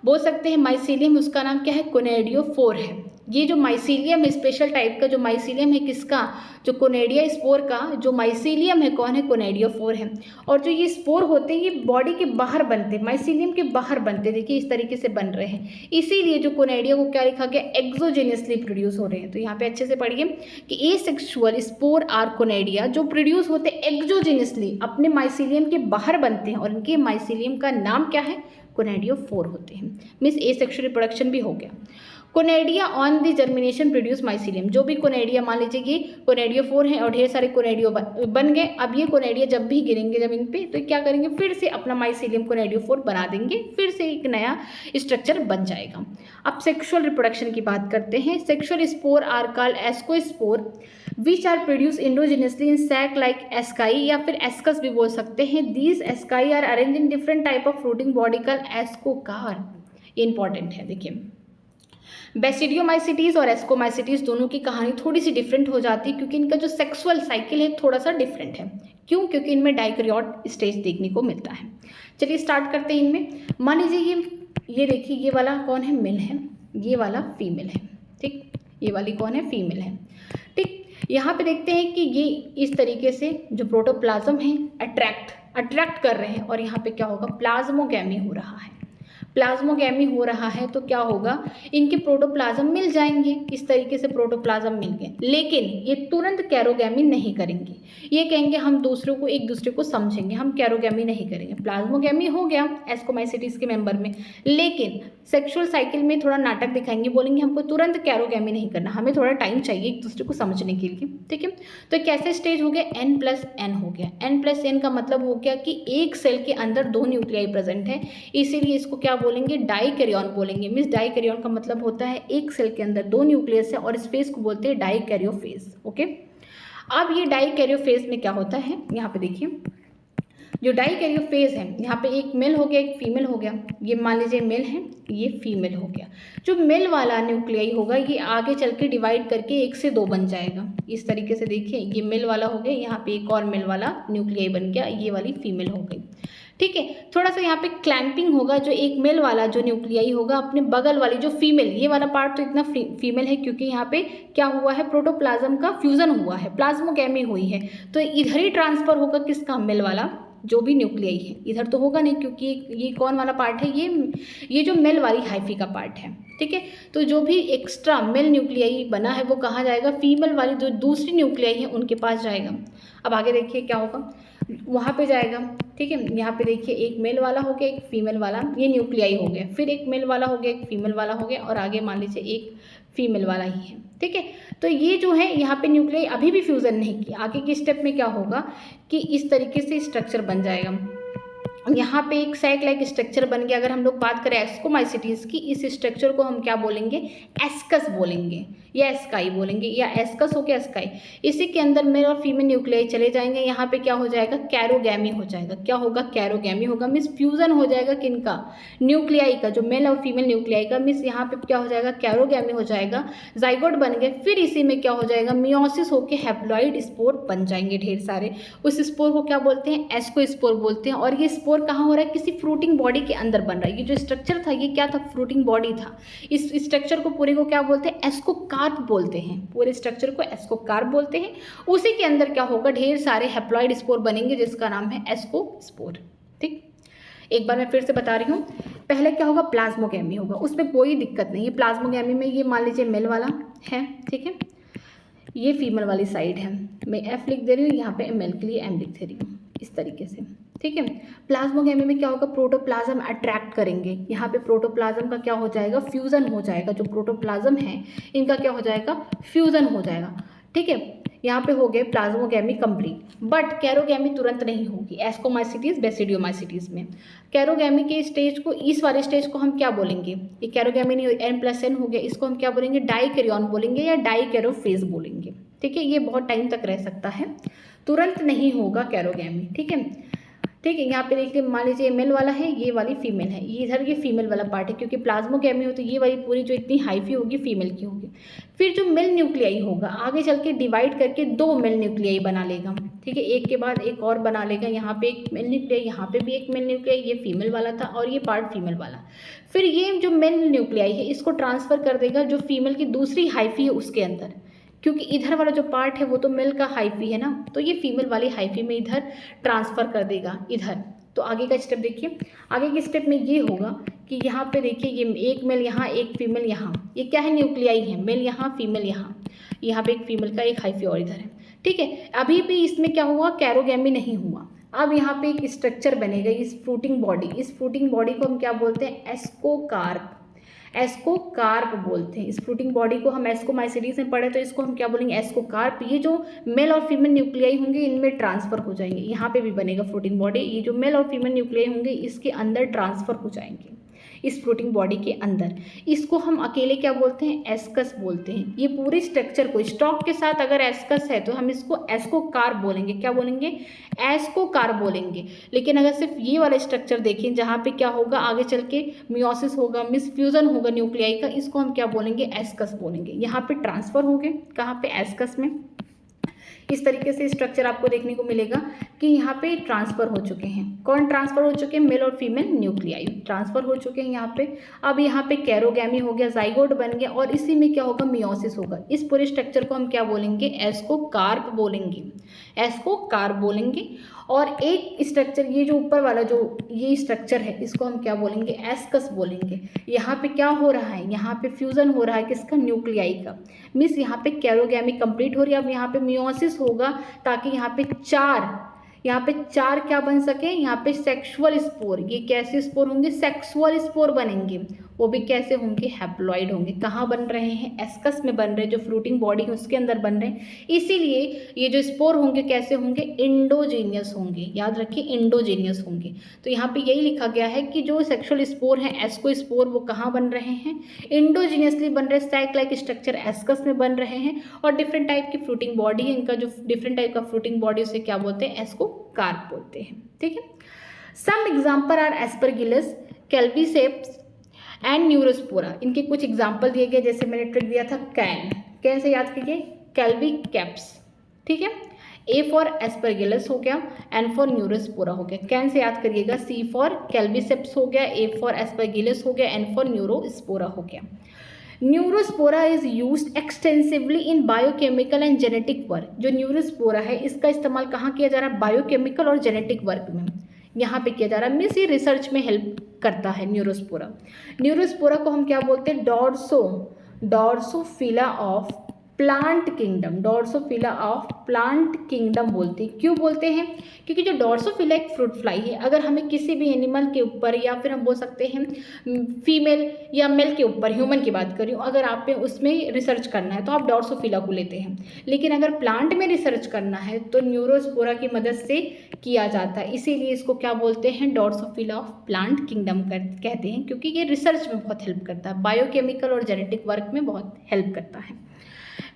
बोल सकते हैं माइसेलियम, उसका नाम क्या है, कोनेडियोफोर है। ये जो माइसेलियम है, स्पेशल टाइप का जो माइसेलियम है किसका, जो कोनेडिया स्पोर का जो माइसेलियम है कौन है, कोनेडियोफोर है। और जो ये स्पोर होते हैं ये बॉडी के बाहर बनते हैं, माइसेलियम के बाहर बनते हैं, देखिए इस तरीके से बन रहे हैं, इसीलिए जो कोनेडिया को क्या लिखा गया, एक्सोजेनियसली प्रोड्यूस हो रहे हैं। तो यहाँ पे अच्छे से पढ़िए कि एसेक्सुअल स्पोर आर कोनेडिया जो प्रोड्यूस होते हैं एक्सोजेनियसली, अपने माइसेलियम के बाहर बनते हैं, और इनके माइसेलियम का नाम क्या है, कोनेडियोफोर होते हैं, मीन्स एसेक्सुअल रिप्रोडक्शन भी हो गया। Conidia on the germination produce mycelium, जो भी कोनेडिया मान लीजिए कि कोनेडियोफोर हैं और ढेर सारे कोनेडियो बन गए, अब ये कोनेडिया जब भी गिरेंगे जमीन पे तो क्या करेंगे, फिर से अपना माइसेलियम कोनेडियोफोर बना देंगे, फिर से एक नया स्ट्रक्चर बन जाएगा। अब सेक्सुअल रिप्रोडक्शन की बात करते हैं। Sexual spore are called ascospore which are produce endogenously in sac like asci, या फिर एस्कस भी बोल सकते हैं। These asci are arrange in different type of fruiting body called ascocarp, ये इंपॉर्टेंट है। देखिए बेसिडियोमाइसिटीज और एस्कोमाइसिटीज दोनों की कहानी थोड़ी सी डिफरेंट हो जाती है क्योंकि इनका जो सेक्सुअल साइकिल है थोड़ा सा डिफरेंट है। क्यों, क्योंकि इनमें डाइकैरियोट स्टेज देखने को मिलता है। चलिए स्टार्ट करते हैं इनमें। मान लीजिए ये देखिए, ये वाला कौन है, मेल है, ये वाला फीमेल है, ठीक, ये वाली कौन है, फीमेल है, ठीक। यहाँ पे देखते हैं कि ये इस तरीके से जो प्रोटोप्लाज्म है अट्रैक्ट कर रहे हैं, और यहाँ पे क्या होगा, प्लाज्मोगैमी हो रहा है। प्लाज्मोगैमी हो रहा है तो क्या होगा, इनके प्रोटोप्लाज्म मिल जाएंगे, इस तरीके से प्रोटोप्लाज्म मिल गए, लेकिन ये तुरंत कैरोगैमी नहीं करेंगे। ये कहेंगे हम दूसरों को एक दूसरे को समझेंगे, हम कैरोगैमी नहीं करेंगे। प्लाज्मोगैमी हो गया एस्कोमाइसिटीज के मेंबर में, लेकिन सेक्सुअल साइकिल में थोड़ा नाटक दिखाएंगे, बोलेंगे हमको तुरंत कैरोगैमी नहीं करना, हमें थोड़ा टाइम चाहिए एक दूसरे को समझने के लिए, ठीक है। तो कैसे स्टेज हो गया, N+N हो गया। N+N का मतलब हो गया कि एक सेल के अंदर 2 न्यूक्लियाई प्रेजेंट है, इसीलिए इसको क्या बोलेंगे, डाइकैरियन बोलेंगे। मीन्स डाइकैरियन का मतलब होता है एक सेल के अंदर 2 न्यूक्लियस है, और इस फेज को बोलते हैं डाइकैरियोफेज, ओके। अब ये डाइकैरियोफेज में क्या होता है, यहाँ पे देखिए जो डाइकैरियोफेज है, यहाँ पे एक मेल हो गया एक फीमेल हो गया, ये मान लीजिए मेल है ये फीमेल हो गया। जो मेल वाला न्यूक्लियाई होगा ये आगे चल के डिवाइड करके 1 से 2 बन जाएगा, इस तरीके से देखिए ये मेल वाला हो गया, यहाँ पे एक और मेल वाला न्यूक्लियाई बन गया, ये वाली फीमेल हो गई, ठीक है। थोड़ा सा यहाँ पे क्लैंपिंग होगा, जो एक मेल वाला जो न्यूक्लियाई होगा अपने बगल वाली जो फीमेल, ये वाला पार्ट तो इतना फीमेल है क्योंकि यहाँ पे क्या हुआ है, प्रोटोप्लाज्म का फ्यूजन हुआ है, प्लाज्मोगैमी हुई है, तो इधर ही ट्रांसफर होगा किसका, मेल वाला जो भी न्यूक्लियाई है, इधर तो होगा नहीं क्योंकि ये कौन वाला पार्ट है, ये जो मेल वाली हाइफी का पार्ट है, ठीक है। तो जो भी एक्स्ट्रा मेल न्यूक्लियाई बना है वो कहाँ जाएगा, फीमेल वाली जो दूसरी न्यूक्लियाई है उनके पास जाएगा। अब आगे देखिए क्या होगा, वहाँ पे जाएगा, ठीक है। यहाँ पे देखिए एक मेल वाला हो गया एक फीमेल वाला, ये न्यूक्लियाई हो गया, फिर एक मेल वाला हो गया एक फीमेल वाला हो गया, और आगे मान लीजिए एक फीमेल वाला ही है, ठीक है। तो ये जो है यहाँ पे न्यूक्लियाई अभी भी फ्यूज़न नहीं किया, आगे के स्टेप में क्या होगा कि इस तरीके से स्ट्रक्चर बन जाएगा। यहाँ पे एक सैक लाइक स्ट्रक्चर बन गया। अगर हम लोग बात करें एस्कोमाइसिटीज़ की, इस स्ट्रक्चर को हम क्या बोलेंगे, एस्कस बोलेंगे या एस्काई बोलेंगे, या एस्कस हो गया एस्काई। इसी के अंदर मेल और फीमेल न्यूक्लियाई चले जाएंगे। यहाँ पे क्या हो जाएगा, कैरोगैमी हो जाएगा। क्या होगा, कैरोगैमी होगा। मीन्स फ्यूजन हो जाएगा किनका, न्यूक्लियाई का, जो मेल और फीमेल न्यूक्लियाई का। मीन्स यहाँ पे क्या हो जाएगा, कैरोगैमी हो जाएगा, जाइगोट बन गए। फिर इसी में क्या हो जाएगा, मियोसिस होकर हैप्लॉइड स्पोर बन जाएंगे ढेर सारे। उस स्पोर को क्या बोलते हैं, एस्को स्पोर बोलते हैं। और ये स्पोर कहाँ हो रहा है, किसी फ्रूटिंग बॉडी के अंदर बन रहा है। ये जो स्ट्रक्चर था ये क्या था, फ्रूटिंग बॉडी था। इस स्ट्रक्चर को पूरे को क्या बोलते हैं, एस्कोकार्प बोलते हैं। पूरे स्ट्रक्चर को एस्कोकार्प बोलते हैं। उसी के अंदर क्या होगा, ढेर सारे हैप्लॉइड स्पोर बनेंगे जिसका नाम है एस्कोस्पोर। ठीक, एक बार मैं फिर से बता रही हूँ। पहले क्या होगा, प्लाज्मोगैमी होगा, उसमें कोई दिक्कत नहीं है। प्लाज्मोगैमी में ये मान लीजिए मेल वाला है, ठीक है, ये फीमेल वाली साइड है। मैं एफ लिख दे रही हूँ, यहाँ पे मेल के लिए एम लिख दे रही हूँ, इस तरीके से। ठीक है, प्लाज्मोगैमी में क्या होगा, प्रोटोप्लाज्म अट्रैक्ट करेंगे। यहाँ पे प्रोटोप्लाज्म का क्या हो जाएगा, फ्यूजन हो जाएगा। जो प्रोटोप्लाज्म है इनका क्या हो जाएगा, फ्यूजन हो जाएगा। ठीक है, यहाँ पे हो गए प्लाज्मोगैमी कंप्लीट। बट कैरोगैमी तुरंत नहीं होगी एस्कोमाइसिटीज बेसिडियोमाइसिटीज में। कैरोगैमी के स्टेज को, इस वाले स्टेज को हम क्या बोलेंगे, ये कैरोगैमी नहीं, N+N हो गया, इसको हम क्या बोलेंगे, डाइकैरियन बोलेंगे या डाइकैरोफेज बोलेंगे। ठीक है, ये बहुत टाइम तक रह सकता है, तुरंत नहीं होगा कैरोगैमी। ठीक है, ठीक है, यहाँ पे देखिए मान लीजिए मेल वाला है, ये वाली फीमेल है, ये इधर ये फीमेल वाला पार्ट है, क्योंकि प्लाज्मोगैमी हो तो ये वाली पूरी जो इतनी हाइफी होगी फीमेल की होगी। फिर जो मेल न्यूक्लियाई होगा आगे चल के डिवाइड करके 2 मेल न्यूक्लियाई बना लेगा। ठीक है, एक के बाद एक और बना लेगा। यहाँ पे एक मेल न्यूक्लियाई, यहाँ पे भी एक मेल न्यूक्लियाई, ये फीमेल वाला था और ये पार्ट फीमेल वाला। फिर ये जो मेल न्यूक्लियाई है इसको ट्रांसफर कर देगा जो फीमेल की दूसरी हाइफी है उसके अंदर, क्योंकि इधर वाला जो पार्ट है वो तो मेल का हाइफी है ना, तो ये फीमेल वाली हाइफी में इधर ट्रांसफ़र कर देगा इधर। तो आगे का स्टेप देखिए, आगे के स्टेप में ये होगा कि यहाँ पे देखिए ये एक मेल यहाँ, एक फीमेल यहाँ, ये क्या है, न्यूक्लियाई है, मेल यहाँ फीमेल यहाँ, यहाँ पे एक फीमेल का एक हाइफी और इधर है। ठीक है, अभी भी इसमें क्या हुआ, कैरोगैमी नहीं हुआ। अब यहाँ पे एक स्ट्रक्चर बनेगा, इस फ्रूटिंग बॉडी, इस फ्रूटिंग बॉडी को हम क्या बोलते हैं, एस्कोकार्प, एस्कोकार्प बोलते हैं। इस फ्रूटिंग बॉडी को हम एस्कोमाइसिटीज में पढ़े तो इसको हम क्या बोलेंगे, एस्कोकार्प। ये जो मेल और फीमेल न्यूक्लियाई होंगे इनमें ट्रांसफर हो जाएंगे। यहाँ पे भी बनेगा फ्रूटिंग बॉडी, ये जो मेल और फीमेल न्यूक्लियाई होंगे इसके अंदर ट्रांसफर हो जाएंगे, इस फ्रूटिंग बॉडी के अंदर। इसको हम अकेले क्या बोलते हैं, एस्कस बोलते हैं। ये पूरी स्ट्रक्चर को स्टॉक के साथ अगर एस्कस है तो हम इसको एस्कोकार्प बोलेंगे। क्या बोलेंगे, एस्कोकार्प बोलेंगे। लेकिन अगर सिर्फ ये वाला स्ट्रक्चर देखें जहाँ पे क्या होगा, आगे चल के मियोसिस होगा, मिस फ्यूजन होगा न्यूक्लियाई का, इसको हम क्या बोलेंगे, एस्कस बोलेंगे। यहाँ पे ट्रांसफर हो गए कहाँ पे, एस्कस में। इस तरीके से स्ट्रक्चर आपको देखने को मिलेगा कि यहाँ पे ट्रांसफ़र हो चुके हैं। कौन ट्रांसफ़र हो चुके हैं, मेल और फीमेल न्यूक्लियाई ट्रांसफ़र हो चुके हैं यहाँ पे। अब यहाँ पे कैरोगैमी हो गया, जाइगोट बन गया, और इसी में क्या होगा, मियोसिस होगा। इस पूरे स्ट्रक्चर को हम क्या बोलेंगे, एस्कोकार्प बोलेंगे, एस्कोकार्प बोलेंगे। और एक स्ट्रक्चर, ये जो ऊपर वाला जो ये स्ट्रक्चर है इसको हम क्या बोलेंगे, एस्कस बोलेंगे। यहाँ पे क्या हो रहा है, यहाँ पे फ्यूजन हो रहा है किसका, न्यूक्लियाई का। मीन्स यहाँ पे कैरोगैमी कंप्लीट हो रही है। अब यहाँ पे मियोसिस होगा ताकि यहाँ पे चार क्या बन सके, यहाँ पे सेक्सुअल स्पोर। ये कैसे स्पोर होंगे, सेक्सुअल स्पोर बनेंगे। वो भी कैसे होंगे, हैप्लॉइड होंगे। कहाँ बन रहे हैं, एस्कस में बन रहे हैं, जो फ्रूटिंग बॉडी है उसके अंदर बन रहे हैं। इसीलिए ये जो स्पोर होंगे कैसे होंगे, इंडोजीनियस होंगे। याद रखिए, इंडोजीनियस होंगे। तो यहाँ पे यही लिखा गया है कि जो सेक्सुअल स्पोर हैं, एस्को स्पोर, वो कहाँ बन रहे हैं, इंडोजीनियसली बन रहे हैं। सैक लाइक स्ट्रक्चर एस्कस में बन रहे हैं, और डिफरेंट टाइप की फ्रूटिंग बॉडी है। इनका जो डिफरेंट टाइप का फ्रूटिंग बॉडी उसे क्या बोलते हैं, एस्कोकार्प बोलते हैं। ठीक है, some example are Aspergillus, Claviceps and Neurospora. इनके कुछ एग्जाम्पल दिए गए, जैसे मैंने ट्रिक दिया था कैन से याद कीजिए, कैल्वी कैप्स। ठीक है, ए फॉर एस्परगिलस हो गया, एन फॉर न्यूरोस्पोरा हो गया। कैन से याद करिएगा, सी फॉर कैल्वीसेप्स हो गया, ए फॉर एस्परगिलस हो गया, एन फॉर न्यूरोस्पोरा हो गया। Neurospora is used extensively in biochemical and genetic work. जो न्यूरोस्पोरा है इसका इस्तेमाल कहाँ किया जा रहा है, बायोकेमिकल और जेनेटिक वर्क में यहाँ पे किया जा रहा है। मीन्स ये रिसर्च में हेल्प करता है न्यूरोस्पोरा। न्यूरोस्पोरा को हम क्या बोलते हैं, Drosophila of plant kingdom, Drosophila of plant kingdom बोलते हैं। क्यों बोलते हैं? क्योंकि जो डोर्सोफिला एक फ्रूट फ्लाई है, अगर हमें किसी भी एनिमल के ऊपर या फिर हम बोल सकते हैं फीमेल या मेल के ऊपर, ह्यूमन की बात कर रही हूँ, अगर आप उसमें रिसर्च करना है तो आप डोर्सोफिला को लेते हैं। लेकिन अगर प्लांट में रिसर्च करना है तो न्यूरोस्पोरा की मदद से किया जाता है, इसीलिए इसको क्या बोलते हैं? डोर्सोफिला ऑफ प्लांट किंगडम कहते हैं, क्योंकि ये रिसर्च में बहुत हेल्प करता है, बायोकेमिकल और जेनेटिक वर्क में बहुत हेल्प करता है।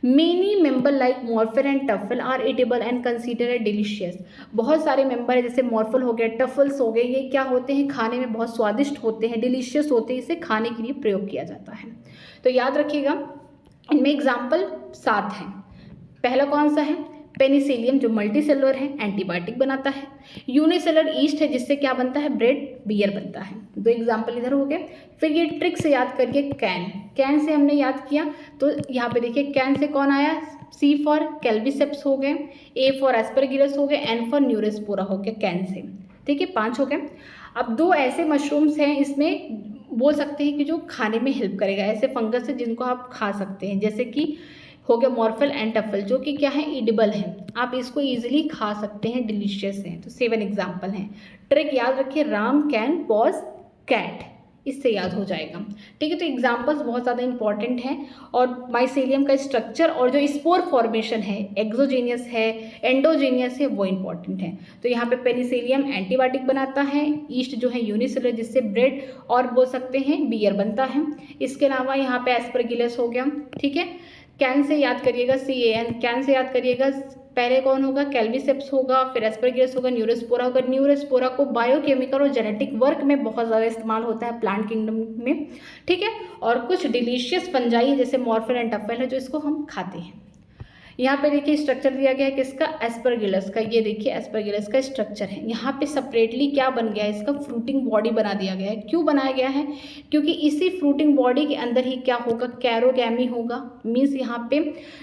Many member like morphin and truffle are eatable and considered delicious। बहुत सारे मेंबर है, जैसे मॉर्फल हो गया, टफल्स हो गए, ये क्या होते हैं? खाने में बहुत स्वादिष्ट होते हैं, डिलीशियस होते हैं, इसे खाने के लिए प्रयोग किया जाता है। तो याद रखिएगा, इनमें एग्जाम्पल 7 हैं। पहला कौन सा है? पेनिसिलियम, जो मल्टीसेलुलर है, एंटीबायोटिक बनाता है। यूनिसेलुलर ईस्ट है, जिससे क्या बनता है? ब्रेड, बियर बनता है। 2 एग्जाम्पल इधर हो गए। फिर ये ट्रिक से याद करिए, कैन से हमने याद किया, तो यहाँ पे देखिए कैन से कौन आया? C फॉर कैल्विसेप्स हो गए, A फॉर एस्परगिलस हो गए, N फॉर न्यूरोस्पोरा हो गया कैन से। ठीक है, 5 हो गए। अब 2 ऐसे मशरूम्स हैं, इसमें बोल सकते हैं कि जो खाने में हेल्प करेगा, ऐसे फंगस है जिनको आप खा सकते हैं, जैसे कि हो गया मॉर्फल एंड टफल, जो कि क्या है? एडिबल है, आप इसको इजीली खा सकते हैं, डिलीशियस हैं। तो 7 एग्जाम्पल हैं। ट्रिक याद रखिए, राम कैन पॉज कैट, इससे याद हो जाएगा। ठीक है, तो एग्जाम्पल्स बहुत ज़्यादा इंपॉर्टेंट हैं। और माइसेलियम का स्ट्रक्चर और जो स्पोर फॉर्मेशन है, एक्सोजेनियस है, एंडोजेनियस है, वो इंपॉर्टेंट है। तो यहाँ पे पेनिसिलियम एंटीबायोटिक बनाता है, ईस्ट जो है यूनिसेलुलर, जिससे ब्रेड और बोल सकते हैं बियर बनता है। इसके अलावा यहाँ पे एस्परगिलस हो गया। ठीक है, कैन से याद करिएगा, CAN, कैन से याद करिएगा, पहले कौन होगा? कैल्विसेप्स होगा, फिर एस्परगिलस होगा, न्यूरोस्पोरा होगा। न्यूरोस्पोरा को बायोकेमिकल और जेनेटिक वर्क में बहुत ज़्यादा इस्तेमाल होता है प्लांट किंगडम में। ठीक है, और कुछ डिलीशियस फंजाई जैसे मॉर्फिन एंड टफल है, जो इसको हम खाते हैं। यहाँ पे देखिए स्ट्रक्चर दिया गया है किसका? एस्परगिलस का। ये देखिए एस्परगिलस का स्ट्रक्चर है। यहाँ पे सेपरेटली क्या बन गया है? इसका फ्रूटिंग बॉडी बना दिया गया है। क्यों बनाया गया है? क्योंकि इसी फ्रूटिंग बॉडी के अंदर ही क्या होगा? कैरोगैमी होगा, मीन्स यहाँ पे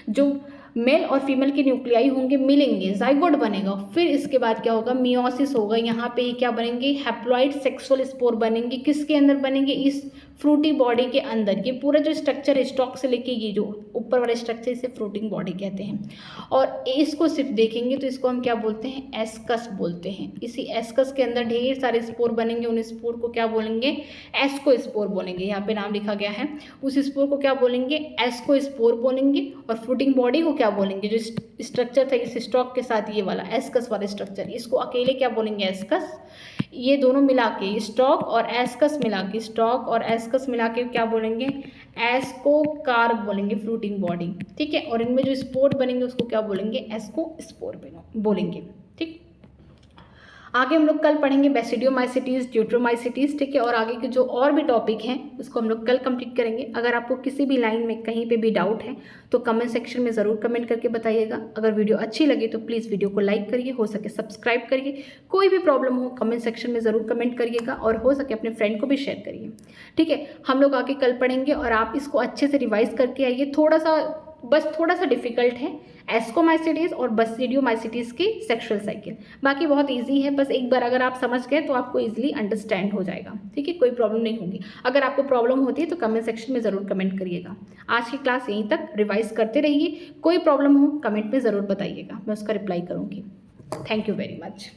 जो मेल और फीमेल के न्यूक्लियाई होंगे, मिलेंगे, जाइगोट बनेगा। फिर इसके बाद क्या होगा? मियोसिस होगा। यहाँ पे क्या बनेंगे? हैप्लॉइड सेक्सुअल स्पोर बनेंगे। किसके अंदर बनेंगे? इस फ्रूटी बॉडी के अंदर। ये पूरा जो स्ट्रक्चर है, स्टॉक से लेके ये जो ऊपर वाला स्ट्रक्चर, इसे फ्रूटिंग बॉडी कहते हैं। और इसको सिर्फ देखेंगे तो इसको हम क्या बोलते हैं? एस्कस बोलते हैं। इसी एस्कस के अंदर ढेर सारे स्पोर बनेंगे, उन स्पोर को क्या बोलेंगे? एस्को स्पोर बोलेंगे। यहाँ पे नाम लिखा गया है, उस स्पोर को क्या बोलेंगे? एस्को स्पोर बोलेंगे। और फ्रूटिंग बॉडी को क्या बोलेंगे? जो स्ट्रक्चर था इस स्टॉक के साथ, ये वाला एस्कस वाला स्ट्रक्चर, इसको अकेले क्या बोलेंगे? एस्कस। ये दोनों मिला के, स्टॉक और एस्कस मिला के, स्टॉक और एस्कस मिला के क्या बोलेंगे? एस्कोकार्प बोलेंगे, फ्रूटिंग बॉडी। ठीक है, और इनमें जो स्पोर बनेंगे उसको क्या बोलेंगे? एस्को स्पोर बोलेंगे। ठीक, आगे हम लोग कल पढ़ेंगे बेसिडियोमाइसिटीज, ड्यूट्रोमाइसिटीज। ठीक है, और आगे के जो और भी टॉपिक हैं उसको हम लोग कल कंप्लीट करेंगे। अगर आपको किसी भी लाइन में कहीं पे भी डाउट है तो कमेंट सेक्शन में ज़रूर कमेंट करके बताइएगा। अगर वीडियो अच्छी लगे तो प्लीज़ वीडियो को लाइक करिए, हो सके सब्सक्राइब करिए। कोई भी प्रॉब्लम हो कमेंट सेक्शन में ज़रूर कमेंट करिएगा, और हो सके अपने फ्रेंड को भी शेयर करिए। ठीक है, हम लोग आगे कल पढ़ेंगे और आप इसको अच्छे से रिवाइज करके आइए। थोड़ा सा डिफिकल्ट है एस्कोमाइसिटीज और बसिडियोमाइसिटीज की सेक्सुअल साइकिल, बाकी बहुत इजी है। बस एक बार अगर आप समझ गए तो आपको इजीली अंडरस्टैंड हो जाएगा। ठीक है, कोई प्रॉब्लम नहीं होगी। अगर आपको प्रॉब्लम होती है तो कमेंट सेक्शन में ज़रूर कमेंट करिएगा। आज की क्लास यहीं तक, रिवाइज करते रहिए। कोई प्रॉब्लम हो कमेंट में ज़रूर बताइएगा, मैं उसका रिप्लाई करूँगी। Thank you very much.